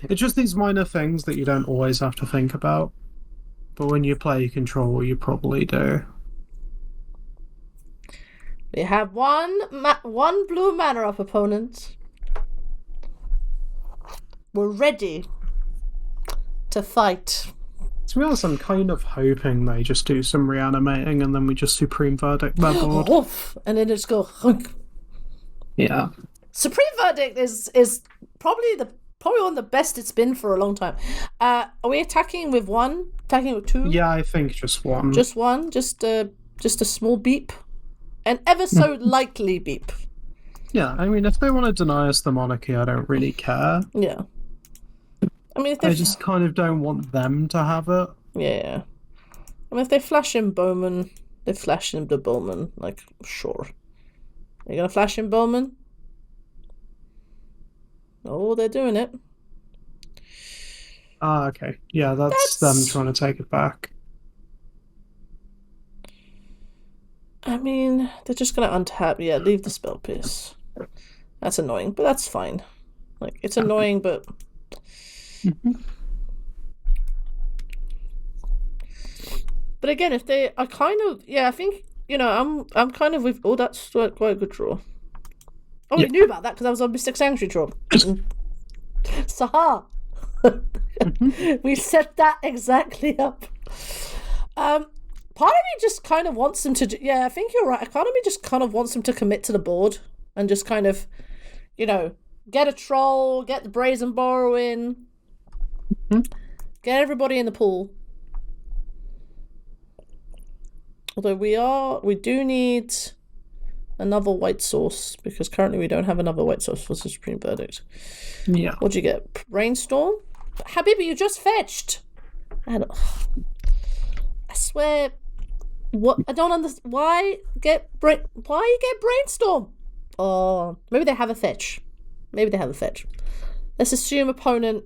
S2: It's just these minor things that you don't always have to think about. But when you play Control, you probably do.
S1: We have one blue mana up, opponent. We're ready to fight.
S2: To be honest, I'm kind of hoping they just do some reanimating and then we just Supreme Verdict their board.
S1: Oof, and then just go hunk.
S2: Yeah.
S1: Supreme Verdict is probably one of the best it's been for a long time. Are we attacking with 1? Attacking with 2?
S2: Yeah, I think just 1.
S1: Just 1? Just a small beep? An ever so lightly beep.
S2: Yeah, I mean, if they want to deny us the monarchy, I don't really care.
S1: Yeah. I mean, if
S2: I just kind of don't want them to have it.
S1: Yeah. I mean, if they flash in Bowman, they flash in the Bowman. Like, sure. Are you gonna flash in Bowman? Oh, they're doing it.
S2: Ah, okay. Yeah, that's them trying to take it back.
S1: I mean, they're just gonna untap. Yeah, leave the Spell Pierce. That's annoying, but that's fine. Like, it's annoying, but... But again, if they are kind of... Yeah, I think, I'm kind of with... Oh, that's quite a good draw. Oh, we knew about that because I was on Mystic Sanctuary draw. Saha! We set that exactly up. Part of me just kind of wants them to... Yeah, I think you're right. Part of me just kind of wants them to commit to the board and just kind of, get a troll, get the Brazen Borrow in, get everybody in the pool. Although we do need another white source because currently we don't have another white source for the Supreme Verdict.
S2: Yeah.
S1: What'd you get? Brainstorm? Habibi, you just fetched. I swear. What? I don't understand. Why you get Brainstorm? Oh, maybe they have a fetch. Let's assume opponent.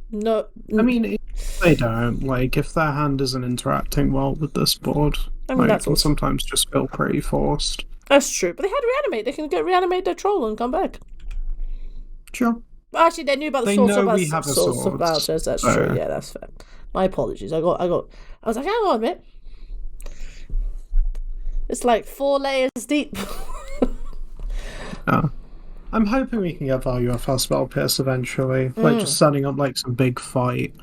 S1: No.
S2: I mean, if they don't. Like, if their hand isn't interacting well with this board,
S1: I mean, that's
S2: can sometimes just feel pretty forced.
S1: That's true, but they had reanimate. They can reanimate their troll and come back.
S2: Sure.
S1: Actually, they knew about the source of vouchers. That's true. Yeah, that's fair. My apologies. I was like, hang on a minute. It's like 4 layers deep.
S2: I'm hoping we can get value off our Spell Pierce eventually. Like, just setting up, like, some big fight.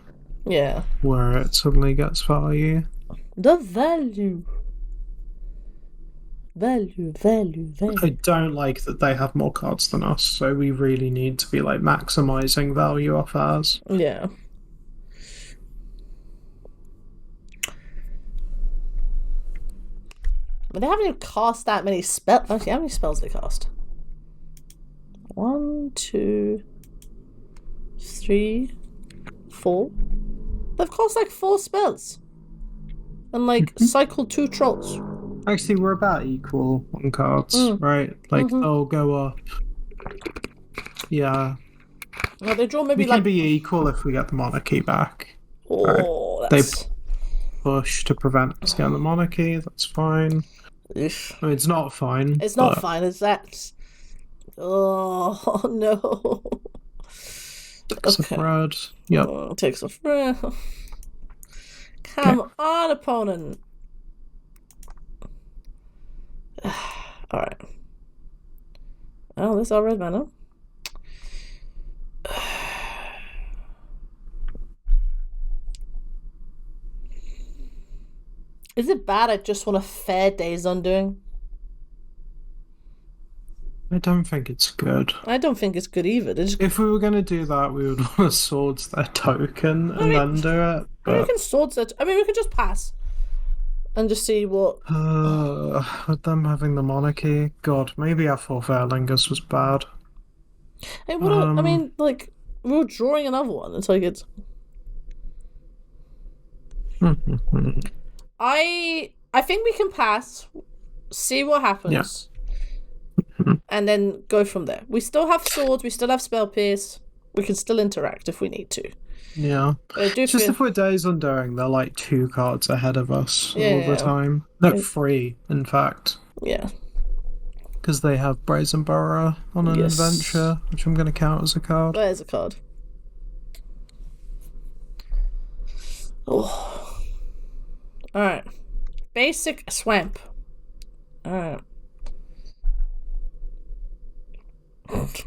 S1: Yeah.
S2: Where it suddenly gets value.
S1: The value. Value.
S2: I don't like that they have more cards than us, so we really need to be, like, maximizing value off ours.
S1: Yeah. But they haven't even cast that many spells. Actually, how many spells they cast? 1, 2, 3, 4. They've cast like 4 spells. And like cycled 2 trolls.
S2: Actually, we're about equal on cards, right? Like, they'll go up. Yeah.
S1: Well, they draw maybe
S2: we can be equal if we get the monarchy back.
S1: Oh,
S2: right.
S1: that's...
S2: They push to prevent us getting the monarchy. That's fine.
S1: Oof.
S2: I mean, it's not fine.
S1: It's not fine. It's that. Oh no.
S2: Takes a red. Yep.
S1: Oh, takes a red. Come on, opponent. Alright. Oh, this is our red mana. Is it bad I just want a fair Days Undoing?
S2: I don't think it's good.
S1: I don't think it's good either.
S2: If we were going to do that, we would want to swords their token and then do it.
S1: I mean, we
S2: But
S1: can swords that. I mean, we could just pass and just see what.
S2: with them having the monarchy, God, maybe our Forth Eorlingas was bad.
S1: Hey, what? I mean, like we were drawing another one. It's like it's. I think we can pass, see what happens, and then go from there. We still have swords. We still have spell pierce. We can still interact if we need to.
S2: Yeah.
S1: It's
S2: just if we're Days Undoing, they're like 2 cards ahead of us all the time. No, 3, in fact.
S1: Yeah.
S2: Because they have Brazen Burrow on an adventure, which I'm going to count as a card.
S1: There's a card. Oh. Alright. Basic Swamp. Alright.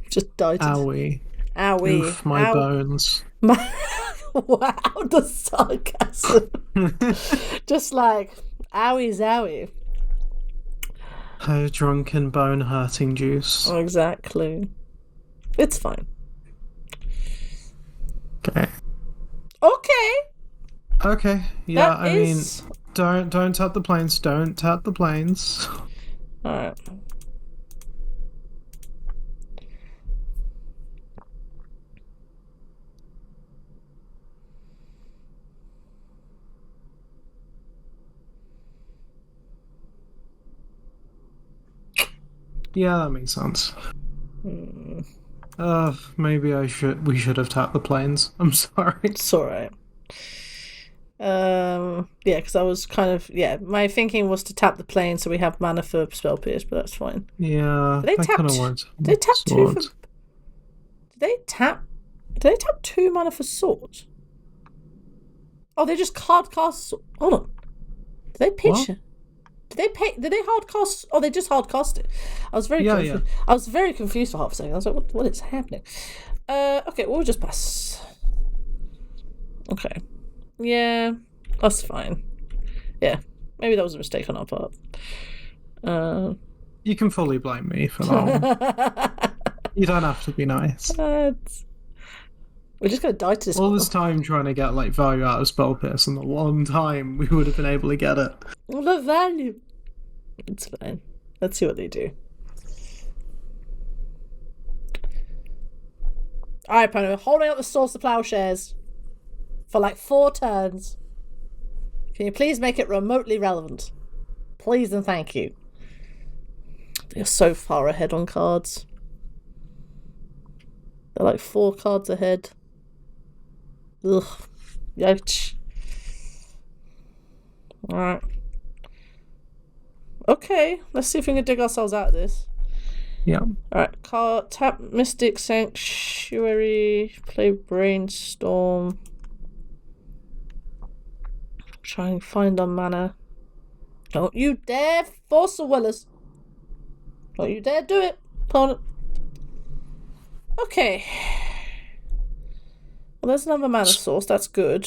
S1: Just died.
S2: Owie.
S1: Owie.
S2: Oof, my bones.
S1: Wow, the sarcasm. Just like, owie zowie.
S2: Oh, drunken bone hurting juice.
S1: Oh, exactly. It's fine.
S2: Okay.
S1: Okay.
S2: Yeah, I mean, don't tap the planes. Don't tap the planes.
S1: Alright.
S2: Yeah, that makes sense. Maybe we should have tapped the planes. I'm sorry.
S1: It's alright. Yeah, because I was kind of my thinking was to tap the plane so we have mana for spell pierce, but that's fine.
S2: Yeah,
S1: Did they tap 2 for... Did they tap 2 mana for swords? Oh, they just hard cast. Hold on. Did they pitch it? Did they hard cast? Oh, they just hard cast it. I was very confused.
S2: Yeah.
S1: I was very confused for half a second. I was like, what is happening? Okay, we'll just pass. Okay. Yeah, that's fine. Yeah, maybe that was a mistake on our part.
S2: You can fully blame me for that one. You don't have to be nice.
S1: We're just gonna die to this.
S2: All this time trying to get like value out of spell pierce, and the one time we would have been able to get it.
S1: All the value. It's fine. Let's see what they do. Alright, Pony, we're holding up the Source of Plowshares for like 4 turns. Can you please make it remotely relevant? Please and thank you. They're so far ahead on cards. They're like 4 cards ahead. Ugh. Yikes. Alright. Okay, let's see if we can dig ourselves out of this.
S2: Yeah.
S1: Alright, card, tap Mystic Sanctuary, play Brainstorm. Try and find our mana. Don't you dare force a Willis. Don't you dare do it, opponent. Okay. Well, there's another mana source, that's good.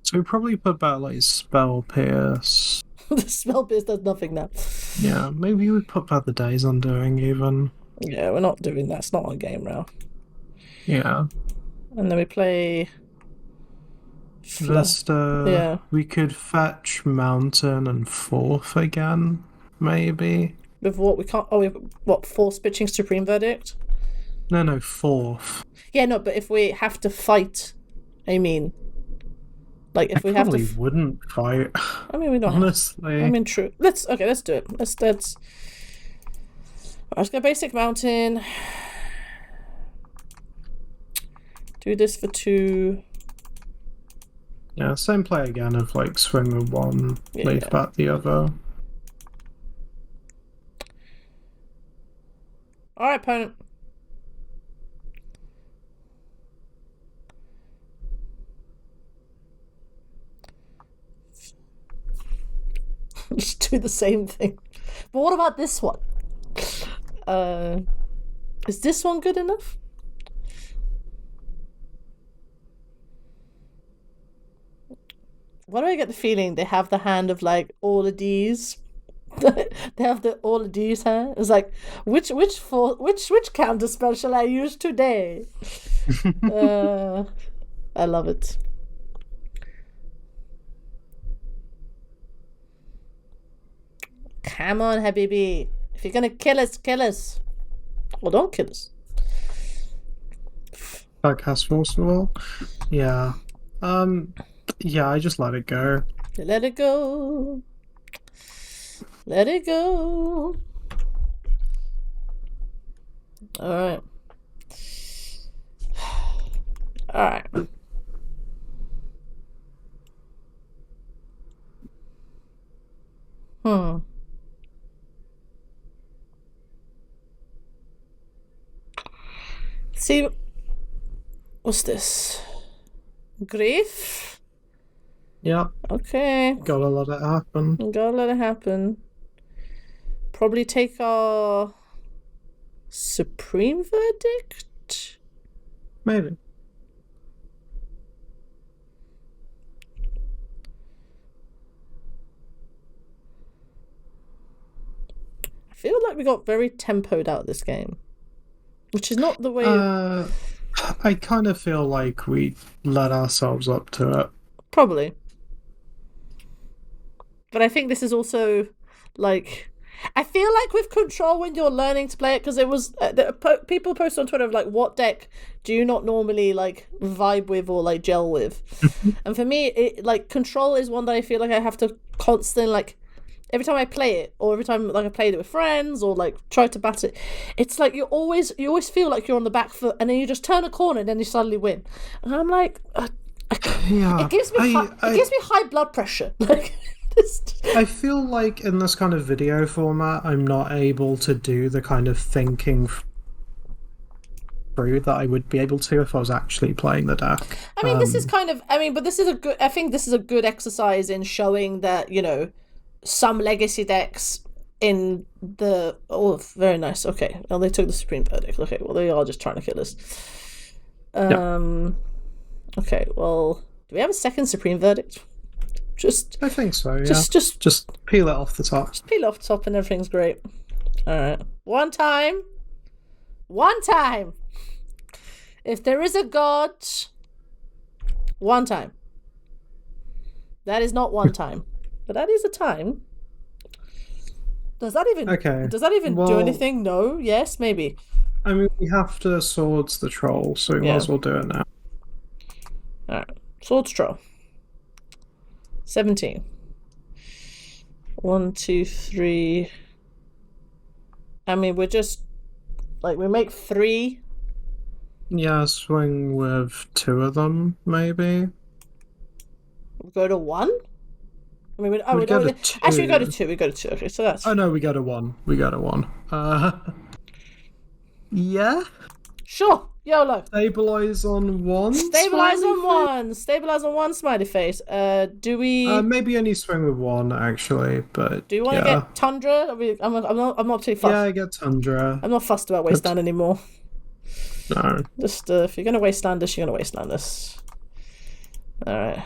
S2: So we probably put back like Spell Pierce.
S1: The spell pierce does nothing now.
S2: Yeah, maybe we put back the Days Undoing even.
S1: Yeah, we're not doing that. It's not on game now.
S2: Yeah.
S1: And then we play...
S2: Vesta.
S1: Yeah.
S2: We could fetch Mountain and Forth again, maybe.
S1: With what we can't... Oh, we have, what, Force Pitching Supreme Verdict?
S2: No, Forth.
S1: Yeah, no, but if we have to fight, I mean... Like, if we have to...
S2: wouldn't fight.
S1: I mean, we don't
S2: honestly.
S1: I mean, true. Let's do it. Let's... Let's go Basic Mountain. Do this for 2.
S2: Yeah, same play again of like swing with 1, leave back the other.
S1: Alright, opponent. Just do the same thing. But what about this one? Is this one good enough? Why do I get the feeling they have the hand of like all of these They have all of these, huh? It's like, which counter spell shall I use today? I love it. Come on, Habibi. If you're gonna kill us, kill us. Well, don't kill us.
S2: That cast Force Wall. Yeah. Yeah, I just let it go.
S1: Let it go. Let it go. Alright. Alright. See, what's this? Grief?
S2: Yeah.
S1: Okay.
S2: Gotta let it happen.
S1: Gotta let it happen. Probably take our Supreme Verdict?
S2: Maybe.
S1: I feel like we got very tempoed out this game. Which is not the way...
S2: I kind of feel like we let ourselves up to it.
S1: Probably. But I think this is also, like... I feel like with Control, when you're learning to play it, because it was... people post on Twitter of, like, what deck do you not normally, like, vibe with or, like, gel with? And for me, Control is one that I feel like I have to constantly, like... Every time I play it, or every time like I played it with friends, or like try to bat it, it's like you always feel like you're on the back foot, and then you just turn a corner, and then you suddenly win. And I'm like, it gives me high blood pressure. Like,
S2: I feel like in this kind of video format, I'm not able to do the kind of thinking through that I would be able to if I was actually playing the deck.
S1: I mean, this is kind of. I mean, but this is a good. I think this is a good exercise in showing that, you know, some legacy decks in the... Oh, very nice. Okay. Well, they took the Supreme Verdict. Okay, well, they are just trying to kill us. Okay, well, do we have a second Supreme Verdict?
S2: I think so, yeah.
S1: Just
S2: peel it off the top.
S1: Just peel it off the top and everything's great. Alright. One time. If there is a god, one time. That is not one time. But that is a time. Does that even do anything? No? Yes? Maybe.
S2: I mean, we have to Swords the Troll, so we might as well do it now.
S1: Alright. Swords Troll. 17. 1, 2, 3. I mean, we're just... Like, we make 3.
S2: Yeah, swing with 2 of them, maybe.
S1: We go to 1? I mean,
S2: we go to 2.
S1: Actually, we go to 2. We go to 2. Okay, so that's...
S2: Oh, no, we go to 1. Yeah?
S1: Sure. YOLO.
S2: Stabilize on 1.
S1: Stabilize on 1, smiley face. Do we...
S2: maybe only swing with 1, actually, but...
S1: Do you want to get Tundra? I'm not too fussed.
S2: Yeah, I get Tundra.
S1: I'm not fussed about Wasteland anymore.
S2: No.
S1: Just, if you're going to Wasteland us, you're going to Wasteland us. Alright.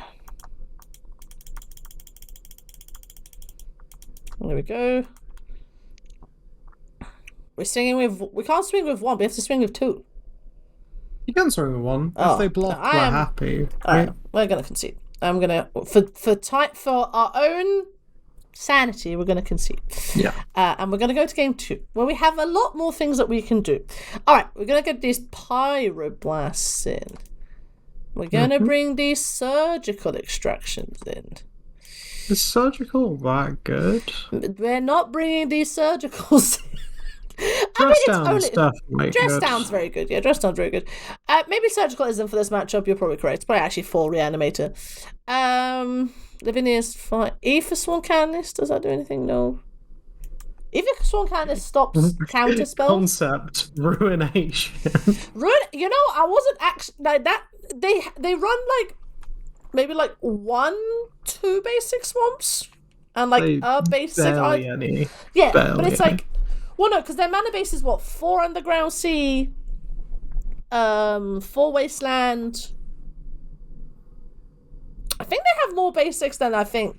S1: There we go. We can't swing with 1, but we have to swing with 2.
S2: You can swing with 1. If they block, we're happy.
S1: Alright, we're gonna concede. I'm gonna for our own sanity, we're gonna concede.
S2: Yeah.
S1: And we're gonna go to game 2, where we have a lot more things that we can do. Alright, we're gonna get these Pyroblasts in. We're gonna bring these surgical extractions in.
S2: Is surgical that good?
S1: We're not bringing these surgicals.
S2: Dress down's definitely
S1: Dress
S2: good.
S1: down's very good. Yeah, dress down's very good. Maybe surgical isn't for this matchup. You're probably correct. But actually, full reanimator. Lavinia's fine. Ether Sworn Canonist, does that do anything? No. Ether Sworn Canonist stops counterspells.
S2: Concept ruination.
S1: You know, I wasn't actually like that. They run like maybe like 1, 2 basic swamps and like a basic.
S2: Barely any.
S1: Yeah,
S2: barely
S1: but it's
S2: any.
S1: like, well, no, because their mana base is what, 4 Underground Sea, 4 Wasteland. I think they have more basics than I think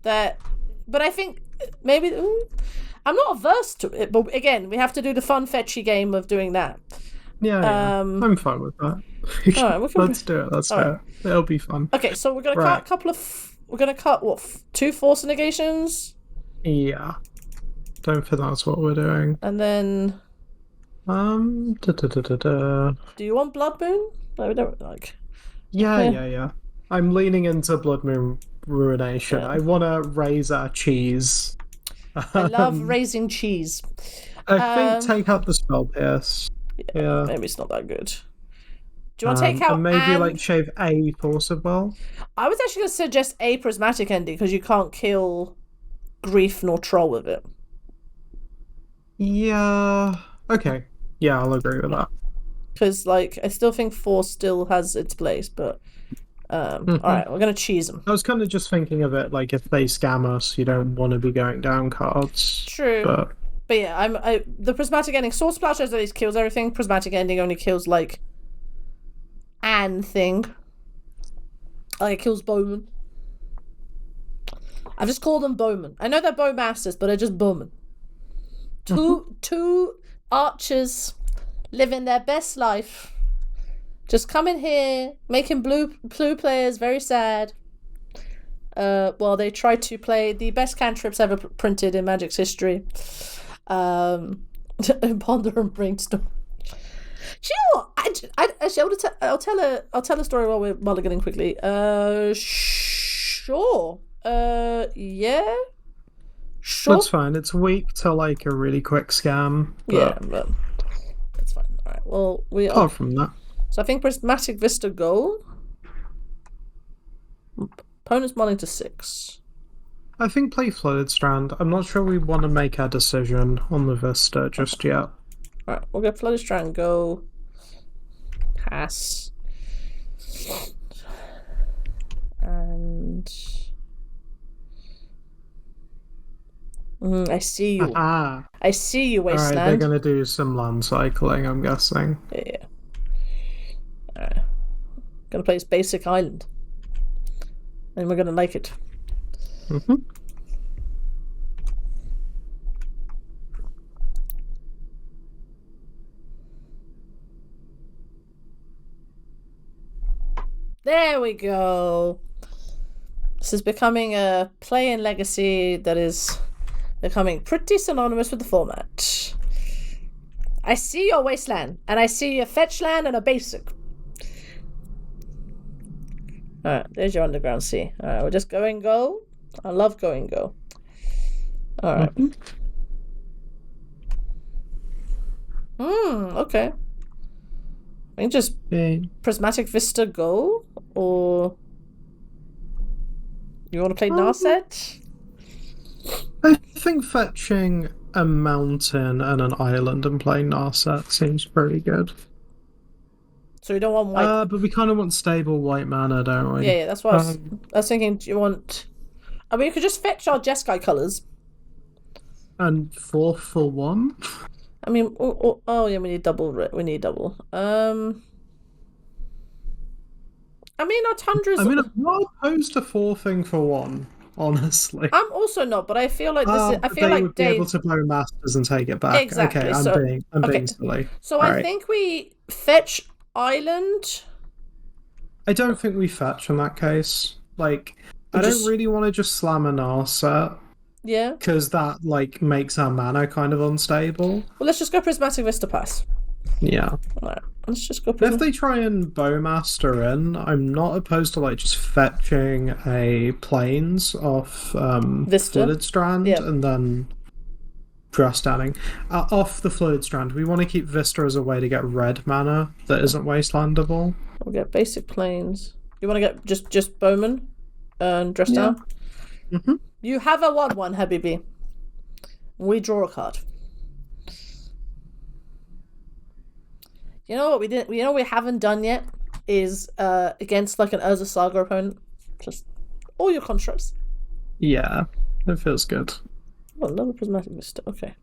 S1: that, but I think maybe I'm not averse to it, but again, we have to do the fun fetchy game of doing that.
S2: Yeah, I'm fine with that.
S1: All right,
S2: Let's do it. Let's do it. It'll be fun.
S1: Okay, so we're gonna cut a couple of. We're gonna cut what 2 force negations.
S2: Yeah. Don't think that's what we're doing.
S1: And then. Do you want Blood Moon? No, we don't like.
S2: Yeah. I'm leaning into Blood Moon Ruination.
S1: Yeah.
S2: I want to raise our cheese.
S1: I love raising cheese.
S2: I think take out the Spell Pierce. Yeah.
S1: Maybe it's not that good. Do you want to take out
S2: and maybe like shave a Force of Will?
S1: I was actually going to suggest a Prismatic Ending because you can't kill Grief nor Troll with it.
S2: Yeah. Okay. Yeah, I'll agree with that.
S1: Because like I still think Force still has its place, but all right, we're gonna cheese them.
S2: I was kind of just thinking of it like if they scam us, you don't want to be going down cards.
S1: True. But yeah, the Prismatic Ending. Sword Splash at least kills everything. Prismatic Ending only kills like an thing. Like it kills bowmen. I've just called them bowmen. I know they're bowmasters, but they're just bowmen. Two archers living their best life. Just coming here, making blue players very sad. While they try to play the best cantrips ever printed in Magic's history. Ponder and Brainstorm. Do you know what? I'll tell a story while we're mulliganing quickly. Sure. Yeah. Sure.
S2: That's fine. It's weak to like a really quick scam.
S1: Yeah, but that's fine. All right. Well,
S2: apart from that.
S1: So I think Prismatic Vista Goal. Opponent's mulling to 6.
S2: I think play Flooded Strand. I'm not sure we want to make our decision on the Vista just yet.
S1: Alright, we'll get Flooded Strand, go. Pass. And... I see you. I see you, Wasteland.
S2: Alright, they're going to do some land cycling, I'm guessing.
S1: Yeah. Alright. Gonna play this basic island. And we're gonna like it. There we go. This is becoming a play in Legacy that is becoming pretty synonymous with the format. I see your Wasteland, and I see a fetch land and a basic. Alright, there's your Underground Sea. Alright, we're just going go. I love going go. Alright. Okay. I think just Prismatic Vista go, or you want to play Narset?
S2: I think fetching a mountain and an island and playing Narset seems pretty good.
S1: So we don't want white.
S2: But we kind of want stable white mana, don't we?
S1: Yeah, that's what I was thinking. Do you want? I mean, we could just fetch our Jeskai colors.
S2: And 4 for 1.
S1: I mean, oh yeah, we need double. We need double. I mean, our Tundras.
S2: I mean, I'm not opposed to 4-thing for 1. Honestly,
S1: I'm also not, but I feel like this is. I feel
S2: they
S1: like
S2: would be able to blow masters and take it back.
S1: Exactly.
S2: Okay, I'm being silly.
S1: So I think we fetch island.
S2: I don't think we fetch in that case. Like, I don't really want to just slam a Narset.
S1: Yeah.
S2: Because that like makes our mana kind of unstable.
S1: Well, let's just go Prismatic Vista Pass.
S2: Yeah.
S1: Alright, let's just go.
S2: If they try and Bowmaster in, I'm not opposed to like just fetching a Plains off Flooded Strand and then Dress Standing. Off the Flooded Strand, we want to keep Vista as a way to get red mana that isn't wastelandable.
S1: We'll get basic Plains. You want to get just Bowman and Dress Down? You have a 1/1, Habibi. We draw a card. You know what we didn't? You know what we haven't done yet is against like an Urza Saga opponent, just all your constructs.
S2: Yeah, it feels good.
S1: Oh, another Prismatic Vista. Okay.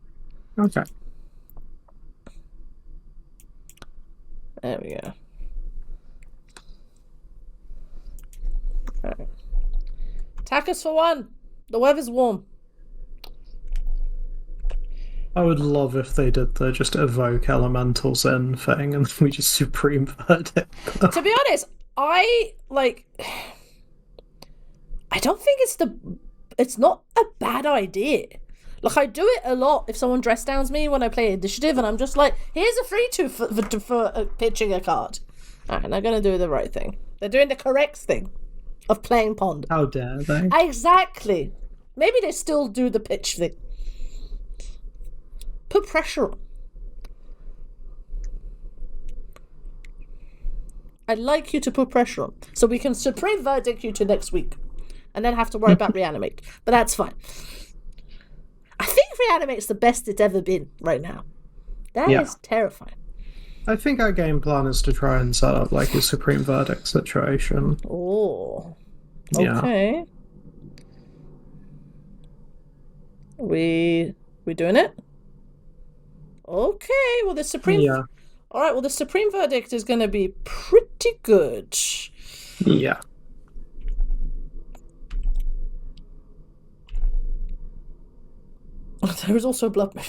S2: Okay.
S1: There we go. Alright. Attack us for 1. The weather's warm.
S2: I would love if they did the just evoke elementals in thing and we just supreme verdict.
S1: To be honest, I don't think it's not a bad idea. Like, I do it a lot if someone dress downs me when I play initiative, and I'm just like, here's a free two for pitching a card. Alright, they're gonna do the right thing. They're doing the correct thing of playing Pond.
S2: How dare they?
S1: Exactly. Maybe they still do the pitch thing. Put pressure on. I'd like you to put pressure on, so we can supreme verdict you to next week, and then have to worry about reanimate. But that's fine. I think reanimate's the best it's ever been right now. That is terrifying.
S2: I think our game plan is to try and set up like a supreme verdict situation.
S1: Oh. Okay. Yeah. We doing it? Okay, well the supreme Alright, well the supreme verdict is gonna be pretty good.
S2: Yeah.
S1: There is also Blood Moon.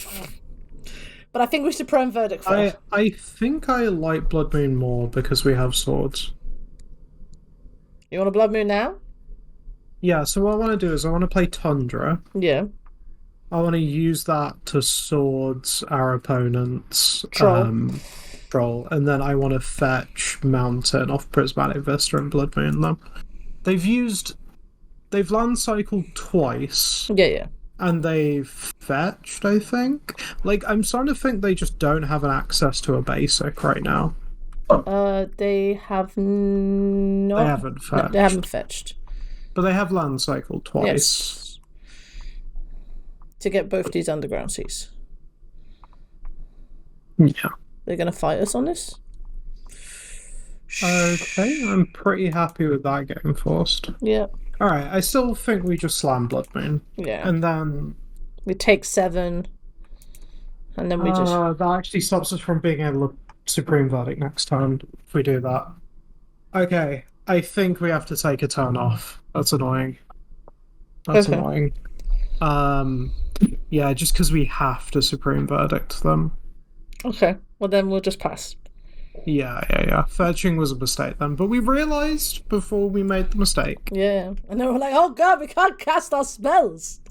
S1: But I think we should supreme verdict first.
S2: I think I like Blood Moon more because we have swords.
S1: You want a Blood Moon now?
S2: Yeah, so what I want to do is I want to play Tundra.
S1: Yeah.
S2: I want to use that to swords our opponent's troll, and then I want to fetch Mountain off Prismatic Vista and Blood Moon them. They've land cycled twice.
S1: Yeah.
S2: And they've fetched, I think. Like, I'm starting to think they just don't have an access to a basic right now.
S1: They have not.
S2: They haven't fetched.
S1: No, they haven't fetched.
S2: But they have land cycled twice.
S1: Yes. To get both these underground seas.
S2: Yeah.
S1: They're going to fight us on this?
S2: Okay, I'm pretty happy with that getting forced.
S1: Yeah.
S2: Alright, I still think we just slam Blood Moon.
S1: Yeah.
S2: And then...
S1: we take 7. And then we just...
S2: that actually stops us from being able to supreme verdict next time if we do that. Okay, I think we have to take a turn off. That's annoying. That's annoying. Yeah, just because we have to supreme verdict them.
S1: Okay, well then we'll just pass.
S2: Yeah. Fetching was a mistake then, but we realised before we made the mistake.
S1: Yeah, and then we're like, oh god, we can't cast our spells.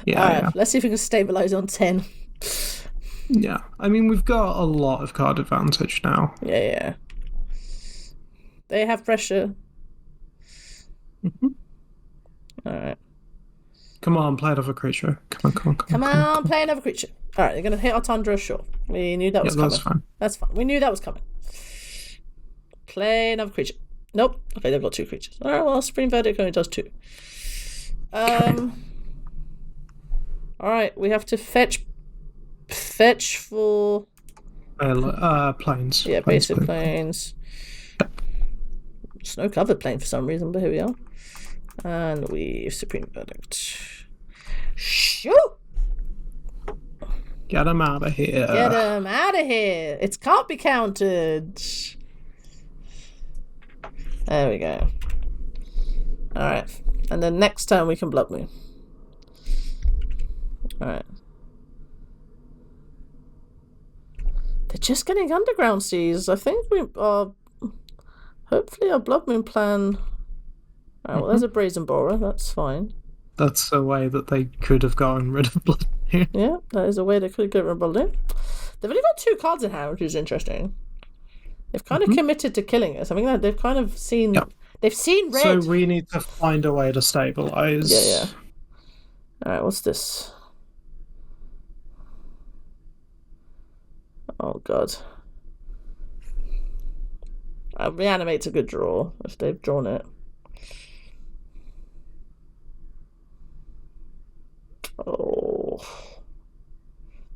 S2: Yeah.
S1: Let's see if we can stabilise on 10.
S2: Yeah, I mean, we've got a lot of card advantage now.
S1: Yeah. They have pressure.
S2: Mm-hmm.
S1: Alright.
S2: Come on, play another creature. Come on,
S1: play another creature. Alright, they're going to hit our Tundra, sure. We knew that was coming.
S2: That's fine.
S1: That's fine. We knew that was coming. Play another creature. Nope. Okay, they've got 2 creatures. Alright, well, Supreme Verdict only does 2. Alright, we have to fetch for...
S2: planes.
S1: Yeah, basic planes. Snow covered plane for some reason, but here we are. And we Supreme Verdict. Shoot!
S2: Get him out of here.
S1: Get him out of here. It can't be counted. There we go. Alright. And then next turn we can Blood Moon. Alright. They're just getting underground seas. I think we are... hopefully our Blood Moon plan... Alright, well, there's a Brazen Borer. That's fine.
S2: That's a way that they could have gotten rid of Blood Moon.
S1: Yeah, that is a way they could get rid of Blood Moon. They've only got 2 cards in hand, which is interesting. They've kind of committed to killing us. I mean, they've kind of seen... Yep. They've seen red.
S2: So we need to find a way to stabilize.
S1: Yeah. Alright, what's this? Oh, God. Reanimate's a good draw, if they've drawn it. Oh.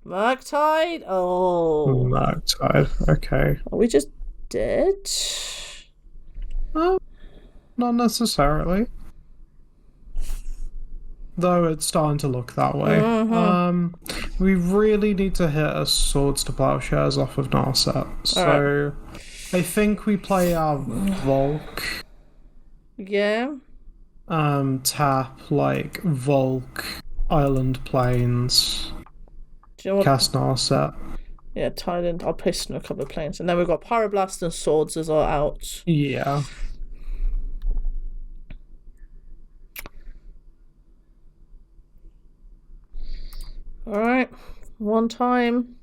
S1: Murktide? Oh.
S2: Murktide, okay.
S1: Are we just dead?
S2: Not necessarily. Though it's starting to look that way. Mm-hmm. We really need to hit a Swords to Plowshares off of Narset. So I think we play our Volk.
S1: Yeah.
S2: Tap like Volk, Island Plains.
S1: Do you know what?
S2: Cast Narset.
S1: Yeah, Thailand. I'll paste in a couple of planes. And then we've got Pyroblast and Swords as our out.
S2: Yeah.
S1: Alright. One time.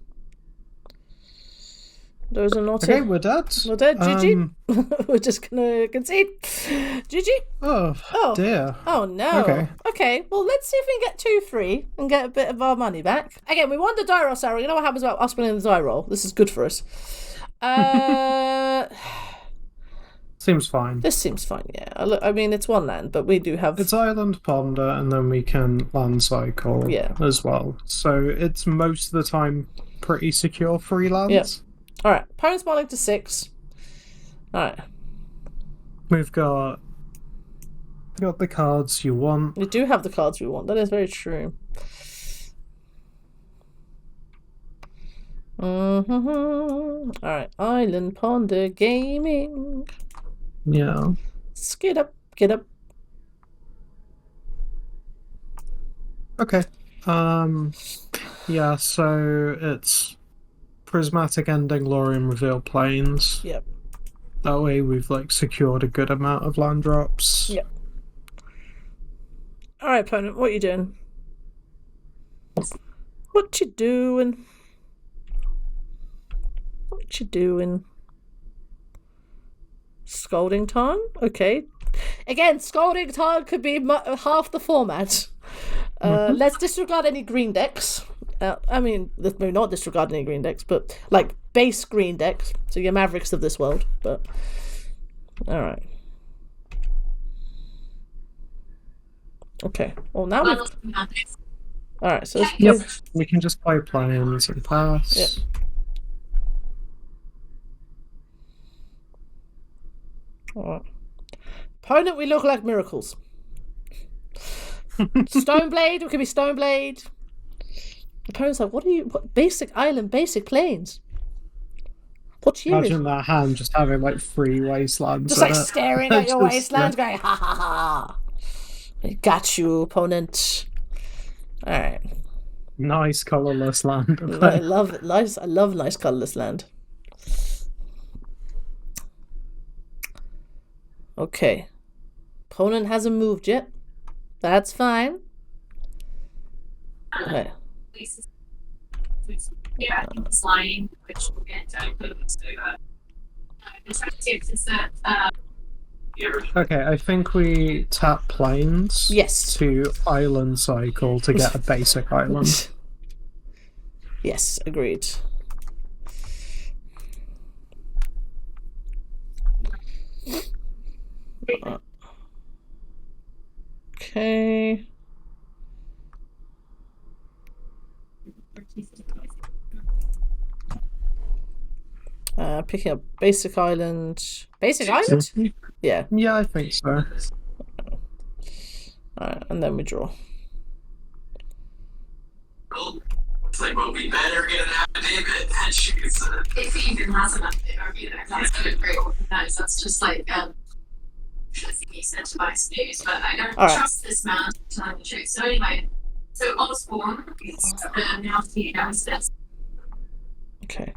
S1: Those are naughty.
S2: Okay, we're dead.
S1: We're dead. GG. We're just gonna concede. GG.
S2: Oh, dear.
S1: Oh no.
S2: Okay.
S1: Okay, well let's see if we can get 2-3 and get a bit of our money back. Again, we won the die roll, Sarah. You know what happens about us winning the die roll? This is good for us.
S2: Seems fine.
S1: This seems fine, yeah. I mean, it's one land, but we do have...
S2: It's Island Ponder, and then we can land cycle as well. So it's most of the time pretty secure free lands.
S1: Yeah. Alright, opponent's bowling to 6. Alright.
S2: We've got the cards you want.
S1: We do have the cards we want. That is very true. Alright, Island Ponder Gaming.
S2: Yeah.
S1: Get up, get up.
S2: Okay. Yeah, so it's Prismatic Ending, Lorien Reveal Plains.
S1: Yep.
S2: That way we've secured a good amount of land drops.
S1: Yep. Alright, opponent, what you doing? What you doing? What you doing? Scolding Tarn? Okay. Again, Scolding Tarn could be half the format. Let's disregard any green decks. I mean, maybe not disregard any green decks, but base green decks. So your Mavericks of this world. But alright. Okay. Well, now we've... Alright, so...
S2: Yep. We can just play Plains and pass.
S1: Yep. Alright. Opponent, we look like miracles. Stoneblade, we could be Stoneblade. Opponent's like, what basic island, basic plains? What year
S2: Imagine that hand just having 3 wastelands.
S1: Just staring at your wastelands, going, ha ha ha. I got you, opponent. Alright.
S2: Nice colourless land.
S1: I love it. I love nice colourless land. Okay. Opponent hasn't moved yet. That's fine. Okay.
S3: Yeah, I think it's lying, which we'll get to.
S2: Okay, I think we tap Plains
S1: Yes.
S2: to Island Cycle to get a basic island.
S1: Yes, agreed. Okay. Picking up basic island. Basic island? Yeah.
S2: Yeah, I think so.
S1: Alright, and then we draw.
S4: It's well, we better get an affidavit and choose it.
S3: If he even has an affidavit, that's a great organized. That's just I think he said to buy snooze, but I don't trust this man to tell the truth. So anyway, so Osborne is now the downstairs.
S1: Okay.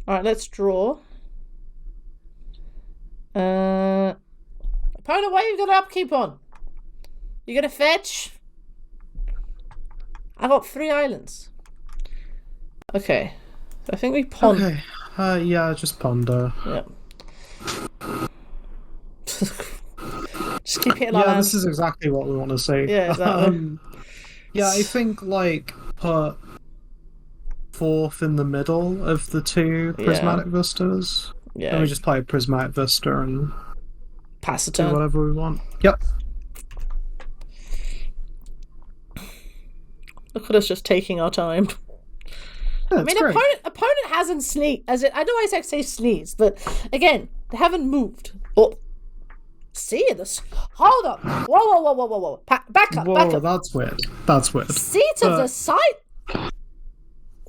S1: Alright, let's draw. Opponent, what are you gonna upkeep on? You gonna fetch? I got 3 islands. Okay. I think we ponder.
S2: Okay. Yeah, just ponder.
S1: Yep. Just keep hitting our
S2: Yeah,
S1: lands.
S2: this is exactly what we want to see.
S1: Yeah, exactly.
S2: Yeah, I think put Forth in the middle of the 2 Prismatic Vistas.
S1: Yeah.
S2: And we just play a Prismatic Vista and
S1: pass the
S2: do
S1: turn.
S2: whatever we want. Yep.
S1: Look at us just taking our time.
S2: Yeah,
S1: I mean,
S2: great.
S1: opponent hasn't sneezed. I know I say sneeze, but again, they haven't moved. Oh, see this? Hold up! Whoa! Back up!
S2: Whoa, that's weird. That's weird.
S1: Seat of the side.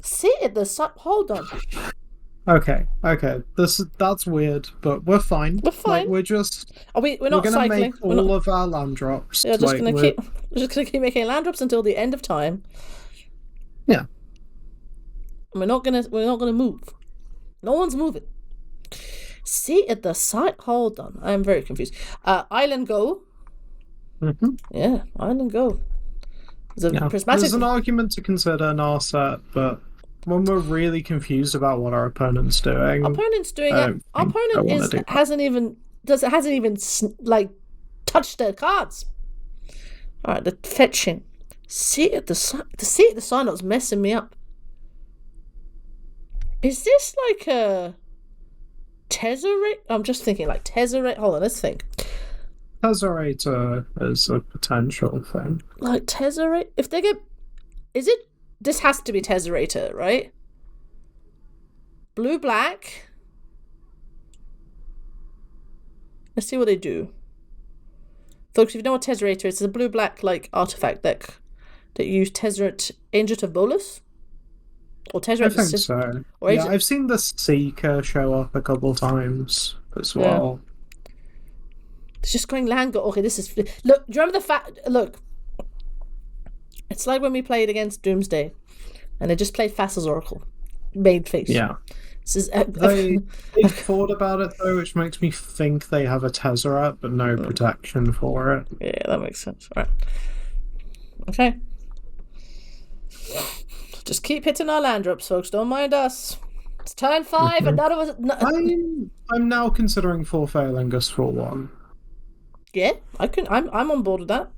S1: Seat at the side. Hold on.
S2: Okay. That's weird, but we're fine.
S1: We're fine.
S2: We're just.
S1: We're not
S2: We're gonna
S1: cycling.
S2: make all of our land drops.
S1: Yeah, we're just gonna keep making land drops until the end of time.
S2: Yeah.
S1: We're not gonna move. No one's moving. See at the site. Hold on, I'm very confused. Island go.
S2: Mm-hmm.
S1: Yeah, island go.
S2: There's an argument to consider in our set, but when we're really confused about what our opponent's doing,
S1: our opponent hasn't even like touched their cards. All right, the fetching. See at the sign that's messing me up. Is this like a Tezzeret? I'm just thinking like Tezzeret. Hold on, let's think.
S2: Tezzerator is a potential thing.
S1: Like Tezzeret? If they get... Is it... This has to be Tezzerator, right? Blue-black. Let's see what they do. Folks, if you know what Tezzerator is, it's a blue-black like artifact deck that you use Tezzeret Angel of Bolus. Or Tezzeret...
S2: I think so. Or I've seen the Seeker show up a couple times as well.
S1: It's just going land. Okay, this is... Look, do you remember the fact... Look. It's like when we played against Doomsday. And they just played Fassa's Oracle. Made face.
S2: Yeah.
S1: This is...
S2: They thought about it, though, which makes me think they have a Tezzeret, but no protection for it.
S1: Yeah, that makes sense. All right. Okay. Just keep hitting our land drops, folks. Don't mind us. It's turn 5, and none of us...
S2: I'm now considering Forth Eorlingas for 1.
S1: Yeah, I'm on board with that.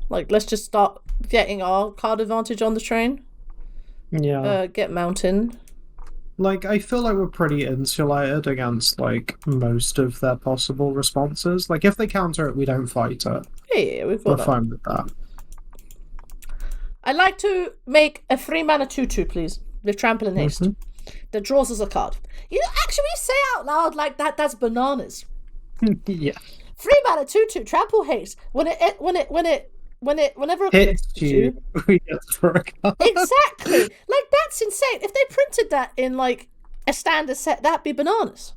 S1: Like, let's just start getting our card advantage on the train.
S2: Yeah.
S1: Get Mountain.
S2: Like, I feel like we're pretty insulated against, like, most of their possible responses. Like, if they counter it, we don't fight it.
S1: Yeah, we're
S2: fine with that.
S1: I'd like to make a 3-mana 2/2, please. With Trample and Haste. That draws us a card. You know, actually, we say out loud like that, that's bananas.
S2: Yeah.
S1: 3-mana 2/2 Trample Haste. Whenever it
S2: hits you, we get to throw a card.
S1: Exactly. Like, that's insane. If they printed that in like a standard set, that'd be bananas.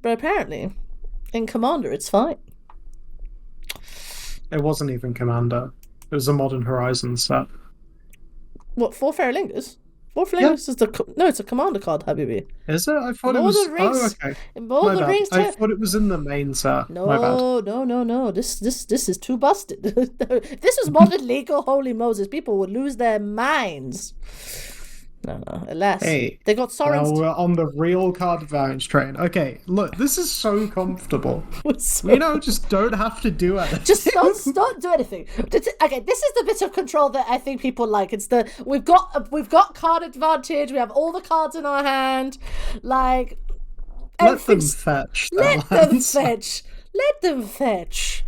S1: But apparently, in Commander, it's fine.
S2: It wasn't even Commander. It was a Modern Horizons set.
S1: What, Forth Eorlingas? Forth Eorlingas is it's a Commander card, Habibi.
S2: Is it? I thought it was... okay. I thought it was in the main set.
S1: No. This is too busted. If this was Modern Legal, holy Moses, people would lose their minds. No, alas.
S2: Hey,
S1: they got Sorens.
S2: Now we're on the real card advantage train. Okay, look, this is so comfortable. Just don't have to do it.
S1: Just don't do anything. Okay, this is the bit of control that I think people like. It's the we've got card advantage. We have all the cards in our hand. Like,
S2: let them fetch.
S1: Let them fetch.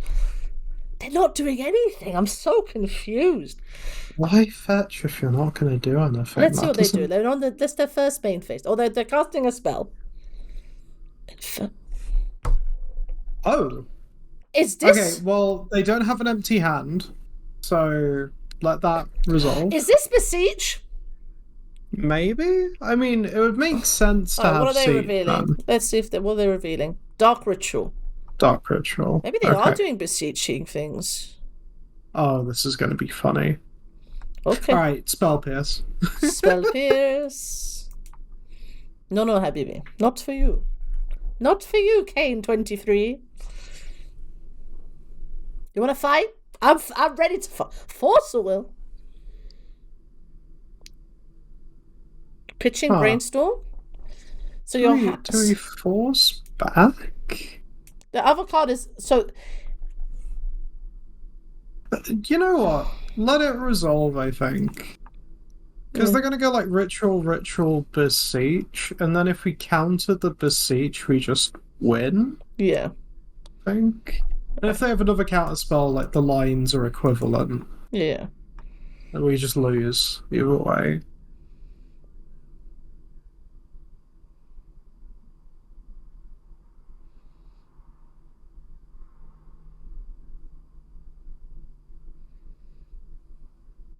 S1: They're not doing anything. I'm so confused.
S2: Why fetch if you're not going to do anything?
S1: Let's see what they do. They're on that's their first main phase. Or they're casting a spell.
S2: Oh.
S1: Is this...
S2: Okay, well, they don't have an empty hand, so let that resolve.
S1: Is this Beseech?
S2: Maybe? I mean, it would make sense to have...
S1: What are they revealing? Let's see what they're revealing. Dark Ritual. Maybe they are doing beseeching things.
S2: Oh, this is going to be funny.
S1: Okay.
S2: Alright, Spell Pierce.
S1: Spell Pierce. No, Habibi. Not for you. Not for you, Kane23. You want to fight? I'm ready to fight. Force a will. Pitching Brainstorm. So you're...
S2: Do we force back?
S1: The other card is... So...
S2: You know what? Let it resolve, I think. Because they're going to go like Ritual, Beseech, and then if we counter the Beseech, we just win.
S1: Yeah.
S2: I think. And if they have another counter spell, like the lines are equivalent.
S1: Yeah.
S2: And we just lose either way.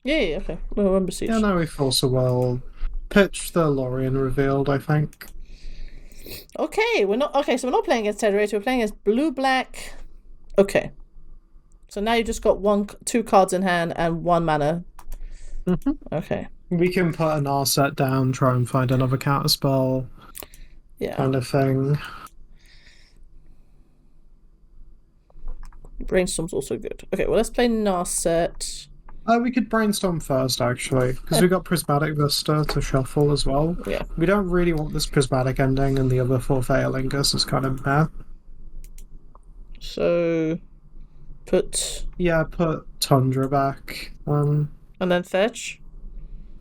S1: Yeah, okay. Well, I remember Siege.
S2: Yeah, no, we also will pitch the Lorien revealed, I think.
S1: Okay, so we're not playing against Tezzerator, we're playing against blue-black. Okay. So now you just got 2 cards in hand and 1 mana. Okay.
S2: We can put an R set down, try and find another counterspell,
S1: Yeah.
S2: kind of thing.
S1: Brainstorm's also good. Okay, well, let's play Narset.
S2: We could brainstorm first, actually, because we got Prismatic Vista to shuffle as well.
S1: Yeah.
S2: We don't really want this Prismatic ending, and the other Forth Eorlingas is kind of bad.
S1: So, put...
S2: Yeah, put Tundra back.
S1: And then fetch?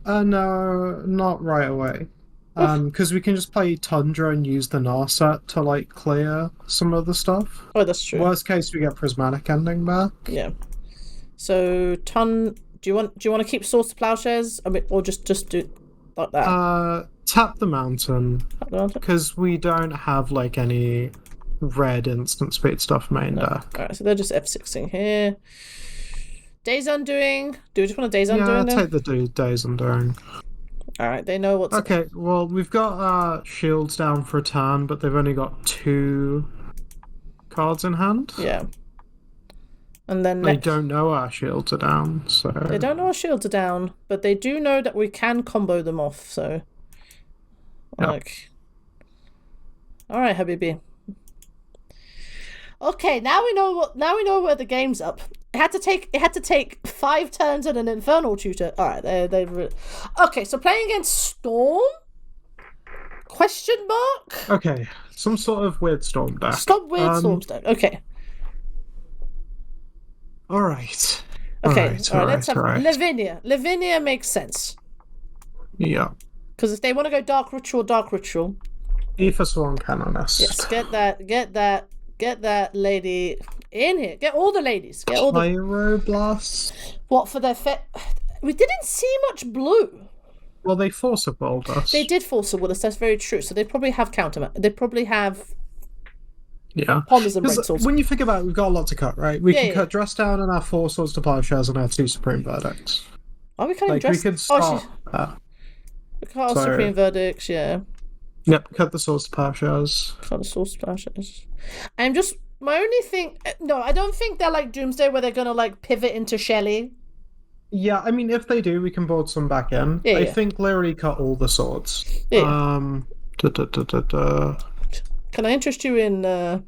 S2: No, not right away. Because we can just play Tundra and use the Narset to, like, clear some of the stuff.
S1: Oh, that's true.
S2: Worst case, we get Prismatic ending back.
S1: Yeah. So, do you want to keep Swords to Plowshares? I mean, or just do like that?
S2: Tap the mountain, because we don't have, like, any red instant speed stuff main deck.
S1: Alright, so they're just F6ing here. Days Undoing. Do we just want a Days Undoing
S2: Yeah,
S1: then?
S2: take the Days Undoing.
S1: Alright, they know what's...
S2: Okay, well, we've got shields down for a turn, but they've only got 2 cards in hand.
S1: Yeah. And then
S2: They don't know our shields are down, so...
S1: They don't know our shields are down, but they do know that we can combo them off, so... Like... Alright, Habibi. Okay, now we know where the game's up. It had to take 5 turns and an Infernal Tutor. Alright, okay, so playing against Storm? Question mark?
S2: Okay, some sort of weird storm deck.
S1: Stop weird Storm deck. Okay.
S2: Alright.
S1: Okay, alright, let's have
S2: alright.
S1: Lavinia. Lavinia makes sense.
S2: Yeah.
S1: Because if they want to go Dark Ritual.
S2: Aether Sworn Canonist.
S1: Yes, get that lady in here. Get all the ladies. Get all the...
S2: Pyroblast?
S1: What, for their We didn't see much blue.
S2: Well, they Force of Will us.
S1: They did Force of Will us, that's very true. So they probably have They probably have...
S2: Yeah.
S1: Ponders and Brainstorms.
S2: When you think about it, we've got a lot to cut, right? We can cut Dress Down and our 4 Swords to Plowshares and our 2 Supreme Verdicts.
S1: Are we cutting
S2: We could start
S1: we cut our Supreme Verdicts, yeah.
S2: Yep, cut the Swords to Plowshares.
S1: Cut the Swords to Plowshares. I'm just... My only thing... No, I don't think they're like Doomsday where they're going to like pivot into Shelley.
S2: Yeah, I mean, if they do, we can board some back in. I think literally cut all the swords.
S1: Yeah. Can I interest you in... Do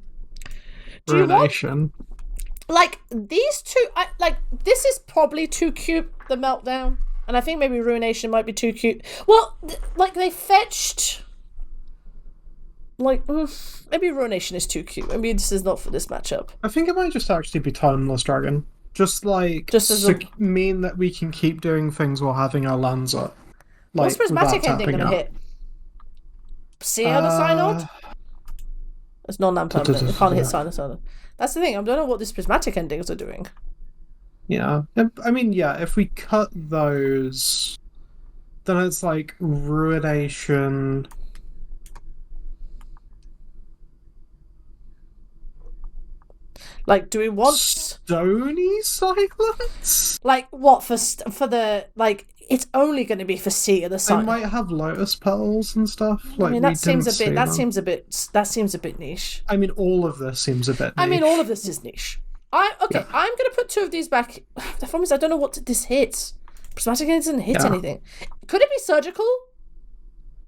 S2: Ruination.
S1: Like, these two... this is probably too cute, the Meltdown. And I think maybe Ruination might be too cute. Well, like, they fetched... Like, maybe Ruination is too cute. Maybe this is not for this matchup.
S2: I think it might just actually be Timeless Dragon. Just mean that we can keep doing things while having our lands up. Like,
S1: what's Prismatic Ending going to hit? See how the Synod? It's non-permanent. It can't hit Synod. That's the thing. I don't know what these Prismatic Endings are doing.
S2: Yeah. I mean, yeah, if we cut those, then it's like Ruination...
S1: Like, do we want
S2: Stony Silence?
S1: Like, what for the like? It's only going to be for Sea of the Sun.
S2: They might have Lotus Petals and stuff. Like,
S1: I mean, that seems a bit niche.
S2: I mean, all of this seems a bit niche.
S1: I mean, all of this is niche. I'm going to put 2 of these back. The problem is, I don't know what this hits. Prismatic doesn't hit anything. Could it be Surgical?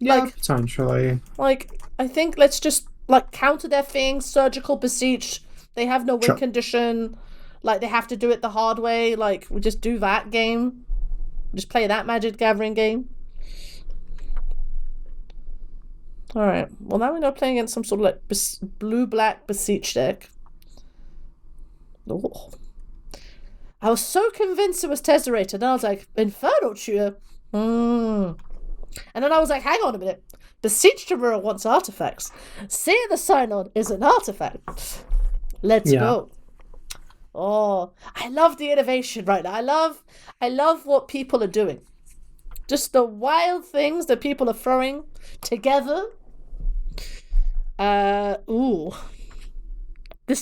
S2: Yeah, potentially.
S1: Like, I think let's just like counter their things. Surgical, Beseech. They have no win condition. Like, they have to do it the hard way. Like, we just do that game. Just play that Magic Gathering game. Alright. Well, now we know playing against some sort of, like, blue-black Beseech deck. Oh. I was so convinced it was Tesserated. And I was like, Infernal Tutor? And then I was like, hang on a minute. Beseech Tremor wants artifacts. Sea of the Synod is an artifact. Let's go. Oh, I love the innovation right now. I love what people are doing. Just the wild things that people are throwing together. This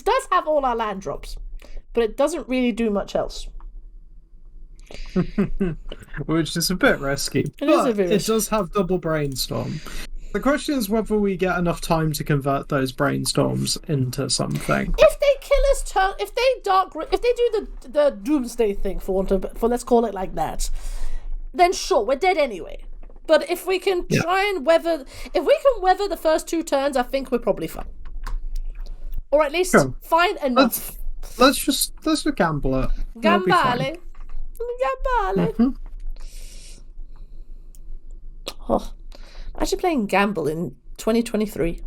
S1: does have all our land drops, but it doesn't really do much else.
S2: Which is a bit risky. It does have double Brainstorm. The question is whether we get enough time to convert those brainstorms into something.
S1: If they kill us, if they do the doomsday thing for let's call it like that, then sure, we're dead anyway. But if we can try and weather the first 2 turns, I think we're probably fine. Or at least fine enough.
S2: Let's just gamble it.
S1: Gambale. Oh, imagine playing Gamble in 2023.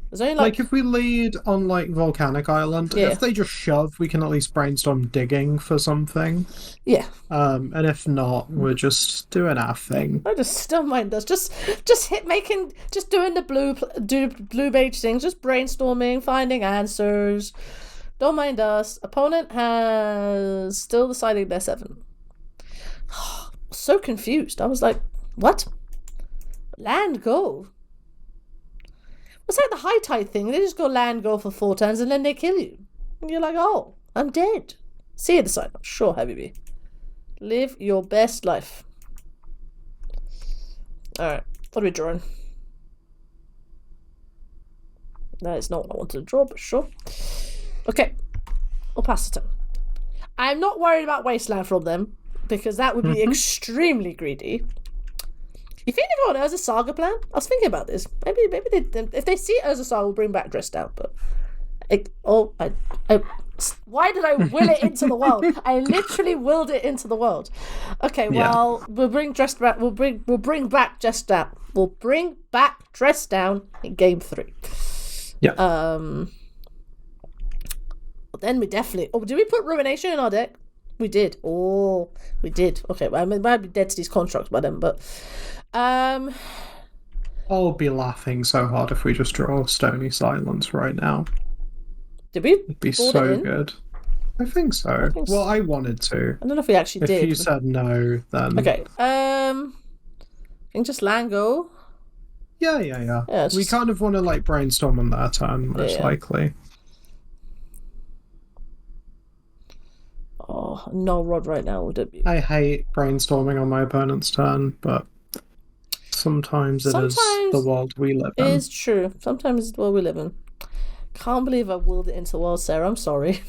S1: There's only
S2: like if we lead on like Volcanic Island, if they just shove, we can at least brainstorm digging for something.
S1: Yeah.
S2: And if not, we're just doing our thing.
S1: I just don't mind us. Just doing the blue mage things, just brainstorming, finding answers. Don't mind us. Opponent has still deciding their 7. So confused. I was like, what? Land go. It's like the high tide thing. They just go land go for 4 turns and then they kill you. And you're like, oh, I'm dead. See you decide. Sure, Habibi. Live your best life. Alright, what are we drawing? That is not what I wanted to draw, but sure. Okay, we'll pass the turn. I'm not worried about Wasteland from them, because that would be extremely greedy. You think they're going Urza Saga plan? I was thinking about this. Maybe if they see Urza Saga, we'll bring back Dressed Out. But why did I will it into the world? I literally willed it into the world. Okay, well we'll bring Dressed Out. We'll bring back Dressed Out. We'll bring back Dressed Down in game 3.
S2: Yeah.
S1: Then we definitely. Oh, did we put Ruination in our deck? We did. Oh, we did. Okay, well, I mean, might be dead to these constructs by then, but
S2: I'll be laughing so hard if we just draw Stony Silence right now.
S1: Did we?
S2: It'd be so good. I think so. Well, I wanted to.
S1: I don't know if we actually did.
S2: If you said no, then
S1: okay. Can just land go.
S2: Yeah.
S1: Just...
S2: We kind of want to like brainstorm on their turn, most likely.
S1: Oh, no rod right now, would it be?
S2: I hate brainstorming on my opponent's turn, but sometimes it is the world we live in.
S1: It is true. Sometimes it's the world we live in. Can't believe I willed it into the world, Sarah. I'm sorry.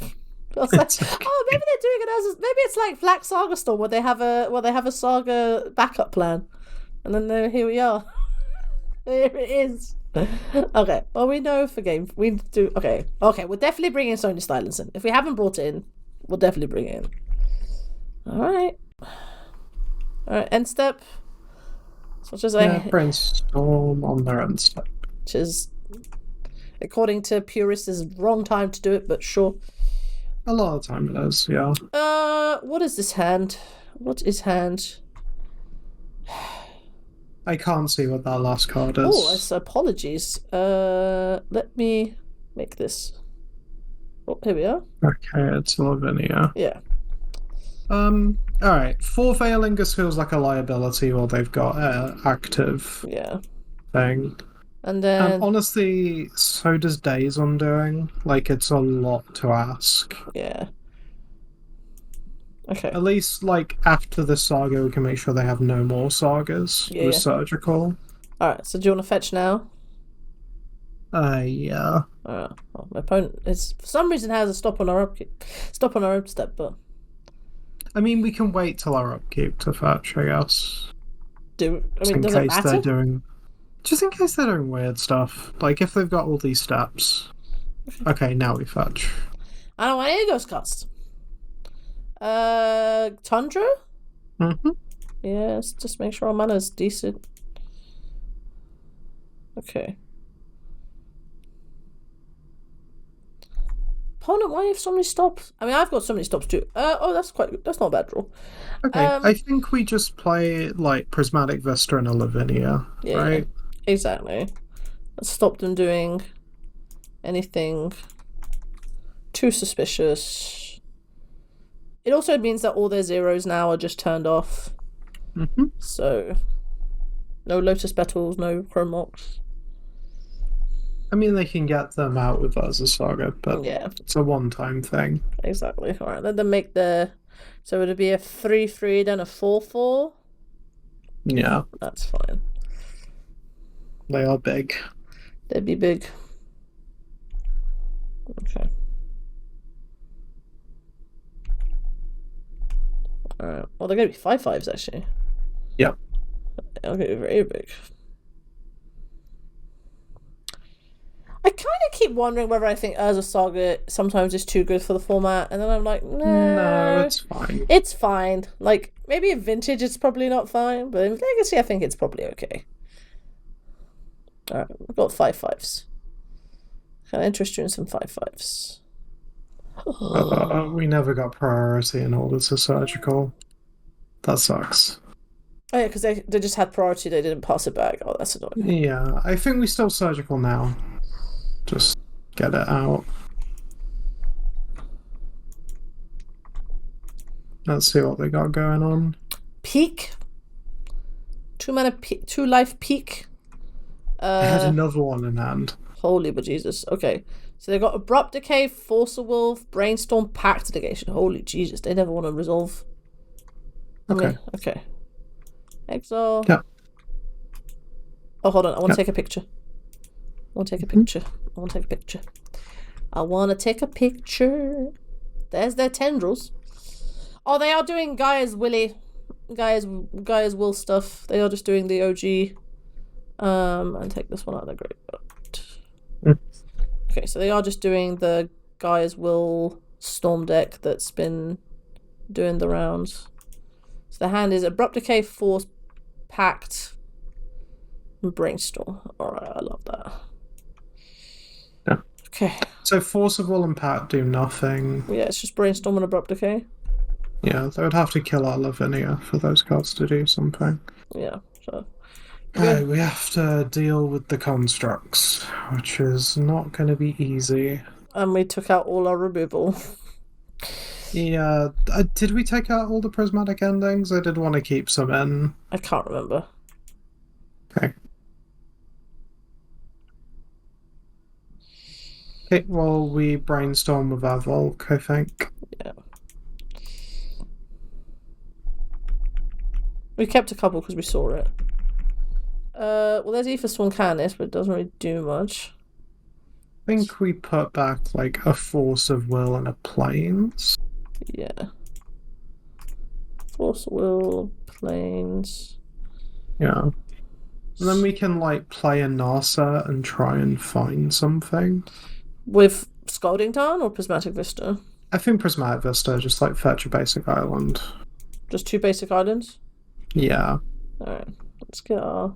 S1: I was like, oh, maybe they're doing it as maybe it's like Black Saga Storm where they have a Saga backup plan, and then here we are. Here it is. Okay. Well, we know for game we do. Okay. We're definitely bringing Sony Silence in. If we haven't brought it in, we'll definitely bring it in. All right. End step. Such as
S2: brainstorm on their end step.
S1: Which is, according to purists, is wrong time to do it, but sure.
S2: A lot of the time it is, yeah.
S1: What is this hand? What is hand?
S2: I can't see what that last card is.
S1: Oh, it's apologies. Let me make this. Oh, here we are.
S2: Okay, it's Lavinia.
S1: Yeah.
S2: Alright. Forth Eorlingas feels like a liability while they've got active thing.
S1: And then...
S2: honestly, so does Days Undoing. Like, it's a lot to ask.
S1: Yeah. Okay.
S2: At least, like, after the saga, we can make sure they have no more sagas with Surgical.
S1: Alright, so do you want to fetch now?
S2: Yeah.
S1: Well, my opponent is for some reason has a stop on our upkeep, step, but
S2: I mean, we can wait till our upkeep to fetch, I guess.
S1: Does it matter?
S2: Just in case they're doing weird stuff, like if they've got all these steps. Okay, now we fetch.
S1: I don't want any ghost cast. Tundra. Yes, just make sure our mana is decent. Okay. Opponent, why do you have so many stops? I mean, I've got so many stops too. That's not a bad draw.
S2: Okay, I think we just play like Prismatic Vista and a Lavinia, right?
S1: Exactly. Let's stop them doing anything too suspicious. It also means that all their zeros now are just turned off. So, no Lotus Petals, no Chromox.
S2: I mean, they can get them out with Urza Saga, but it's a one-time thing.
S1: Exactly. All right, let them make the... So would it be a 3/3, then a 4/4?
S2: Yeah.
S1: That's fine.
S2: They are big.
S1: They'd be big. Okay. Alright. Well, they're going to be 5/5s, actually.
S2: Yep.
S1: Okay, very big. I kind of keep wondering whether I think Urza Saga sometimes is too good for the format, and then I'm like,
S2: No, it's fine.
S1: It's fine. Like, maybe in Vintage it's probably not fine, but in Legacy I think it's probably okay. Alright, we've got 5/5s. Kind of interested in some 5/5s.
S2: We never got priority in order to surgical. That sucks.
S1: Oh yeah, because they just had priority, they didn't pass it back. Oh, that's annoying.
S2: Yeah, I think we still surgical now. Just get it out. Let's see what they got going on.
S1: Peak. 2 life peak.
S2: They had another one in hand.
S1: Holy bejesus. Okay. So they got Abrupt Decay, Force of Will, Brainstorm, Pact Negation. Holy Jesus. They never want to resolve.
S2: Okay.
S1: Okay. Exile.
S2: Yeah.
S1: Oh, hold on. I want to take a picture. I want to take a picture. There's their tendrils. Oh, they are doing Gaia's Will stuff. They are just doing the OG. And take this one out of the graveyard. Okay, so they are just doing the Gaia's Will Storm deck that's been doing the rounds. So the hand is Abrupt Decay, Force, Pact, and Brainstorm. Alright, I love that.
S2: Yeah.
S1: Okay.
S2: So Force of Will and Pact do nothing.
S1: Yeah, it's just Brainstorm and Abrupt Decay.
S2: Yeah, they would have to kill our Lavinia for those cards to do something.
S1: Yeah, so...
S2: Okay, we have to deal with the constructs, which is not going to be easy.
S1: And we took out all our removal.
S2: Yeah, did we take out all the prismatic endings? I did want to keep some in.
S1: I can't remember.
S2: Okay. Okay, well, we brainstorm with our Volk, I think.
S1: Yeah. We kept a couple because we saw it. Well, there's Aethersworn Canis, but it doesn't really do much.
S2: I think we put back, like, a Force of Will and a Plains.
S1: Yeah. Force of Will, Plains.
S2: Yeah. And then we can, like, play a Narset and try and find something.
S1: With Scalding Tarn or Prismatic Vista?
S2: I think Prismatic Vista, just, like, fetch a basic island.
S1: Just 2 basic islands?
S2: Yeah.
S1: Alright, let's get our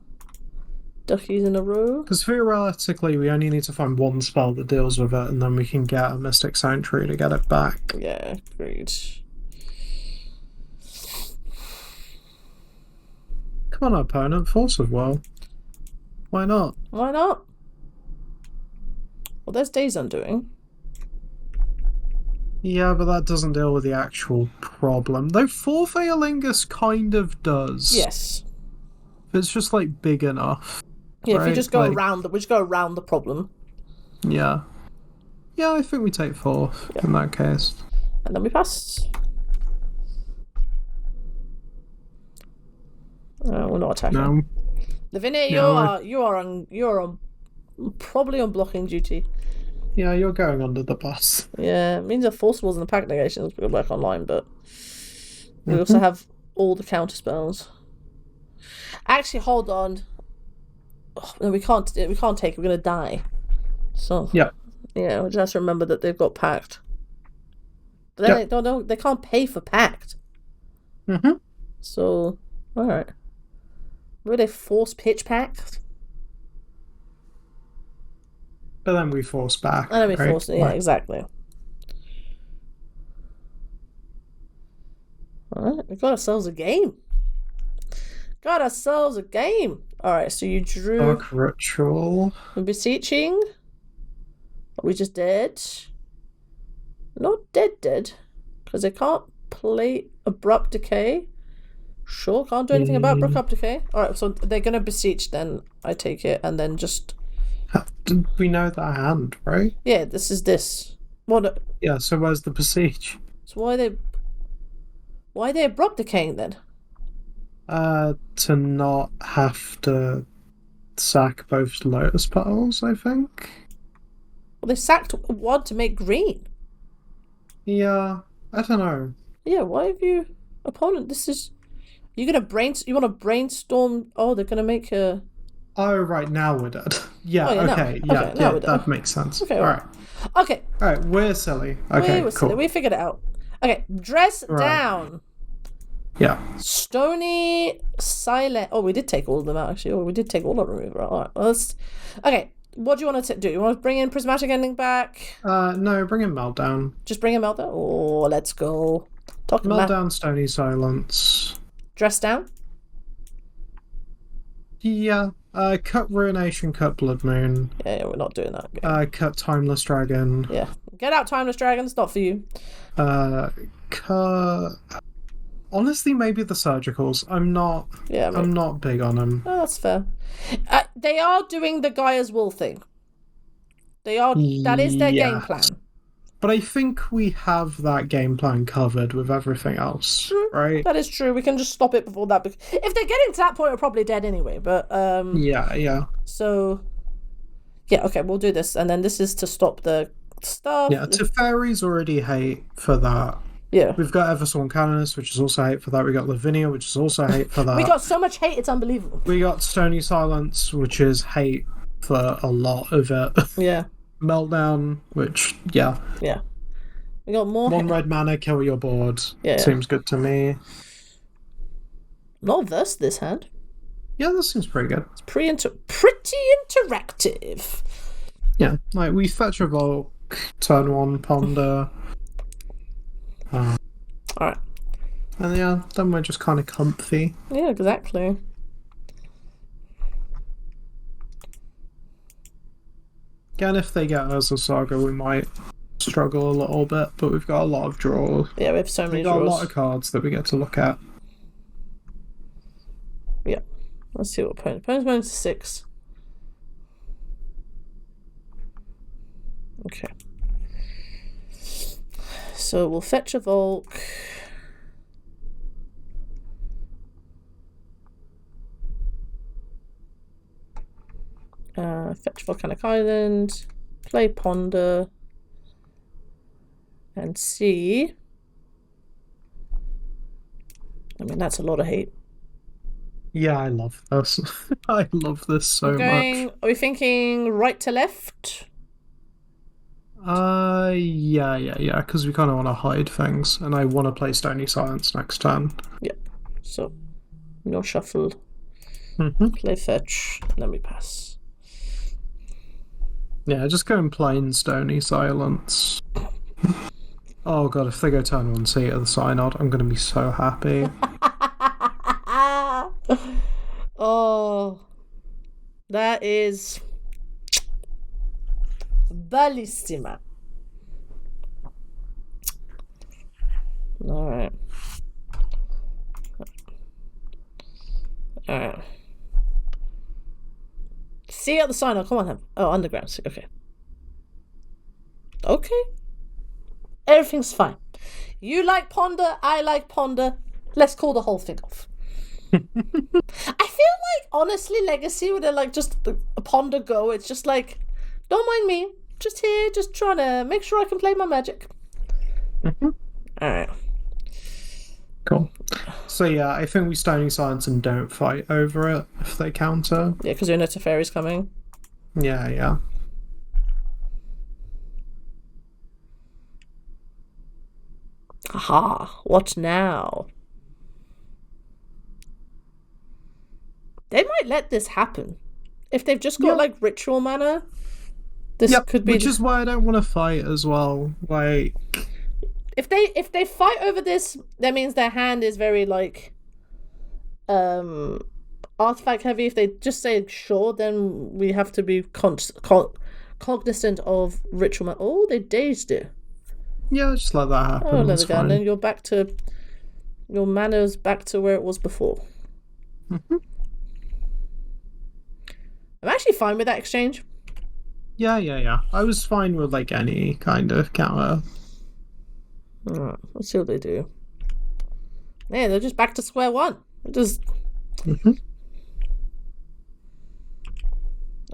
S1: duckies in a row.
S2: Because theoretically, we only need to find one spell that deals with it, and then we can get a Mystic Sanctuary to get it back.
S1: Yeah, agreed.
S2: Come on, opponent, Force of Will. Why not?
S1: Why not? Well, there's Days Undoing.
S2: Yeah, but that doesn't deal with the actual problem. Though Forth Eorlingas kind of does.
S1: Yes.
S2: It's just, like, big enough.
S1: Yeah,
S2: right?
S1: if you just go
S2: like,
S1: around we just go around the problem.
S2: Yeah. Yeah, I think we take Forth in that case.
S1: And then we pass. We're not attacking.
S2: No.
S1: Lavinia,
S2: No,
S1: you are on probably on blocking duty.
S2: Yeah, you're going under the bus.
S1: Yeah, it means the Forcibles and the Pact Negations will work online, but we also have all the counterspells. Actually, hold on. Oh, no, we can't take it. We're gonna die. So
S2: Yeah.
S1: yeah, we just have to remember that they've got Pact. But then they can't pay for Pact. So all right, will they force pitch Pact?
S2: But then we force back.
S1: And then we
S2: right?
S1: force it. Yeah, exactly. All right, we got ourselves a game. All right, so you drew.
S2: Dark Ritual.
S1: Beseeching. Are we just dead? Not dead. Because they can't play Abrupt Decay. Sure, can't do anything about Abrupt Decay. Alright, so they're going to Beseech then, I take it, and then just...
S2: We know that hand, right?
S1: Yeah, this is this. What?
S2: Yeah, so where's the Besiege?
S1: So why are they Abrupt Decaying then?
S2: To not have to sack both Lotus Petals, I think.
S1: Well, they sacked one to make green.
S2: Yeah, I don't know.
S1: Yeah, why have you... Opponent, this is... You want to brainstorm... Oh, they're going to make a...
S2: Oh, right, now we're dead. Yeah, okay,
S1: now we're dead.
S2: that makes sense.
S1: Okay,
S2: Alright.
S1: Okay.
S2: Alright, we're silly. Okay,
S1: we're
S2: cool.
S1: silly. We figured it out. Okay, dress down.
S2: Yeah.
S1: Stony silent. Oh, we did take all of them out, actually. Oh, we did take all of them. Alright, okay, what do you want to do? You want to bring in Prismatic Ending back?
S2: No, bring in Meltdown.
S1: Just bring in Meltdown? Oh, let's go.
S2: Meltdown, Stony Silence.
S1: Dress down?
S2: Yeah. Cut Ruination, cut Blood Moon.
S1: Yeah, we're not doing that.
S2: Cut Timeless Dragon.
S1: Yeah. Get out Timeless Dragon, it's not for you.
S2: Cut... Honestly, maybe the Surgicals. I'm not big on them.
S1: Oh, that's fair. They are doing the Gaia's Will thing. That is their game plan.
S2: But I think we have that game plan covered with everything else,
S1: true.
S2: Right?
S1: That is true. We can just stop it before that. If they're getting to that point, we're probably dead anyway. But
S2: yeah.
S1: So, yeah, okay, we'll do this, and then this is to stop the stuff.
S2: Yeah, Teferi's already hate for that.
S1: Yeah.
S2: We've got Eversworn Canonist, which is also hate for that. We got Lavinia, which is also hate for that.
S1: We got so much hate, it's unbelievable.
S2: We got Stony Silence, which is hate for a lot of it.
S1: Yeah.
S2: Meltdown, which, yeah.
S1: Yeah. We got more...
S2: One red mana, kill your board.
S1: Yeah.
S2: Seems good to me.
S1: Not versed this hand.
S2: Yeah, this seems pretty good.
S1: It's pretty interactive.
S2: Yeah, like we fetch Revoke, turn 1, Ponder.
S1: Alright.
S2: And yeah, then we're just kind of comfy.
S1: Yeah, exactly.
S2: Again, if they get Urza Saga, we might struggle a little bit, but we've got a lot of draws.
S1: Yeah, we have so many draws.
S2: We've got a lot of cards that we get to look at.
S1: Yeah. Let's see what opponent. Opponent's going to 6. Okay. So we'll fetch a Volk. Fetch Volcanic Island, play Ponder, and see. I mean, that's a lot of hate.
S2: Yeah, I love this. I love this so much.
S1: Are we thinking right to left?
S2: Yeah, because we kind of want to hide things, and I want to play Stony Silence next turn.
S1: Yeah, so no shuffle, play fetch, then we pass.
S2: Yeah, just go and plain Stony Silence. Oh god, if they go turn 1 seat at the Synod, I'm going to be so happy.
S1: Oh, that is bellissima. Alright. Alright. See at the sign. Come on. Oh, underground. Okay. Okay. Everything's fine. You like Ponder. I like Ponder. Let's call the whole thing off. I feel like, honestly, Legacy, with just a Ponder go, it's just like, don't mind me. Just here, just trying to make sure I can play my Magic. Alright.
S2: Cool. So yeah, I think we Stony Silence and don't fight over it if they counter.
S1: Yeah, because Una Teferi's coming.
S2: Yeah.
S1: Aha, what now? They might let this happen. If they've just got ritual mana, this could be...
S2: Which is why I don't want to fight as well. Like...
S1: If they fight over this, that means their hand is very artifact heavy. If they just say sure, then we have to be cognizant of ritual mana. Oh, they dazed it.
S2: Yeah, just let that happen.
S1: Oh, let it go. And then you're back to your mana's back to where it was before. I'm actually fine with that exchange.
S2: Yeah. I was fine with any kind of counter.
S1: Alright, let's see what they do. Yeah, they're just back to square one. Just.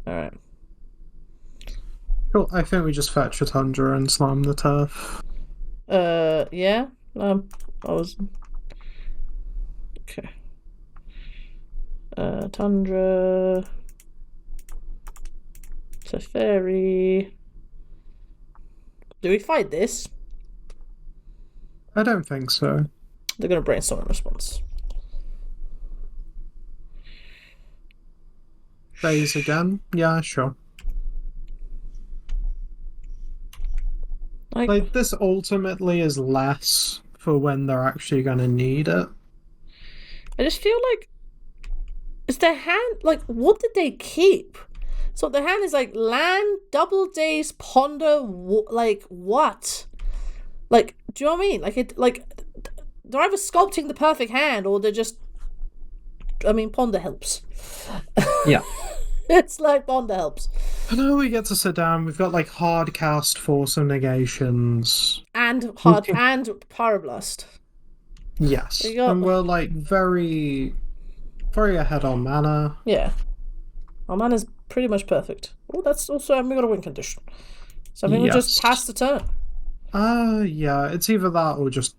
S1: Alright.
S2: Cool. I think we just fetch a Tundra and slam the turf.
S1: Yeah. I was. Okay. Tundra. Teferi. Do we fight this?
S2: I don't think so.
S1: They're gonna brainstorm in response.
S2: Phase again? Yeah, sure. Like, this ultimately is less for when they're actually gonna need it.
S1: I just feel like, is their hand, like, what did they keep? So their hand is like land, double days, ponder, like what? Like, do you know what I mean? Like they're either sculpting the perfect hand or they're just, I mean, ponder helps.
S2: Yeah.
S1: It's like ponder helps.
S2: I know we get to sit down, we've got like hard cast, force of negations.
S1: And hard, and pyroblast.
S2: Yes. And we're like very ahead on mana.
S1: Yeah. Our mana's pretty much perfect. Oh, that's also, and we got a win condition. So I think we'll just pass the turn.
S2: Yeah, it's either that or just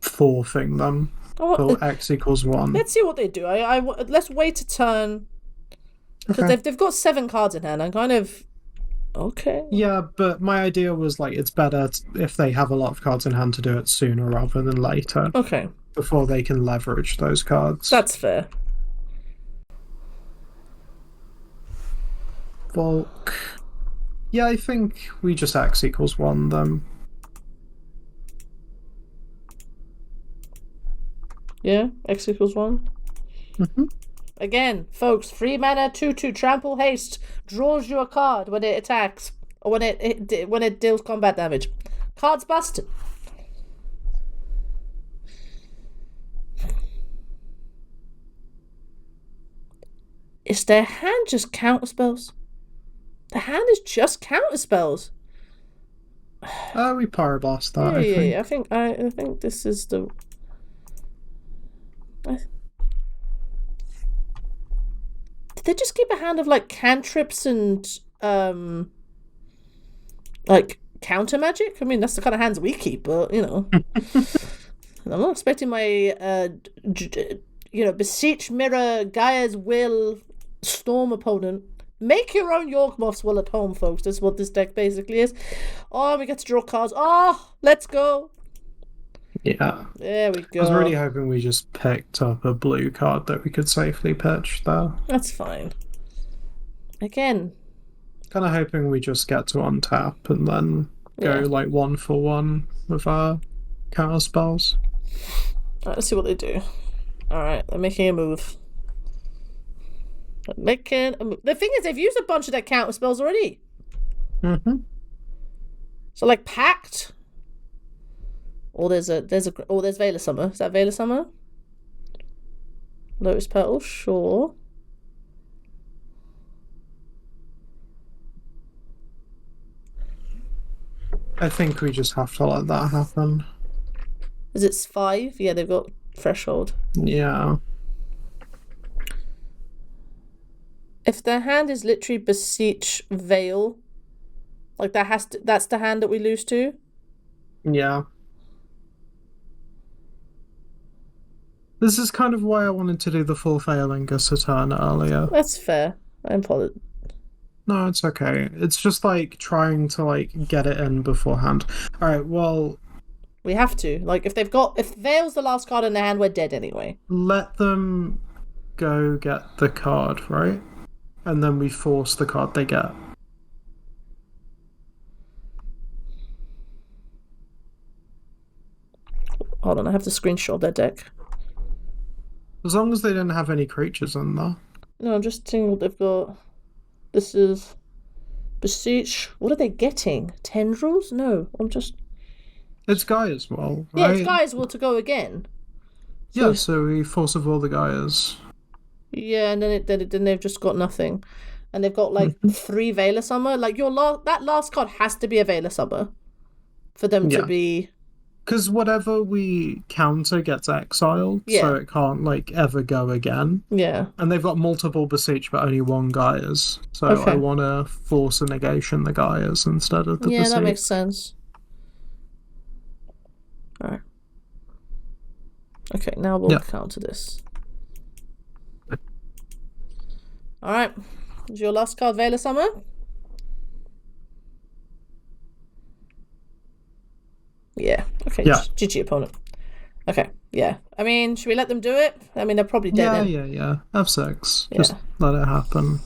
S2: forfing them. Till X equals 1.
S1: Let's see what they do. Let's wait a turn. Because they've got 7 cards in hand. I'm kind of... Okay.
S2: Yeah, but my idea was like it's better if they have a lot of cards in hand to do it sooner rather than later.
S1: Okay.
S2: Before they can leverage those cards.
S1: That's fair.
S2: Volk. Yeah, I think we just X equals 1 then.
S1: Yeah, X equals 1.
S2: Mm-hmm.
S1: Again, folks, 3 mana, 2/2 trample haste draws you a card when it attacks or when it deals combat damage. Cards busted. Is their hand just counterspells? The hand is just counterspells.
S2: We pyroblast that. I think.
S1: Yeah. I think this is the. Did they just keep a hand of like cantrips and like counter magic? I mean, that's the kind of hands we keep, but you know, I'm not expecting my beseech mirror Gaia's will storm opponent. Make your own Yawgmoth's will at home, folks. That's what this deck basically is. Oh, we get to draw cards. Oh, let's go.
S2: Yeah.
S1: There we go.
S2: I was really hoping we just picked up a blue card that we could safely pitch there.
S1: That's fine. Again.
S2: Kind of hoping we just get to untap and then go like 1 for 1 with our counter spells.
S1: Alright, let's see what they do. Alright, they're making a move. The thing is, they've used a bunch of their counter spells already.
S2: Mm-hmm.
S1: So like Pact. Or there's Veil of Summer. Is that Veil of Summer? Lotus Petal, sure.
S2: I think we just have to let that happen.
S1: Is it 5? Yeah, they've got Threshold.
S2: Yeah.
S1: If their hand is literally Beseech Veil, like that's the hand that we lose to?
S2: Yeah. This is kind of why I wanted to do the Forth Eorlingas turn earlier.
S1: That's fair. I apologize.
S2: No, it's okay. It's just like trying to like get it in beforehand. Alright, well,
S1: we have to. Like if Veil's the last card in their hand, we're dead anyway.
S2: Let them go get the card, right? And then we force the card they get.
S1: Hold on, I have to screenshot their deck.
S2: As long as they didn't have any creatures in there.
S1: No, I'm just seeing what they've got. This is Beseech. What are they getting? Tendrils? No, I'm just...
S2: It's Gaia as well, right?
S1: Yeah, it's Gaia's will to go again.
S2: So we force of all the Gaias.
S1: Yeah, and then they've just got nothing. And they've got like 3 Veil of Summer. Like that last card has to be a Veil of Summer for them to be...
S2: Because whatever we counter gets exiled, so it can't like ever go again.
S1: Yeah.
S2: And they've got multiple Beseech, but only 1 Gaias. So I want to force a negation the Gaias instead of the Beseech.
S1: Yeah, that makes sense. Alright. Okay, now we'll counter this. All right. Is your last card Veil of Summer? Yeah. Okay.
S2: Yeah.
S1: GG opponent. Okay. Yeah. I mean, should we let them do it? I mean, they're probably dead.
S2: Yeah. F6.
S1: Yeah.
S2: Just let it happen.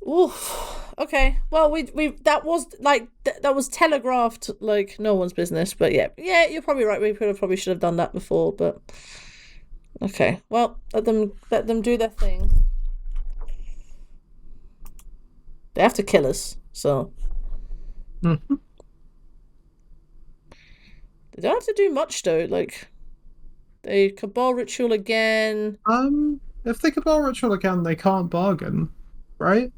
S1: Oof. Okay. Well, we that was like that was telegraphed like no one's business. But yeah, you're probably right. We probably should have done that before. But okay. Well, let them do their thing. They have to kill us, so.
S2: Mm-hmm.
S1: They don't have to do much though. Like, they Cabal Ritual again.
S2: If they Cabal Ritual again, they can't bargain, right?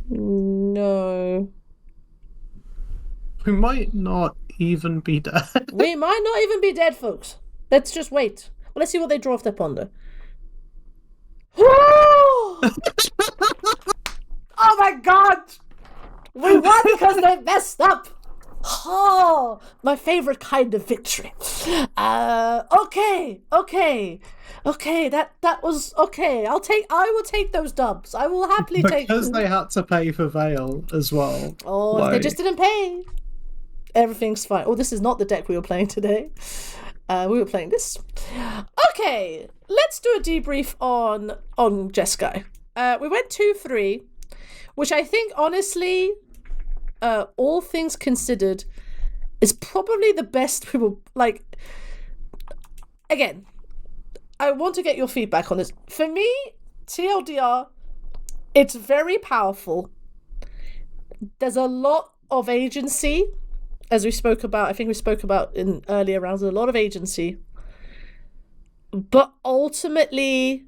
S1: No.
S2: We might not even be dead.
S1: We might not even be dead, folks. Let's just wait. Well, let's see what they draw off their ponder. Oh my god! We won because they messed up! Oh, my favorite kind of victory. Okay, that was okay. I will take those dubs. I will happily take them.
S2: Because they had to pay for Veil as well.
S1: Oh, if they just didn't pay. Everything's fine. Oh, this is not the deck we were playing today. We were playing this. Okay, let's do a debrief on Jeskai. We went 2-3, which I think honestly, all things considered, is probably the best we will like. Again, I want to get your feedback on this. For me, TLDR, it's very powerful. There's a lot of agency, as we spoke about. I think we spoke about in earlier rounds. A lot of agency, but ultimately,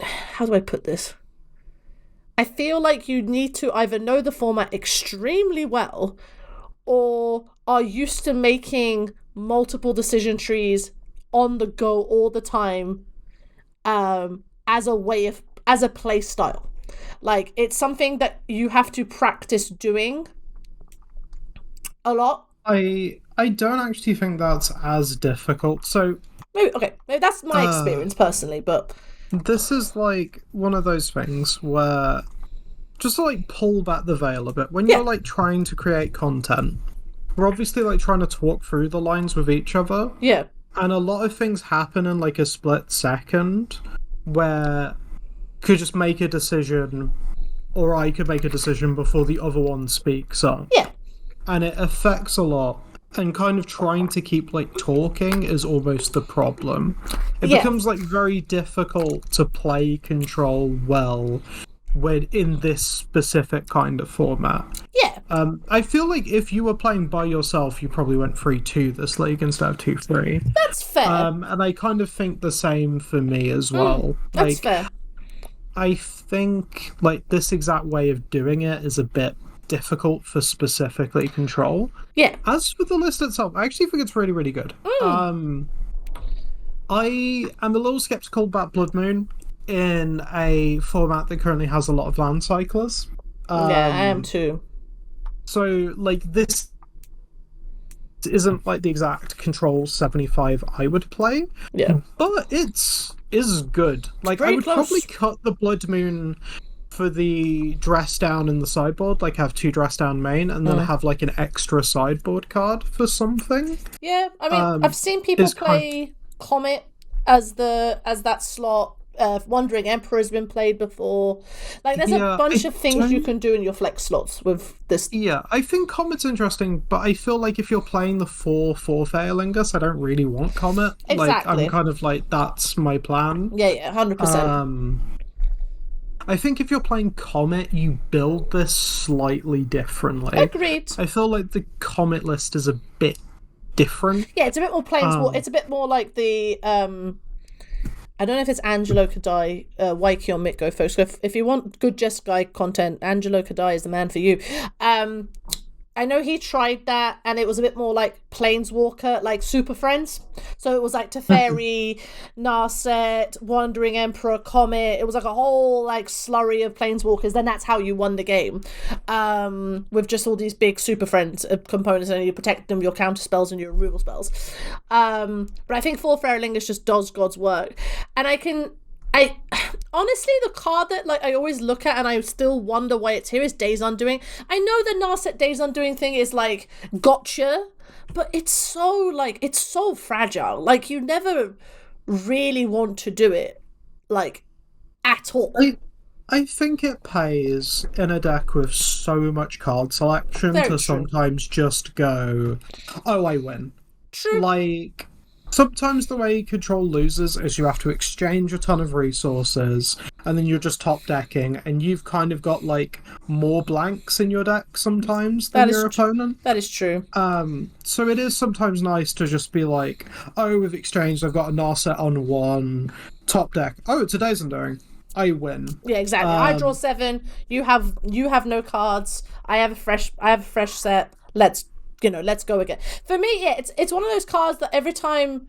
S1: how do I put this? I feel like you need to either know the format extremely well or are used to making multiple decision trees on the go all the time as a play style. Like, it's something that you have to practice doing a lot.
S2: I don't actually think that's as difficult. So
S1: maybe that's my experience personally, but
S2: this is like one of those things where just to like pull back the veil a bit. When you're like trying to create content, we're obviously like trying to talk through the lines with each other.
S1: Yeah.
S2: And a lot of things happen in like a split second where you could just make a decision, or I could make a decision before the other one speaks up.
S1: Yeah.
S2: And it affects a lot. And kind of trying to keep like talking is almost the problem. It becomes like very difficult to play control well when in this specific kind of format.
S1: Yeah.
S2: I feel like if you were playing by yourself, you probably went 3-2 this league instead of 2-3.
S1: That's fair.
S2: And I kind of think the same for me as well.
S1: That's fair.
S2: I think like this exact way of doing it is a bit difficult for specifically control.
S1: Yeah.
S2: As for the list itself, I actually think it's really, really good. I am a little skeptical about Blood Moon in a format that currently has a lot of land cyclers.
S1: Yeah, I am too.
S2: So, like, this isn't like the exact Control 75 I would play.
S1: Yeah.
S2: But is good. Like, I would probably cut the Blood Moon for the dress down in the sideboard, like have 2 dress down main, and then have like an extra sideboard card for something.
S1: Yeah, I mean, I've seen people play Comet as that slot. Wandering Emperor has been played before. Like, there's a bunch of things you can do in your flex slots with this.
S2: Yeah, I think Comet's interesting, but I feel like if you're playing the 4/4 Forth Eorlingas, I don't really want Comet.
S1: Exactly.
S2: Like, I'm kind of like, that's my plan.
S1: Yeah, 100%.
S2: I think if you're playing Comet, you build this slightly differently.
S1: Agreed.
S2: I feel like the Comet list is a bit different.
S1: Yeah, it's a bit more Planeswalker. It's a bit more like the I don't know if it's Angelo Kadai, Waiki or Mitgo, folks. So if you want good Jeskai content, Angelo Kadai is the man for you. I know he tried that, and it was a bit more like Planeswalker, like Super Friends. So it was like Teferi, Narset, Wandering Emperor, Comet. It was like a whole like slurry of Planeswalkers. Then that's how you won the game, with just all these big Super Friends components, and you protect them, your counter spells and your removal spells. But I think Forth Eorlingas just does God's work, and I honestly, the card that like I always look at and I still wonder why it's here is Days Undoing. I know the Narset Days Undoing thing is like gotcha, but it's so fragile. Like you never really want to do it, like at all.
S2: I think it pays in a deck with so much card selection
S1: Very
S2: to
S1: true.
S2: sometimes just go, oh, I win.
S1: True.
S2: Like, sometimes the way Control loses is you have to exchange a ton of resources, and then you're just top decking, and you've kind of got, like, more blanks in your deck sometimes than your opponent.
S1: That is true.
S2: So it is sometimes nice to just be like, oh, with exchange, I've got a Narset on 1, top deck. Oh, it's a Days Undoing. I win.
S1: Yeah, exactly. I draw 7. You have no cards. I have a fresh set. Let's go again. For me, yeah, it's one of those cards that every time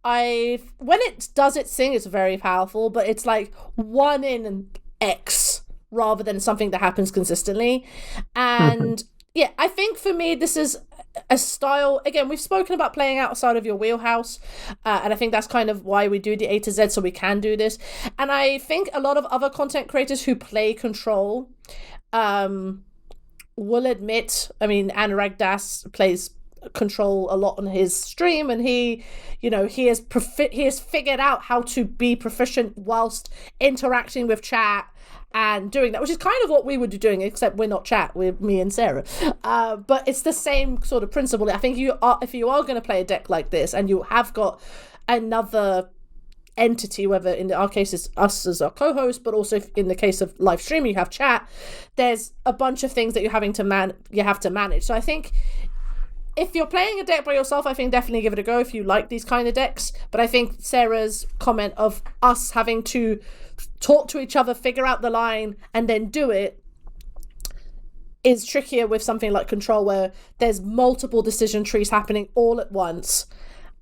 S1: when it does its thing, it's very powerful, but it's like 1 in X rather than something that happens consistently. And yeah, I think for me, this is a style. Again, we've spoken about playing outside of your wheelhouse, and I think that's kind of why we do the A to Z, so we can do this. And I think a lot of other content creators who play Control will admit, I mean, Anurag Das plays Control a lot on his stream, and he has figured out how to be proficient whilst interacting with chat and doing that, which is kind of what we would be doing, except we're not chat, we're me and Sarah. But it's the same sort of principle. I think if you are going to play a deck like this, and you have got another entity, whether in our case it's us as our co-host, but also in the case of live streaming, you have chat, there's a bunch of things that you have to manage. So I think if you're playing a deck by yourself, I think definitely give it a go if you like these kind of decks. But I think Sarah's comment of us having to talk to each other, figure out the line, and then do it is trickier with something like Control, where there's multiple decision trees happening all at once,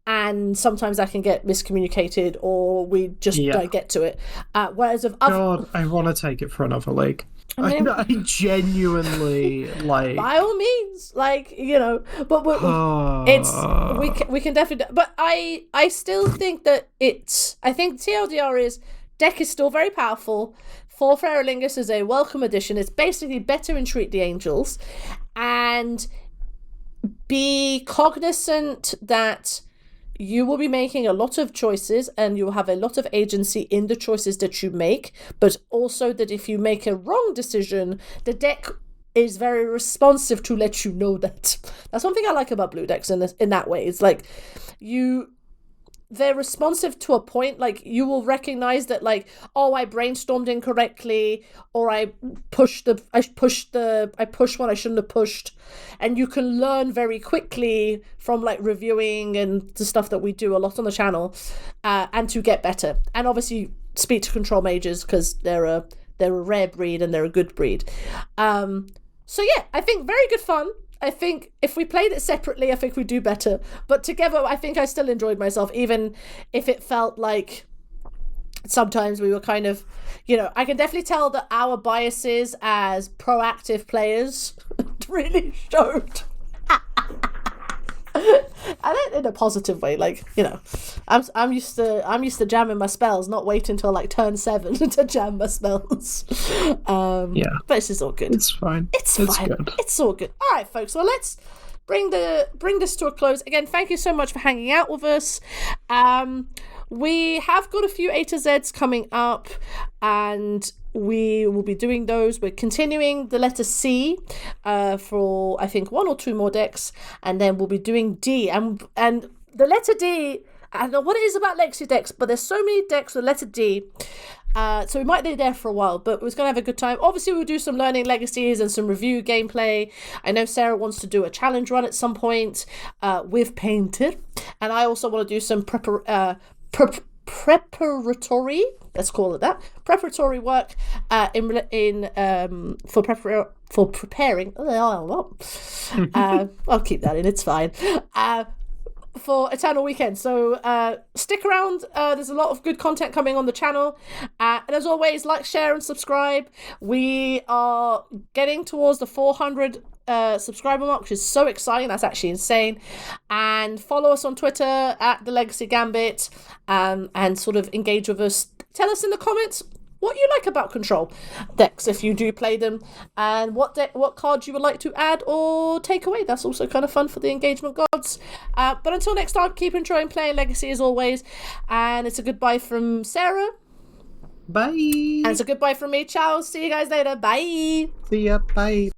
S1: and sometimes that can get miscommunicated, or we just don't get to it. Whereas with
S2: God, I want to take it for another league. I genuinely like.
S1: By all means, like, but we can definitely. But I still think that I think TLDR is deck is still very powerful. Forth Eorlingas is a welcome addition. It's basically better Entreat the Angels, and be cognizant that you will be making a lot of choices, and you will have a lot of agency in the choices that you make, but also that if you make a wrong decision, the deck is very responsive to let you know that. That's one thing I like about blue decks in that way. It's like they're responsive to a point. Like, you will recognize that, like, oh, I brainstormed incorrectly, or I pushed when I shouldn't have pushed, and you can learn very quickly from like reviewing and the stuff that we do a lot on the channel, and to get better. And obviously speak to Control mages, because they're a rare breed and they're a good breed. So yeah, I think very good fun. I think if we played it separately, I think we'd do better. But together, I think I still enjoyed myself, even if it felt like sometimes we were kind of, I can definitely tell that our biases as proactive players really showed. And in a positive way, like, I'm used to jamming my spells, not waiting until like turn 7 to jam my spells. But it's just all good.
S2: It's fine.
S1: It's fine. Good. It's all good. All right, folks. Well, let's bring this to a close. Again, thank you so much for hanging out with us. We have got a few A to Zs coming up, and we will be doing those. We're continuing the letter C for, I think, 1 or 2 more decks, and then we'll be doing D. And the letter D, I don't know what it is about Legacy decks, but there's so many decks with letter D. So we might be there for a while, but we're going to have a good time. Obviously, we'll do some learning legacies and some review gameplay. I know Sarah wants to do a challenge run at some point with Painted, and I also want to do some preparatory let's call it that, preparatory work for preparing. I'll keep that in. It's fine. For Eternal Weekend. So stick around. There's a lot of good content coming on the channel. And as always, like, share, and subscribe. We are getting towards the 400 subscriber mark, which is so exciting. That's actually insane. And follow us on Twitter at The Legacy Gambit, and sort of engage with us. Tell us in the comments what you like about control decks if you do play them, and what cards you would like to add or take away. That's also kind of fun for the engagement gods. But until next time, keep enjoying playing Legacy as always, and it's a goodbye from Sarah.
S2: Bye.
S1: And it's a goodbye from me. Ciao. See you guys later. Bye.
S2: See ya. Bye.